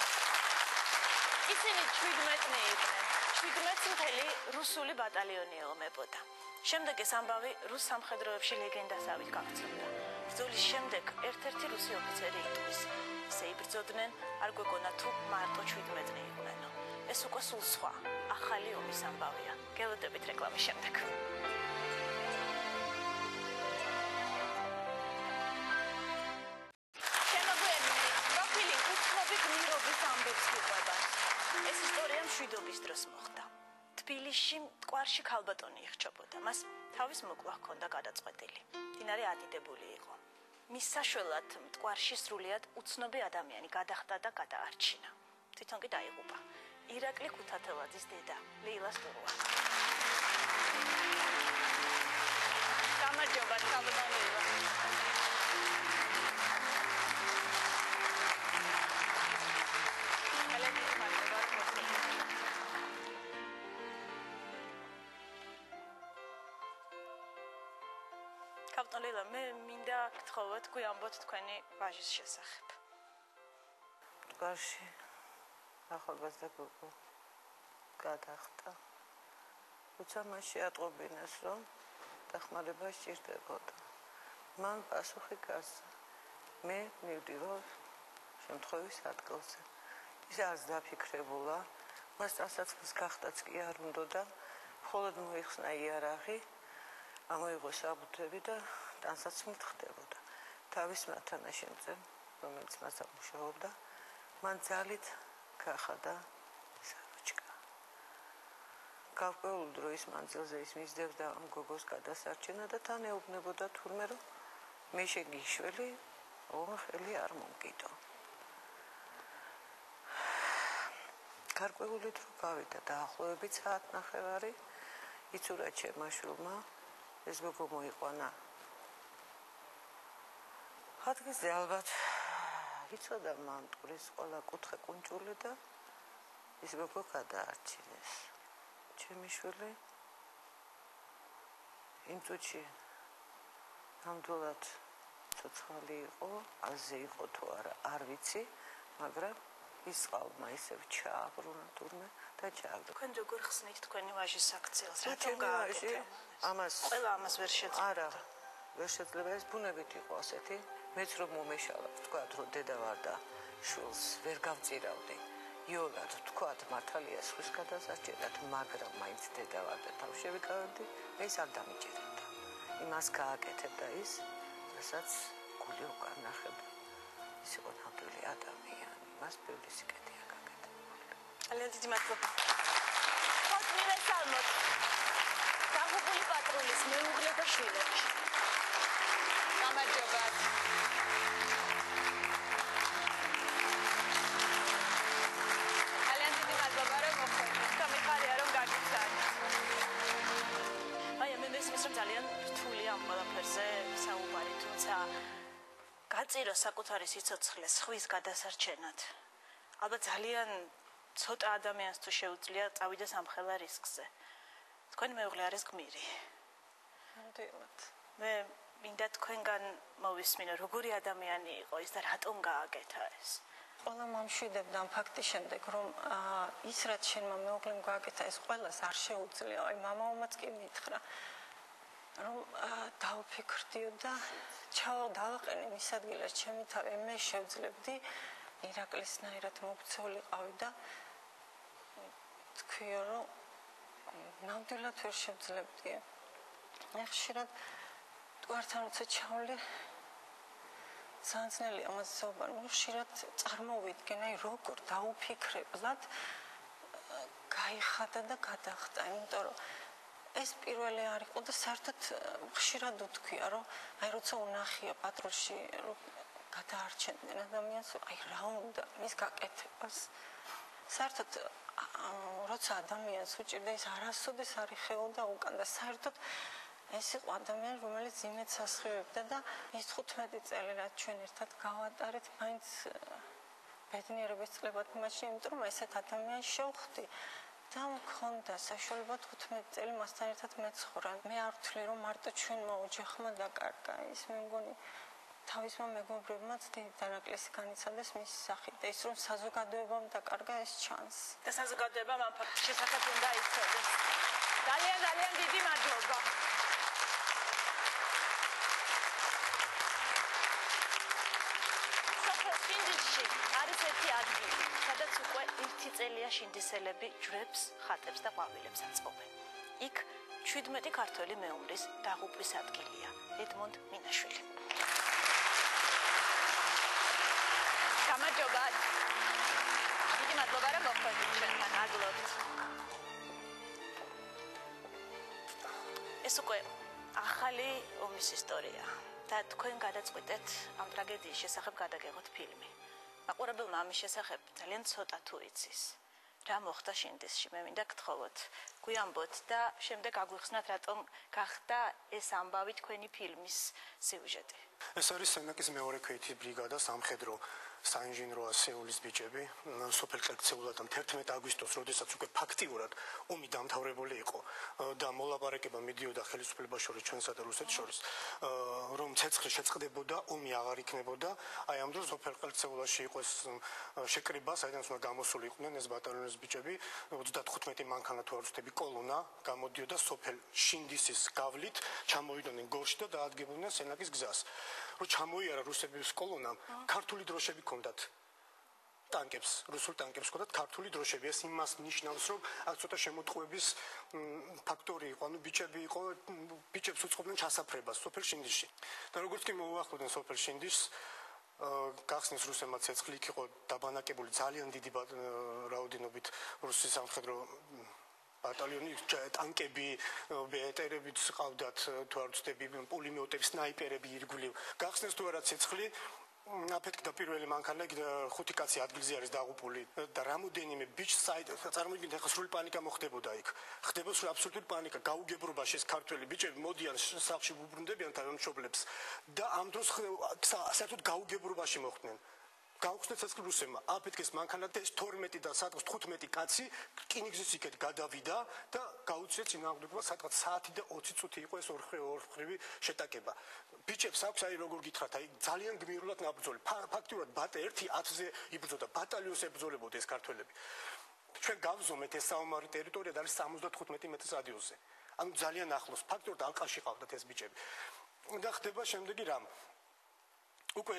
ისინი 17-ნი იყვნენ. 17 მთელი რუსული ბატალიონი ელმებოდა. შემდეგ ეს ამბავი რუს სამხედროებში ლეგენდასავით გახსოვდა. ბრძოლის შემდეგ ერთ-ერთი რუსი ოფიცერი იტყვის. ისე იბრძოდნენ, არ გვეგონა თუ მარტო 17-ნი იყვნენო. ეს უკვე სულ სხვა, ახალი ომის ამბავია. გელოდებით რეკლამის შემდეგ. ეს ისტორია მშვიდობის დროს მოხდა. თბილისში მტკვარში ქალბატონი იხჩებოდა. მას თავის მოკლა ჰქონდა გადაწყვეტილი. მდინარე ადიდებული იყო. მის საშველად მტკვარში სრულიად უცნობი ადამიანი გადახტა და გადაარჩინა. თვითონ კი დაიღუპა. ირაკლი ქუთათელაძის დედა, ლეილა სტურვა. გამარჯობა, ქალბატონი ლეილა. კაპიტანელა მე მინდა გთხოვოთ გვიამბოთ თქვენი ვაჟის შესახებ. მტკვარში ახალგაზრდა გოგო გადახტა. თუმცა მას შეატყობინეს რომ დახმარება სჭირდებოდა. მან პასუხი გასცა. მე მივდივარ შემთხვევის ადგილზე. ის არც დაფიქრებულა, მას წასაწყის გახდაც კი არ უნდოდა, მხოლოდ მოიხსნა იარაღი. ამოიღო საბუთები და ტანსაცმლით ხდებოდა. თავის მათანაშემზე, რომელიც მას ამუშავებდა, მან ძალით გახადა საროჭკა. გავკვეულ დროის მანძილზე ის მისდევდა ამ გოგოს გადასარჩენა და თან ეუბნებოდა თურმე, რომ მე შეგიშველი ხელი არ მომკიდო. გარკვეული დრო გავიდა დაახლოებით საათნახევარი, იცურა ჩემმა შვილმა ეს გოგო მოიყვანა. ადგილზე ალბათ იცოდა მან მტკვრის ყველა კუთხე კუნჭული და ის გოგო გადაარჩინეს. ჩემი შვილი იმ წუთში ნამდვილად ცოცხალი იყო, აზე იყო თუ არა, არ ვიცი, მაგრამ ის ყალბმა ისევ ჩააბრუნა თურმე და ჩააგდო. თქვენ როგორ ხსნით თქვენი ვაჟის აქციას? რატომ გააკეთე? ყველა ამას ვერ შეძლება. არა, ვერ შეძლება, ეს ბუნებით იყო ასეთი. მეც რომ მომეშალა, ვთქვათ, რომ დედა ვარ და შვილს ვერ გავწირავდი. იოლად თქვათ მართალია სხვის გადასარჩენად, მაგრამ მაინც დედავარ და თავშევი გავდი, ეს არ დამიჭირებდა. იმას გააკეთებდა ის, რასაც გული უკან ნახება. ის იყო ნამდვილი ადამიანი, მას ბევრი სიკეთეა გაკეთებული. ძალიან დიდი მადლობა. ხოთ მივესალმოთ. დაღუპული პატრულის მეუღლე და შვილები. გამარჯობა. ძალიან დიდი მადლობა რომ მოხვედრით. გამიხარია რომ გაგიცანთ. აი მე მესმის რომ ძალიან რთული ამ ყველაფერზე საუბარი, თუმცა გაწირო საკუთარი სიცოცხლე სხვის გადასარჩენად. ალბათ ძალიან ცოტა ადამიანს თუ შეუძლია წავიდეს ამ ხელა რისკზე. თქვენი მეუღლე არის გმირი. ნამდვილად. მე მინდა თქვენგან მოვისმინო, როგორი ადამიანი იყო ის და რატომ გააკეთა ეს. ყველა მომშვიდებდა ამ ფაქტის შემდეგ, რომ ის რაც შენმა მეუღლემ გააკეთა, ეს ყველას არ შეუძლია. აი მამაომაც კი მითხრა, რომ დავფიქრდიო და დავაყენე მის ადგილას ჩემი თავი, მე შევძლებდი ირაკლისნაირად მობცოლიყავი და თქვიო, რომ ნამდვილად ვერ შევძლებდია. მე ხშირად თქვართან როცა ჩავლე სანძნელი ამას საუბარი, ხშირად წარმოვიდგენ, აი როგორ დაუფიქრებლად გაიხადა და გადახტა, იმიტომ რომ ეს პირველი არ იყო და საერთოდ ხშირად უთქვია, რომ აი როცა უნახია პატრულში, რომ გადაარჩენდნენ ადამიანს, აი რა უნდა მის გაკეთებას. საერთოდ როცა ადამიანს უჭირდა ის არასოდეს არ იხეოდა უკან და საერთოდ ეს იყო ადამიანი, რომელიც იმედს ასხივებდა და ის 15 წელი რაც ჩვენ ერთად გავატარეთ, მაინც ბედნიერების წლებად იმაში, იმიტომ რომ ესეთ ადამიანს შევხვდი და მქონდა საშუალება 15 წელი მასთან ერთად მეცხოვრა. მე არ ვთვლი, რომ მარტო ჩვენმა ოჯახმა დაკარგა ის, მე მგონი თავისმა მეგობრებმაც დიდი დანაკლისი განიცადეს მის სახით და ის რომ საზოგადოებამ დაკარგა ეს ჩანს. და საზოგადოებამ ამ ფაქტის შესახებ უნდა იცოდეს. ძალიან დიდი მადლობა. შინდისში არის ერთი ადგილი, სადაც უკვე 1 წელია შინდისელები ჯვრებს, ხატებს და ყვავილებს აწყობენ. იქ 17 ქართველი მეუღლის დაღუპვის ადგილია. ედმონდ მინაშვილი. გამარჯობა. დიდი მადლობა რომ მოხვედრით ჩვენთან, აგლობთ. ეს უკვე ახალი ომის ისტორია. და თქვენ გადაწყვეტეთ ამ ტრაგედიის შესახებ გადაგეღოთ ფილმი. მაყურებელმა ამის შესახებ ძალიან ცოტა თუ იცის. რა მოხდა შინდისში? მე მინდა გთხოვოთ, გვიამბოთ და შემდეგ აგვიხსნათ, რატომ გახდა ეს ამბავი თქვენი ფილმის სიუჟეტი. ეს არის სენაკის მეორე ქვეითი ბრიგადა, სამხედრო საინჟინრო ასეულის ბიჭები, სოფელ კერქცეულადამ 11 აგვისტოს, როდესაც უკვე ფაქტიურად ომი დამთავრებული იყო და მოლაპარაკება მიდიოდა ხელისუფლებას შორის, ჩვენსა და რუსეთს შორის, რომ ცეცხლი შეწყდებოდა, ომი აღარ იქნებოდა. აი ამ დროს სოფელ კერქცეულაში იყო ეს შეკრება, საიდანაც უნდა გამოსულიყვნენ ეს ბატალიონის ბიჭები, 35 მანქანა თუ არ ვცდები კოლონა გამოდიოდა სოფელ შინდისის გავლით, ჩამოვიდნენ გორში და დაადგებოდნენ სენაკის გზას. რომ ჩამოიარა რუსების კოლონამ, ქართული დროშები ჰქონდათ. ტანკებს, რუსულ ტანკებს ჰქონდათ ქართული დროშები. ეს იმას ნიშნავს, რომ აქ ცოტა შემოტყუების ფაქტორი იყო, ანუ ბიჭები იყო, ბიჭებს უწყობდნენ ჩასაფრებას სოფელ შინდისში. და როგორც კი მოუახლოვდნენ სოფელ შინდისს, გახსნის რუსებმა ცეცხლი, იქ იყო დაბანაკებული ძალიან დიდი რაოდენობით რუსი სამხედრო ბატალიონი, ტანკები, ბეტერები ყავდათ, თუ არ ვცდები, პულიმეტები, სნაიპერები ირგვლივ. გახსნეს თუ არა ცეცხლი, აფეთქდა პირველი მანქანა, 5 კაცი ადგილზე არის დაღუპული და რამოდენიმე ბიჭს წარმოიდგინეთ, ახლა სრული პანიკა მოხდებოდა იქ. ხდება სრული აბსოლუტური პანიკა, გაუგებრობაში ეს ქართველი ბიჭები მოდიან სახლში უბრუნდებიან თავმჯდომლებს და ამ დროს საერთოდ გაუგებრობაში მოხვდნენ. გაუხსნეს ცეცხლი რუსებმა, აფეთქეს მანქანა და 12 და სადღაც 15 კაცი რკინიგზის იქეთ გადავიდა და გაუწიეს წინააღმდეგობა, სადღაც საათი და 20 წუთი იყო ეს ორხრივი შეტაკება. ბიჭებს აქვს აი როგორ გითხრათ, აი ძალიან გმირულად ნაბრძოლი. ფაქტიურად ბატა 1-10-ზე იბრძოდა, ბატალიონს ებრძოლებოდა ეს ქართველები. ჩვენ გავზომეთ ეს საომარი ტერიტორია და არის 75 მეტრის რადიუსზე. ანუ ძალიან ახლოს, ფაქტიურად ალყაში ყავდათ ეს ბიჭები. და ხდება შემდეგი რამ. უკვე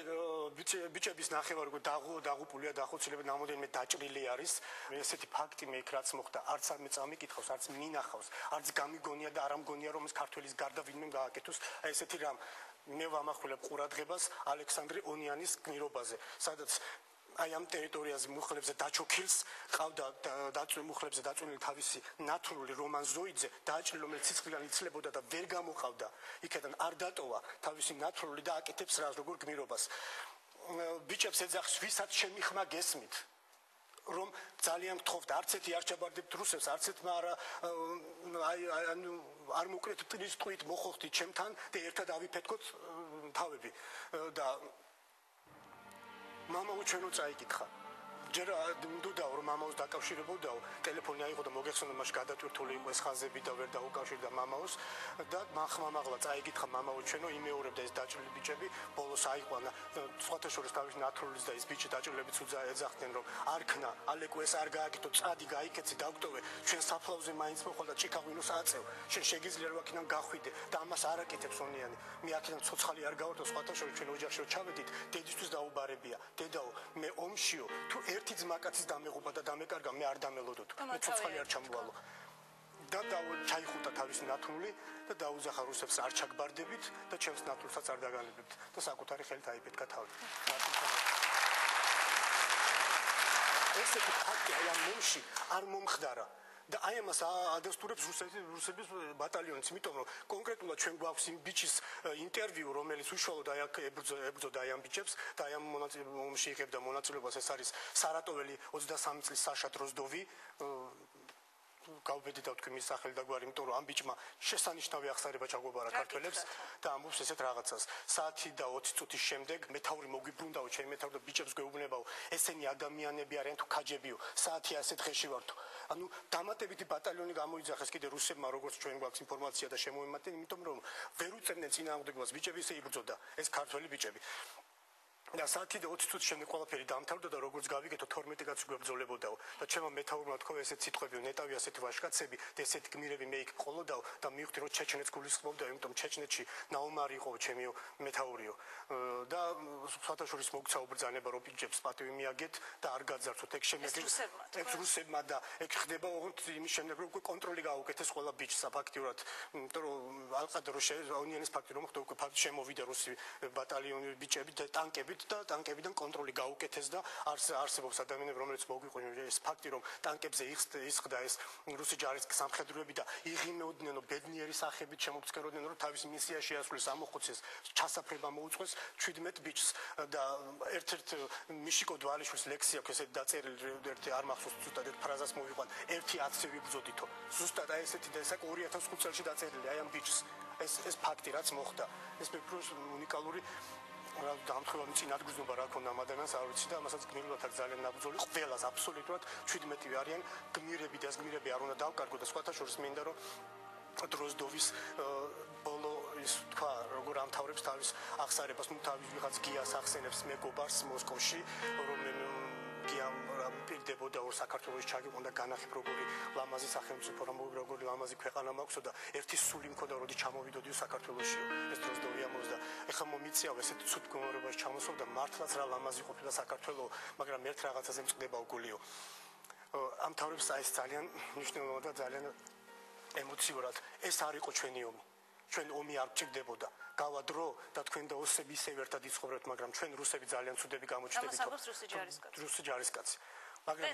ბიჭების ნახევარი უკვე დაღუპულია, დახოცილება ნამდვილად დაჭრილი არის. ესეთი ფაქტი მე იქ რაც მოხდა, არც არ მეწამიკითხავს, არც მინახავს, არც გამიგონია და არ ამგონია რომ ეს ქართველის გარდა ვინმე გააკეთოს ესეთი რამ. მე ვამახვილებ ყურადღებას ალექსანდრე ონიანის გმირობაზე, სადაც აი ამ ტერიტორიაზე მუხლებზე დაჩოქილს ყავდა მუხლებზე დაწუნილი თავისი ნათლული რომან ზოიძე დააჭრილი, რომელიც ციცხვიდან იცლებოდა და ვერ გამოყავდა იქიდან არ დატოვა თავისი ნათლული და აკეთებს რას როგორ გმირობას. ბიჭებს ეძახს, ვისაც ჩემი ხმა გესმით, რომ ძალიან გთხოვთ, არც ერთი არ ჩაბარდებთ რუსებს, არც ერთმა არ მოკრეთ ტრის ტყვით მოხოხდით ჩემთან და ერთად ავიფეთქოთ თავები და მამა უჩვენო წაიკითხა. ჯერ მდუდაო რომ მამაოს დაკავშირებოდაო, ტელეფონი აიღო და მოგეხსენა მაშ გადატვირთული იყო ეს ხაზები და ვერ დაუკავშირდა მამაოს და მაღლა წაიკითხა მამა უჩვენო იმეორებდა ეს დაჭრილი ბიჭები, ბოლოს აიყვანა სხვათა შორის თავის ნათლულის და ეს ბიჭი დაჭრილებიც ეძახდნენ რომ არ ქნა, ალეკო ეს არ გააკეთო, წადი გაიქეცი, დაგტოვე, ჩვენ საფლავზე მაინც მოხვალ და ჭიქაღვინოს აწევ, შენ შეგიძლია რომ აქედან გახვიდე და ამას არ აკეთებს ონიანი. მე აქედან ცოცხალი არ გავარდო, სხვათა შორის ჩვენ ოჯახში ჩავედით, დედისთვის დაუბარებია. დედაო, მე ომშიო, თუ ერთი ძმაკაცის დამეღუპა და დამეკარგა, მე არ დამელოდოთ. მე ცოცხალი არ ჩამოვალო. და ჩაიხუტა თავისი ნათლული და დაუძახა რუსებს არ ჩაგბარდებით და ჩემს ნათლულსაც არ დაგანებებთ და საკუთარი ხელით აიფეთქა თავი. ესეთი ფაქტი აი ამ მომში არ მომხდარა. და აი ამას ადასტურებს რუსების ბატალიონიც, იმიტომ რომ კონკრეტულად ჩვენ გვაქვს იმ ბიჭის ინტერვიუ, რომელიც უშუალოდ აი აქ ებრძოდა აი ამ ბიჭებს და აი ამ მომში იღებდა მონაწილეობას. ეს არის სარატოველი 23 წლის საშა დროზდოვი. გავბედით და ვთქვი მის სახელი და გვარი, იმიტომ რომ ამ ბიჭმა შესანიშნავი აღსარება ჩაგვაბარა ქართველებს და ამბობს ესეთ რაღაცას. საათი და 20 წუთის შემდეგ მეთაური მოგვიბრუნდაო, ჩემი მეთაური და ბიჭებს გვეუბნებაო, ესენი ადამიანები არიან თუ ქაჯებიო, საათი ასეთ ხეში ვართო. ანუ დამატებითი ბატალიონი გამოიძახეს კიდე რუსებმა, როგორც ჩვენ გვაქვს ინფორმაცია და შემოემატნენ, იმიტომ რომ ვერ უწევდნენ წინააღმდეგობას, ბიჭები ისე იბრძოდა, ეს ქართველი ბიჭები. და საათი და 20 წუთის შემდეგ ყველაფერი დამთავრდა და როგორც გავიგეთო 12 კაცი გვებრძოლებოდაო და ჩემმა მეთაურმა თქვა ესეთ სიტყვები, ნეტავი ასეთი ვაჟკაცები და ესეთი გმირები მე იქ ყოლოდაო და მივხვდი რომ ჩეჩნეთს გულისხმობდა, იმიტომ ჩეჩნეთში ნაუმარი იყო ჩემი მეთაურიო და სხვათა შორის მოგცაო ბრძანება რომ ბიჭებს პატივი მიაგეთ და არ გაძარცვოთ. ეგ შემდეგ რუსებმა და ეგ ხდება ოღონდ იმის შემდეგ რომ უკვე კონტროლი გაუკეთეს ყველა ბიჭს ფაქტიურად, იმიტომ რომ ალყადა რომ ონიანის ფაქტი რომ ხდა უკვე ფაქტ შემოვიდა რუსი ბატალიონი ბიჭები და ტანკები და ტანკებიდან კონტროლი გაუკეთეს და არსებობს ადამიანები, რომელიც მოგვიყვნენ ეს ფაქტი, რომ ტანკებზე ისხდა ეს რუსი ჯარისკი სამხედროები და იღიმეოდნენ, ბედნიერი სახებით შემოგცქეროდნენ, რომ თავის მისია შეასრულეს, ამოხოცეს, ჩასაფრება მოუწყვეს 17 ბიჭს და ერთ-ერთ მიშიკო დვალიშვილის ლექსი აქვს ესეთი დაწერილი, ერთი არ მახსოვს ზუსტად ერთ ფრაზას მოვიყვან, ერთი 10 ვიბრძოდითო. ზუსტად აი ესეთი და ესა 2005 წელს დაწერილი აი ამ ბიჭს. ეს ფაქტი რაც მოხდა, ეს მეფროს უნიკალური დამთხევარი წინადგრძნობა რა ქონდა ამ ადამიანს არ ვიცი და ამასაც გმირულად აქ ძალიან ნაბრძოლი ყველას აბსოლუტურად 17 არიან გმირები და ეს გმირები არ უნდა დავკარგო და სხვათა შორის მინდა რომ დროზდოვის ბოლო ის თქვა როგორ ამთავრებს თავის აღსარებას, ნუ თავის ვიღაც გიას ახსენებს მეგობარს მოსკოვში, რომ გიამ პირდებოდა ორ საქართველოს ჩაგიყონდა განახებ როგორი ლამაზი სახელმწიფო, როგორი ლამაზი ქვეყანა მაქვსო და ერთი სული მქონდა როდი ჩამოვიდოდიო საქართველოსიო. ეს დროზდოვი ამბობს და ეხლა მომიწიავ ესეთი ცუდ მდგომარეობაში ჩამოსვლა და მართლაც რა ლამაზი ყოფილა საქართველო, მაგრამ ერთ რაღაცაზე მწყდებაო გულიო. ამთავრებს ეს ძალიან მნიშვნელოვანი და ძალიან ემოციურად. ეს არ იყო ჩვენი ომი. ჩვენ ომი არ ჭირდებოდა. გავა დრო და თქვენ და ოსები ისევ ერთად იცხოვრებთ, მაგრამ ჩვენ რუსები ძალიან ცუდები გამოჩნდებით. რუსი ჯარისკაცი. მაგრამ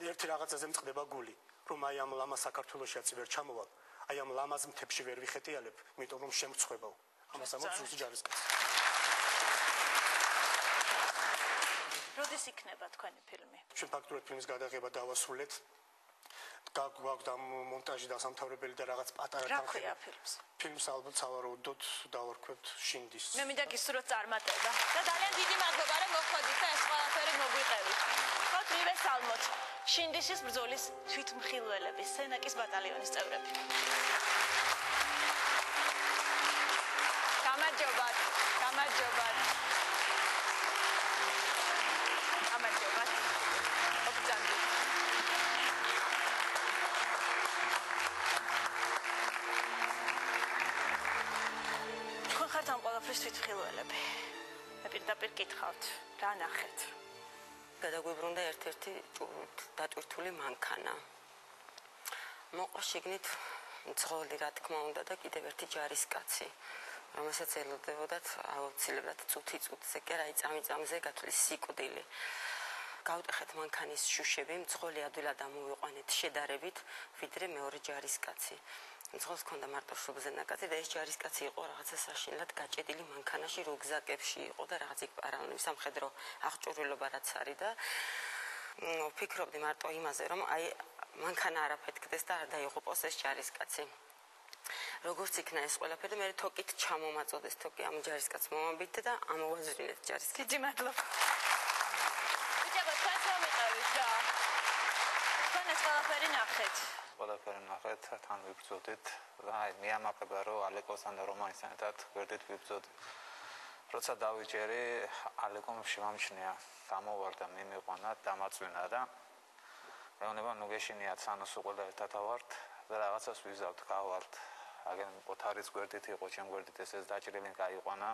ერთი რაღაცაზე მწყდება გული, რომ აი ამ ლამაზ საქართველოში აწი ვერ ჩამოვალ, აი ამ ლამაზ მთებში ვერ ვიხეტიალებ, იმიტომ რომ შემწხვებაო. ამას ამბობს რუსი ჯარისკაცი. როდის იქნება თქვენი ფილმი? ჩვენ ფაქტურად ფილმის გადაღება დავასრულეთ. გვაქვს და მონტაჟი და სამთავრებელი და რაღაც პატარა თანხები. რა ქვია ფილმს? ფილმს ალბათ სავარაუდოდ დავარქვეთ შინდის. მე მინდა გისურვოთ წარმატება და ძალიან დიდი მადლობა რომ მოხვედით და ეს ყველაფერი მოგვიყევით. ხოთ მივესალმოთ შინდისის ბრძოლის თვითმხილველების სენაკის ბატალიონის წევრები. გამარჯობათ, გამარჯობათ. გამარჯობათ. ოპძანდი. ჩვენთვის თვითმხილველები. მე პირდაპირ გითხავთ, რა ნახეთ? გადაგვიბრუნდა ერთ-ერთი დატვირთული მანქანა. მოყვა შიგნით მძღოლი, რა თქმა უნდა და კიდევ ერთი ჯარისკაცი, რომელსაც ელოდებოდათ აუცილებლად წუთი-წუთზე კი რა იწამიწამზე გათვლის სიკვდილი. გავტეხეთ მანქანის შუშები, მძღოლი ადვილად ამოვიყვანეთ შედარებით, ვიდრე მეორე ჯარისკაცი. მძღოლს ჰქონდა მარტო შუბლზე ნაკაცი და ეს ჯარისკაცი იყო რაღაცა საშინლად გაჭედილი მანქანაში, რუგზაკებში იყო და რაღაც იქ პარალელური სამხედრო აღჭურვილობა რაც არის და ვფიქრობდი მარტო იმაზე, რომ აი მანქანა არ აფეთქდეს და არ დაიღუპოს ეს ჯარისკაცი. როგორც იქნა ეს ყველაფერი, მე თოკით ჩამომაწოდეს თოკი ამ ჯარისკაცს მომაბით და ამოვაზრინეთ ჯარისკაცს. დიდი მადლობა. ბიჭებო, თქვენს მომიყევით რა. თქვენ ეს ყველაფერი ნახეთ. ყველაფერი ნახეთ, თან ვიბრძოდით და აი მიამაყება რომ ალეკოსთან და რომანისთან ერთად გვერდით ვიბრძოდით. როცა დავიჯერე, ალეკომ შემამჩნია, გამოვარდა, მიმიყვანა, დამაწვინა და მეუბნება ნუ გეშინიათ სანოს უყველა ერთად ავართ და რაღაცას ვიზავთ, გავართ. აგენ ოთარის გვერდით იყო, ჩემ გვერდით ეს დაჭრილი გაიყვანა.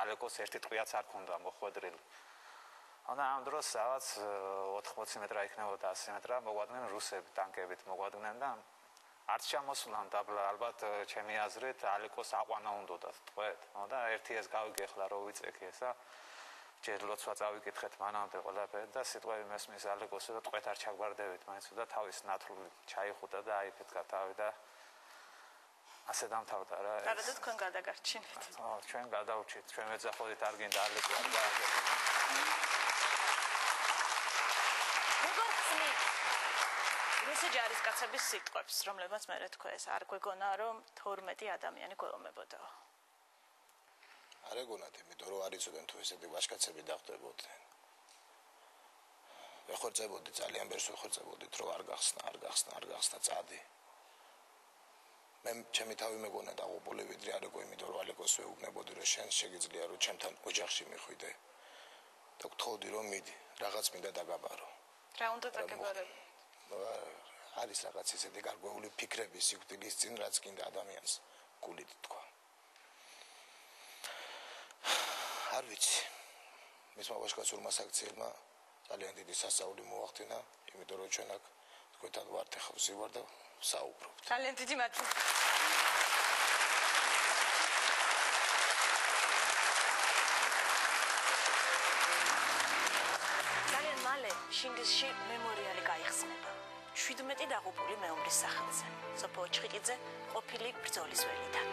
ალეკოს ერთი ტყვიაც არ ქონდა მოხვედრილი. და ამ დროს რაღაც 80 მეტრა იქნებოდა 100 მეტრა მოგვადგნენ რუსები ტანკებით მოგვადგნენ და არც ჩამოსვლან დაბლა ალბათ ჩემი აზრით ალეკოს აყვანა უნდათ ტყვეთ. და ერთი ეს გავიგეხლა რომ ვიწექი ესა ჯერ ლოცვა წავიკითხეთ მანამდე ყველაფერი და სიტყვები მესმის ალეკოსი და ტყვეთ არ ჩაგვარდებით მაინც და თავის ნათლული ჩაიხუტა და აიფეთქა თავი და ასე დამთავრდა რა ეს. არა და თქვენ გადაგარჩინეთ. ჩვენ გადავრჩით, ჩვენ მეძახოდით არ გინდა ალეკო არ გააგებინა. რუსი ჯარისკაცების სიტყვებს, რომლებმაც მე თქვეს, არ გვეგონა რომ 12 ადამიანი გვეომებოდაო. არ ეგონათ, იმიტომ რომ არ იცოდნენ თუ ესეთი ვაჟკაცები დახვდებოდნენ. ვეხორცებოდი, ძალიან ბევრს ვეხორცებოდით, რომ არ გახსნა წადი. მე ჩემი თავი მეგონა დაღუპული ვიდრე არ ეგო, იმიტომ რომ ალეკოს ვეუბნებოდი, რომ შენ შეგიძლია რომ ჩემთან ოჯახში მიხვიდე. და გთხოვდი რომ მიდი, რაღაც მინდა დაგაბარო. რა უნდა დაგაბარო? არის რაღაც ისეთი გარკვეული ფიქრები სიკვდილის წინ, რაც კიდე ადამიანს გულით თქვა. არ ვიცი. მისმა ვაჟკაცურმა საქციელმა ძალიან დიდი სასწაული მოახდინა, იმიტომ რომ ჩვენ აქ თქვენთან ვართ ახლა ვსივარ და საუბრობთ. ძალიან დიდი მადლობა. ძალიან მალე შინგიზში მემორიალი გაიხსნება. 17 დაღუპული მეომრის სახელზე. სოფო ჩხიკიძე ყოფილი ბრძოლის ველიდან.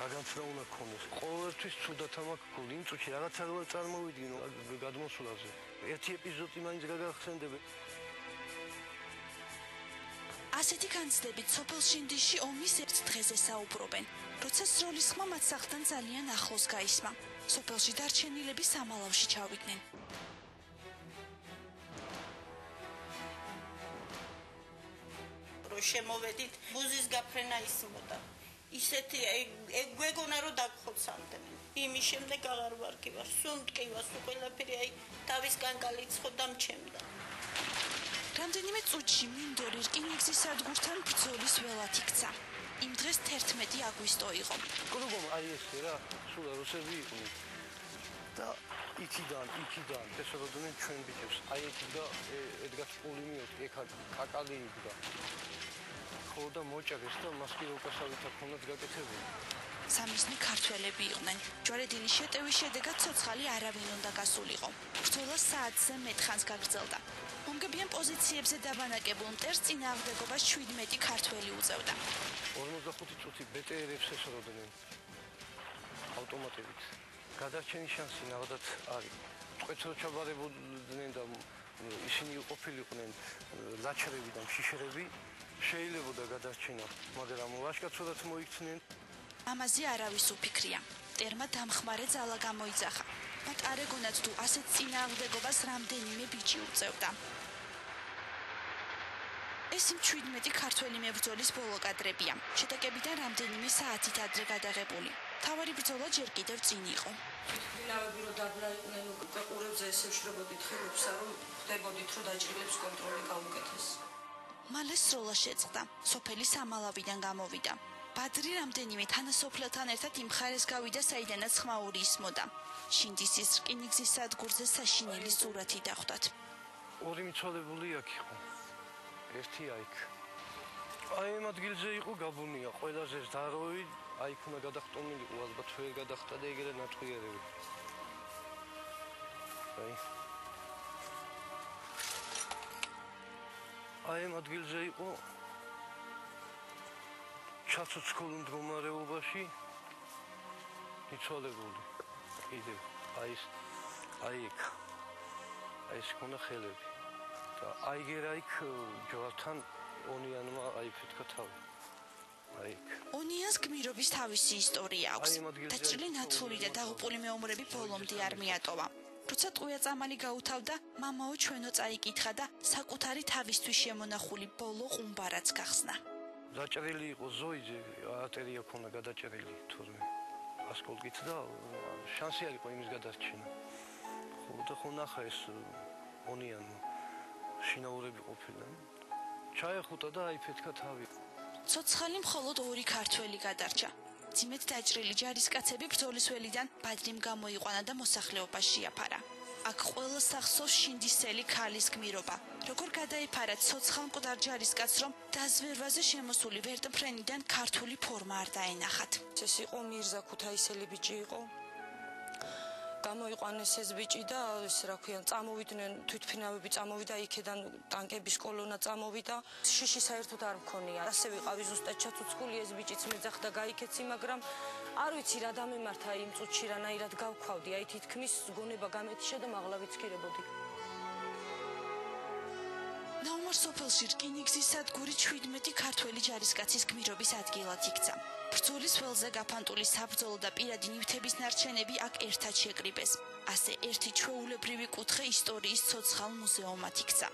რაღაც რა უნდა ქონდეს. ყოველთვის ცუდად ამაქვს გული. იმ წუთში რაღაც არ წარმოვიდგინო გადმოსვლაზე. ერთი ეპიზოდი მაინც გაგახსენდები. ასეთი განცდებით სოფელ შინდისში ომის ერთ დღეზე საუბრობენ, როცა სროლის ხმა მათ სახლთან ძალიან ახლოს გაისმა. სოფელში დარჩენილები სამალავში ჩავიდნენ. რო შემოვედით, ბუზის გაფრენა ისმოდა. ისეთი გვეგონა რომ დაგხოცავდნენ. იმის შემდეგ აღარ ვარ კი ვარ, სულ მტკივას ყველაფერი თავისგან გალიცხო და მჩემდა. რამდენიმე წუთში მინდორი რკინიგზის სადგურთან ბრძოლის ველად იქცა. იმ დღეს 11 აგვისტო იყო. კრუგომ აი ესე რა, სულ რუსები იყვნენ. და იქიდან ესწრებოდნენ ჩვენ ბიჭებს. აი εκεί და ედგას პულიმიოტი, ეხა კაკალი იდგა. ხო და მოჭაგეს და მასკიროვკას ავით აქონდათ გაკეთებული. სამიზნე ქართველები იყვნენ. ჯვარედინის შეტევის შედეგად ცოცხალი არავინ უნდა გასულიყო. ბრძოლა საათზე მეტხანს გაგრძელდა. მომგებიან პოზიციებზე დაბანაკებულ მტერს წინააღმდეგობას 17 ქართველი უწევდა. 45 წუთი ბეტერებს ესროდნენ ავტომატებით. გადარჩენის შანსი ნახდათ არის. წყვეთო ჩაბარებოდნენ და ისინი ყოფილიყვნენ ლაჩრები და მშიშრები. შეიძლებოდა გადარჩენა, მაგრამ ვაჟკაცოდაც მოიქცნენ. ამაზე არავის უფიქრია. მტერმა დამხმარე ძალა გამოიძახა. მათ არ ეგონათ თუ ასეთ წინააღმდეგობას რამდენიმე ბიჭი უწევდა. ეს 17 ქართველი მებრძოლის ბოლო კადრებია. შეტაკებიდან რამდენიმე საათით ადრე გადაღებული. თავარი ბრძოლა ჯერ კიდევ წინ იყო. ფინავები რო დაბლა იყვნენ უკვე ყურებზე ესე ვშრობოდით ხილებსა, რომ ხდებოდით, რომ დაჭრილებს კონტროლი გაუკეთეს. მალე სროლა შეწყდა. სოფელი სამალავიდან გამოვიდა. ბადრი რამდენიმე თანასოფლელთან ერთად იმ მხარეს გავიდა, საიდანაც ხმაური ისმოდა. შინდისის რკინიგზის სადგურზე საშინელი სურათი დახვდათ. ორი მიცვალებული აქ იყო. ერთი აიქ. აი ამ ადგილზე იყო გაბუნია, ყველაზე ზდაროვი, აიქ უნდა გადახტომილიყო, ალბათ ვერ გადახტა და ეგრე ნათქვიერები. აი ამ ადგილზე იყო ჩაცოცხლ მდგომარეობაში მიცვალებული. კიდევ აი იქ ქონა ხელები და აიგერაიქ ჯვართან ონიანმა აიფეთქა თავი. ონიანს გმირობის თავისი ისტორია აქვს. დაჭრილი ნათლული და დაღუპული მეომრები ბოლომდე არ მიატოვა. როცა ტყუია წამალი გაუთავდა, მამაო ჩვენო წაიკითხა და საკუთარი თავისთვის შემონახული ბოლო ყუმბარაც გახსნა. დაჭრილი იყო ზოიძე, არტერია ქონა გადაჭრილი თურმე. ასკოლტით და შანსი არ იყო იმის გადარჩენა. ხო ნახა ეს ონიანი შინაურები ყოფილან. ჩაეხუტა და აიფეთქა თავი. ცოცხალი მხოლოდ ორი ქართველი გადარჩა. ძიმედ დაჭრილი ჯარისკაცები ბრძოლის ველიდან ბადრიმ გამოიყვანა და მოსახლეობაში შეაფარა. აქ ყველა სახსოვს შინდისელი ქალის გმირობა. როგორ გადაიფარა ცოცხალ მკვდარ ჯარისკაცს, რომ დაზვერვაზე შემოსული ვერტმფრენიდან ქართული ფორმა არ დაენახათ. ეს იყო მირზა ქუთაისელი ბიჭი იყო. გამოიყვანეს ეს ბიჭი და ეს რა ქვია, წამოვიდნენ თვითფრინავები წამოვიდა იქედან ტანკების კოლონა წამოვიდა. შიში საერთოდ არ მქონია. ასე ვიყავი ზუსტად ჩაცუცქული ეს ბიჭიც მეძახდა გაიქეცი, მაგრამ არ ვიცი რა დამემართა იმ წუთში რანაირად გავქვავდი. აი თითქმის გონება გამეთიშა და მაღლა ვიცქირებოდი. ნაუმარ სოფელში რკინიგზის სადგური 17 ქართველი ჯარისკაცის გმირობის ადგილად იქცა. ბრძოლის ველზე გაფანტული საბრძოლო და პირადი ნივთების ნარჩენები აქ ერთად შეკრიბეს. ასე ერთი ჩვეულებრივი კუთხე ისტორიის ცოცხალ მუზეუმად იქცა.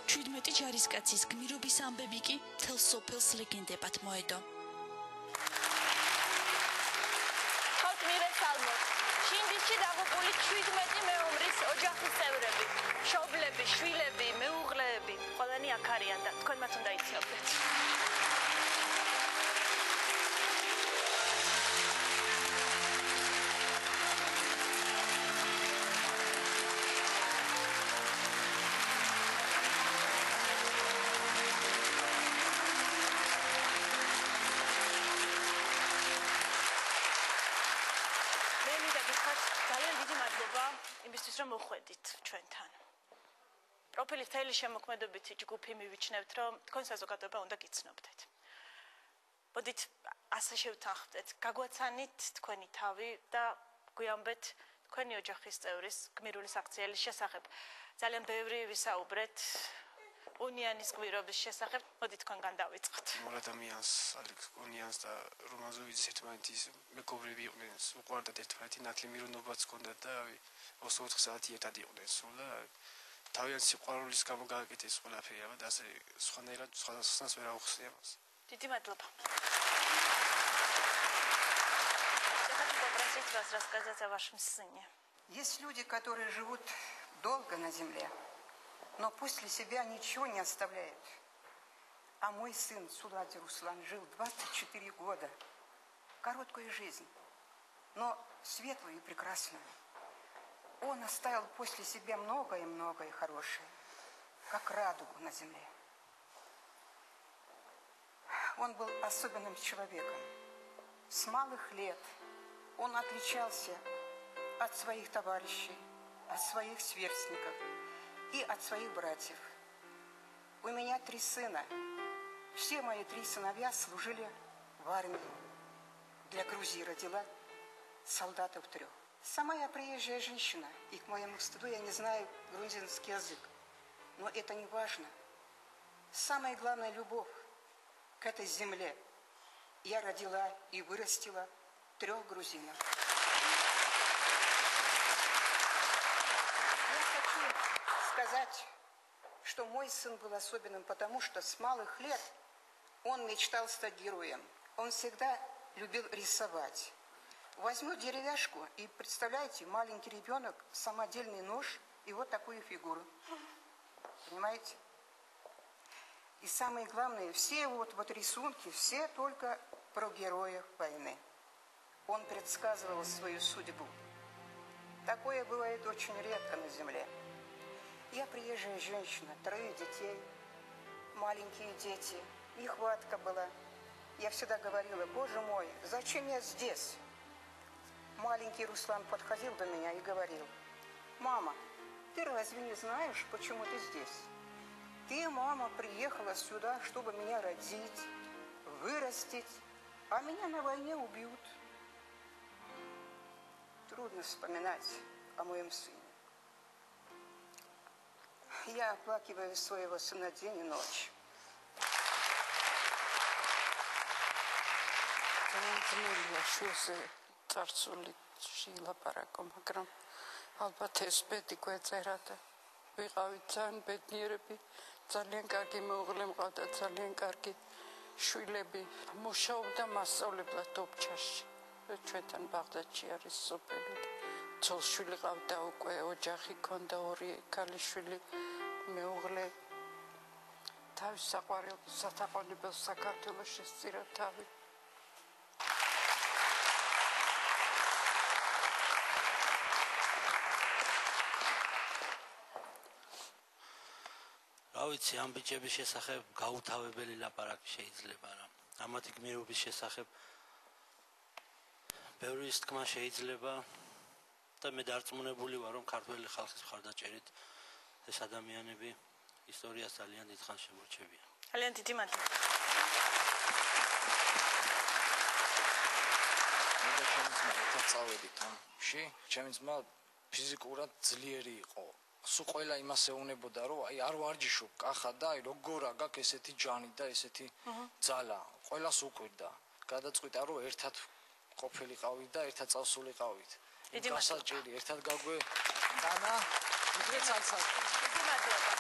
17 ჯარისკაცის გმირობის ამბები კი მთელ სოფელს ლეგენდებად მოედო. შინდისში დაღუპული 17 მეომრის ოჯახის წევრები, მშობლები, შვილები, მეუღლეები, ყველანი აქ არიან და თქვენ მათ უნდა იცნობდეთ. იმისთვის რომ მოხვედით ჩვენთან. პროფილი თელი შემოქმედებითი ჯგუფი მივიჩნევთ, რომ თქვენ საზოგადოება უნდა გიცნობდეთ. მოდით ასე შევთანხმდეთ, გაგვაცანით თქვენი თავი და გვიამბეთ თქვენი ოჯახის წევრის გმირული საქციელის შესახებ. ძალიან ბევრი ვისაუბრეთ ონიანის გმირობის შესახებ. მოდით თქვენგან დავიწყოთ. ორ ადამიანს, ალექ ონიანს და რომაზოვიძის ერთმანეთის მეგობრები იყვნენ, უყვარდათ ერთმანეთი, ნათლი მირონობაც ჰქონდათ და 24 საათი ერთად იყვნენ სულ და თავიანთი სიყვარულის გამო გააკეთეს ყველაფერი, აბა და ასე სხვანაირად სხვას ვერ აუხსნია მას. დიდი მადლობა. Рассказать о вашем сыне. Есть люди, которые живут долго на земле, но после себя ничего не оставляют. А мой сын Сулади Руслан жил 24 года. Короткую жизнь, но светлую и прекрасную. Он оставил после себя многое-многое хорошее, как радугу на земле. Он был особенным человеком. С малых лет он отличался от своих товарищей, от своих сверстников и от своих братьев. У меня 3 сына. Все мои 3 сыновья служили в армии. Для Грузии родила солдатов 3. Сама я приезжая женщина, и к моему стыду я не знаю грузинский язык. Но это не важно. Самая главная любовь к этой земле. Я родила и вырастила 3 грузинов. Я хочу сказать, что мой сын был особенным, потому что с малых лет он мечтал стать героем. Он всегда любил рисовать. возьмет деревяшку и, представляете, маленький ребенок, самодельный нож и вот такую фигуру. Понимаете? И самое главное, все вот рисунки, все только про героев войны. Он предсказывал свою судьбу. Такое бывает очень редко на земле. Я приезжая женщина, 3 детей, маленькие дети, нехватка была. Я всегда говорила: боже мой, зачем я здесь? Маленький Руслан подходил до меня и говорил: мама, ты разве не знаешь, почему ты здесь? Ты, мама, приехала сюда, чтобы меня родить, вырастить, а меня на войне убьют. Трудно вспоминать о моем сыне. Я оплакиваю своего сына день и ночь. წარსული შილაპარაკო, მაგრამ ალბათ ეს ბედი გვეწერა და ვიყავით ძალიან ბედნიერები, ძალიან კარგი მეუღლე მყავდა, ძალიან კარგი შვილები. მუშაობდა მასწავლებლად დობჩაში. ჩვენთან ბაღდადში არის სოფელი. ცოლ-შვილი ყავდა უკვე, ოჯახი ჰქონდა, 2 ქალიშვილი, მეუღლე. თავის სათაყვანებელს საქართველოს შესწირა თავი. რა ვიცი, ამ ბიჭების შესახებ გაუთავებელი ლაპარაკი შეიძლება რა. ამათი გმირობის შესახებ ბევრი თქმა შეიძლება და მე დარწმუნებული ვარ, რომ ქართველი ხალხის მხარდაჭერით ეს ადამიანები ისტორიას ძალიან დიდხანს შემორჩებიან. ძალიან დიდი მადლობა. მე ჩემი ძმა ერთად წავედით ამში, ჩემი ძმა ფიზიკურად ძლიერი იყო. სულ ყველა იმას ეუნებოდა, რომ აი არ ვარჯიშობ კახა და აი როგორ აგაკ ესეთი ჯანი და ესეთი ძალა. ყველას უყვირდა. გადაწყვიტა, რომ ერთად ყოფილიყავით და ერთად წავსულიყავით. გასაჭირი, ერთად გაგვე დანა, ვიდრე ცალ-ცალ. დიდი მადლობა.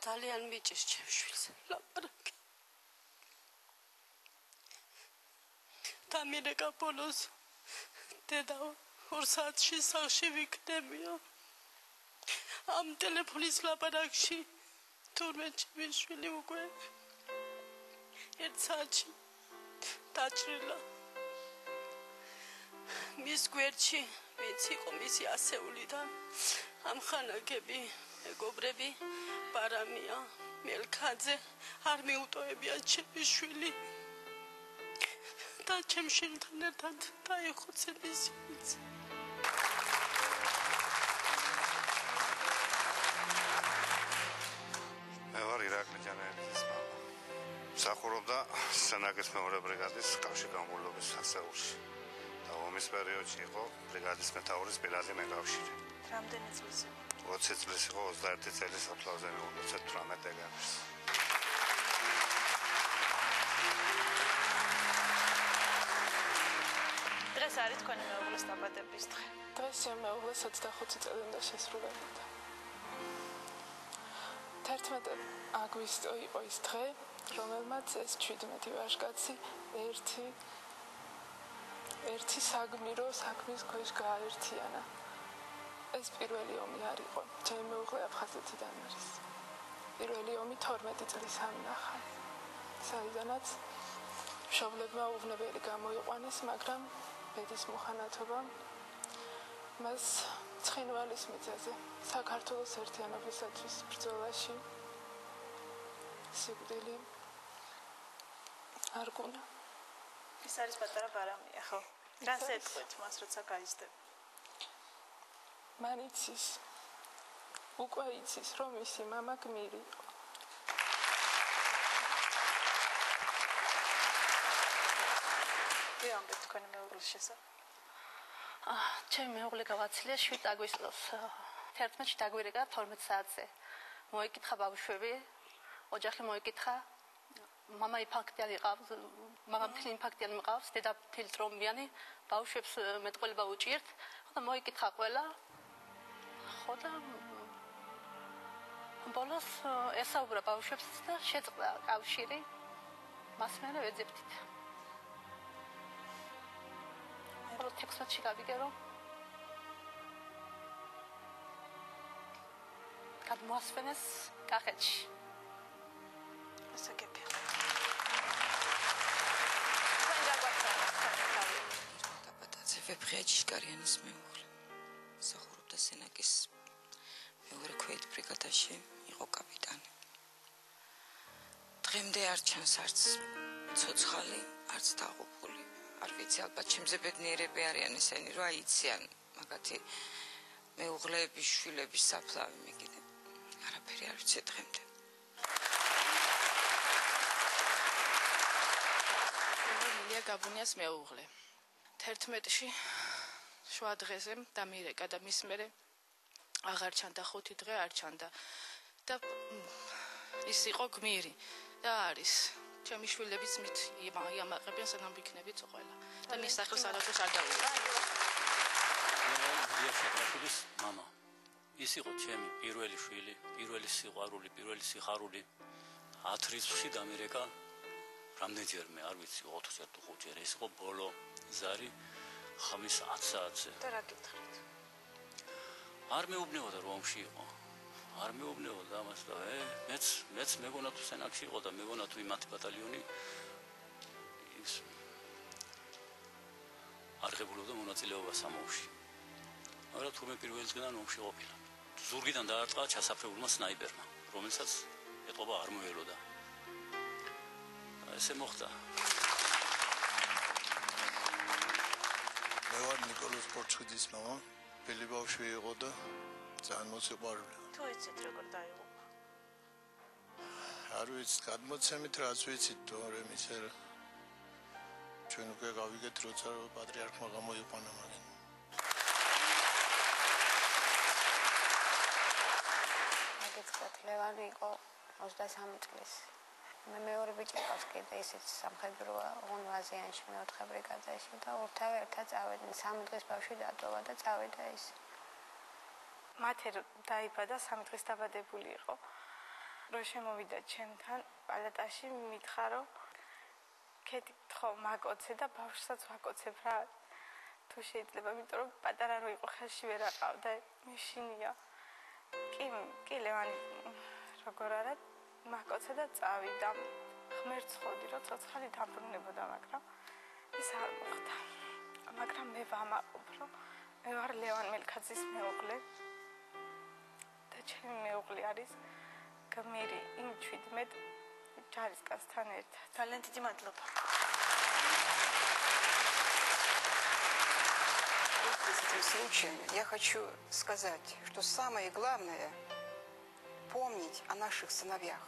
ძალიან მიჭირს ჩემს შვილს ლაპარაკი. და მირეკა ბოლოს დედა 2 საათში სახლში ვიქნებიო. ამ ტელეფონის ლაპარაკში თურმე ჩემი შვილი უკვე 1 საათში დაჭრილა. მის გვერდში ვინც იყო მისი ასეულიდან ამხანაგები მეგობრები ბარამია, მელქაძე არ მიუტოვებია ჩემი შვილი და ჩემ შვილთან ერთად დაიხოცე მისი ვიცი. მე ვარ ირაკლი ჯანაელის მამა. მსახურობდა სენაკის მეორე ბრიგადის კავშირგამოვლობის ასეულში. და ომის პერიოდში იყო ბრიგადის მეთაურის პირადი მეკავშირე. რამდენი წლის? 20 წლის იყო, 21 წელი საფლავზე მიუღია 18 დეკემბერს. დღეს არის თქვენი მეუღლის დაბადების დღე. დღეს მეუღლეს 25 წელი უნდა შესრულებოდა. 11 აგვისტო იყო ის დღე, რომელმაც ეს 17 ვაჟკაცი ერთი საგმირო საქმის ქვეშ გააერთიანა. ეს პირველი ომი არ იყო, ჩემი მეუღლე აფხაზეთიდან არის. პირველი ომი 12 წლის ამნახა. საიდანაც მშობლებმა უვნებელი გამოიყვანეს, მაგრამ ბედის მოხანათობამ მას ცხინვალის მიწაზე საქართველოს ერთიანობისათვის ბრძოლაში სიკვდილი არ გუნა. ის არის პატარა ბარამია, ხო? რას ეთქვით მას, როცა გაიზრდება? მან იცის, უკვე იცის, რომ მისი მამა გმირი იყო. τι ამბობთ თქვენი მეუღლის შესახებ? ჩემი მეუღლე გავაცილე 7 აგვისტოს 11-ში დაგვირეკა 12 საათზე. მოიკითხა ბავშვები, ოჯახი მოიკითხა. მამა ინფარქტიანი ყავს, მამა მთლიანი ინფარქტიანი მყავს, დედა ფილტრომიანი, ბავშვებს მეტყველება უჭირთ. ხო და მოიკითხა ყველა. ხო და ბოლოს ესაუბრა ბავშვებს და შეწყდა კავშირი. მას მერე ვეძებდით. მხოლოდ 16-ში გავიგე რომ გადმოასვენეს კახეთში. ასაგებია. ვეფხიაჭიშკარიანის მეუღლე. მსახურობდა სენაკის მეორე ქვეით ბრიგადაში, იყო კაპიტანი. დღემდე არ ჩანს არც ცოცხალი, არც დაღუპული. არ ვიცი, ალბათ ჩემზე ბედნიერები არიან ესენი, რომ აიციან მაგათი მეუღლეების, შვილების საფლავი მე კიდე. არაფერი არ ვიცი დღემდე. ლილია გაბუნიას მეუღლე. 11-ში შუა დღეზე დამირეკა და მის მერე აღარ ჩანდა 5 დღე არ ჩანდა და ის იყო გმირი და არის ჩემი შვილებიც მით იამაყებიან სანამ ვიქნებით ყველა და მის სახელს არაფერს არ დავუყო. ლილია შეკრაშვილის მამა. ის იყო ჩემი პირველი შვილი, პირველი სიყვარული, პირველი სიხარული. 10 რიცხვში დამირეკა რამდენჯერმე არ ვიცი 4-ჯერ თუ 5-ჯერ. ეს იყო ბოლო ზარი ხმის 10 საათზე. და რა გითხარით? არ მეუბნებოდა რომ ომში იყო. არ მეუბნებოდა ამას და მეც მეგონა თუ სენაკში იყო და მეგონა თუ იმათი ბატალიონი ის არ ღებულობდა მონაწილეობას ამ ომში. მაგრამ თურმე პირველი დღიდან ომში ყოფილა. ზურგიდან დაარტყა ჩასაფრებულმა სნაიპერმა, რომელსაც ეტყობა არ მოელოდა. ესე მოხდა. მე ვარ ნიკოლოზ პორჩხიძის მამა, ბელი ბავშვი იყო და ძალიან მოსიყვარული. თუ იცით როგორ დაიღუპა? არ ვიცი, გადმოცემით რაც ვიცით, თორემ ისე ჩვენ უკვე გავიგეთ, როცა პატრიარქმა გამოიყვანა მაგენ. მაგეცად ლევანი იყო 23 წლის. მე მეორე ბიჭი ყავს კიდე ისიც სამხედროა ონვაზიანში მეოთხე ბრიგადაში და ორთავე ერთად წავედნენ 3 დღის ბავშვი დატოვა და წავედა ის. მათე დაიბადა 3 დღის დაბადებული იყო. რომ შემოვიდა ჩემთან პალატაში მითხრა რომ კეთი ხო მაგოცე და ბავშვსაც ვაკოცებ რა. თუ შეიძლება, იმიტომ რომ პატარა რო იყო ხელში ვერ აყავდა, მეშინია. კი ლევანი როგორ არა მაგოცე და წავიდა. ღმერთს ხოდი რომ ცოცხალი დაბრუნებოდა, მაგრამ ის არ მოხდა. მაგრამ მე ვამაყობ რომ მე ვარ ლევან მელქაძის მეუღლე და ჩემი მეუღლე არის გმირი იმ 17 ჯარისკაცთან ერთად. ძალიან დიდი მადლობა. Этим случаем я хочу сказать, что самое главное – помнить о наших сыновьях.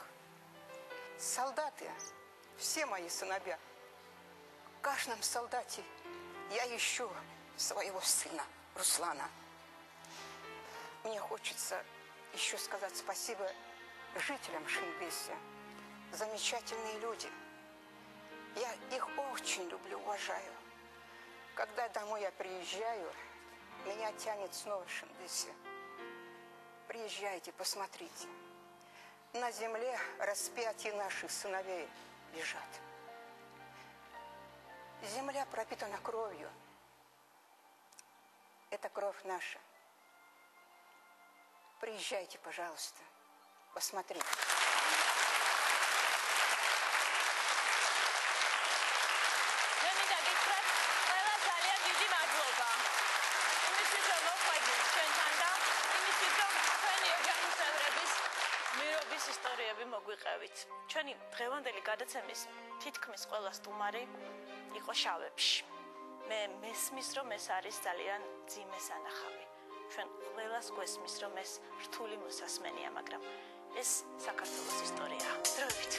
Солдаты, все мои сыновья, в каждом солдате я ищу своего сына, Руслана. Мне хочется еще сказать спасибо жителям Шинбеси. Замечательные люди. Я их очень люблю, уважаю. Когда домой я приезжаю, меня тянет снова в Шинбеси. Приезжайте, посмотрите. На земле распятия наших сыновей лежат. Земля пропитана кровью. Это кровь наша. Приезжайте, пожалуйста, посмотрите. ისტორიები მოგვიყევით. ჩვენი დღევანდელი გადაცემის თითქმის ყველა სტუმარი იყო შავებში. მე მესმის რომ ეს არის ძალიან ძიმე სანახავი. ჩვენ ყველას გვესმის რომ ეს რთული მოსასმენია, მაგრამ ეს საქართველოს ისტორიაა. დროებით.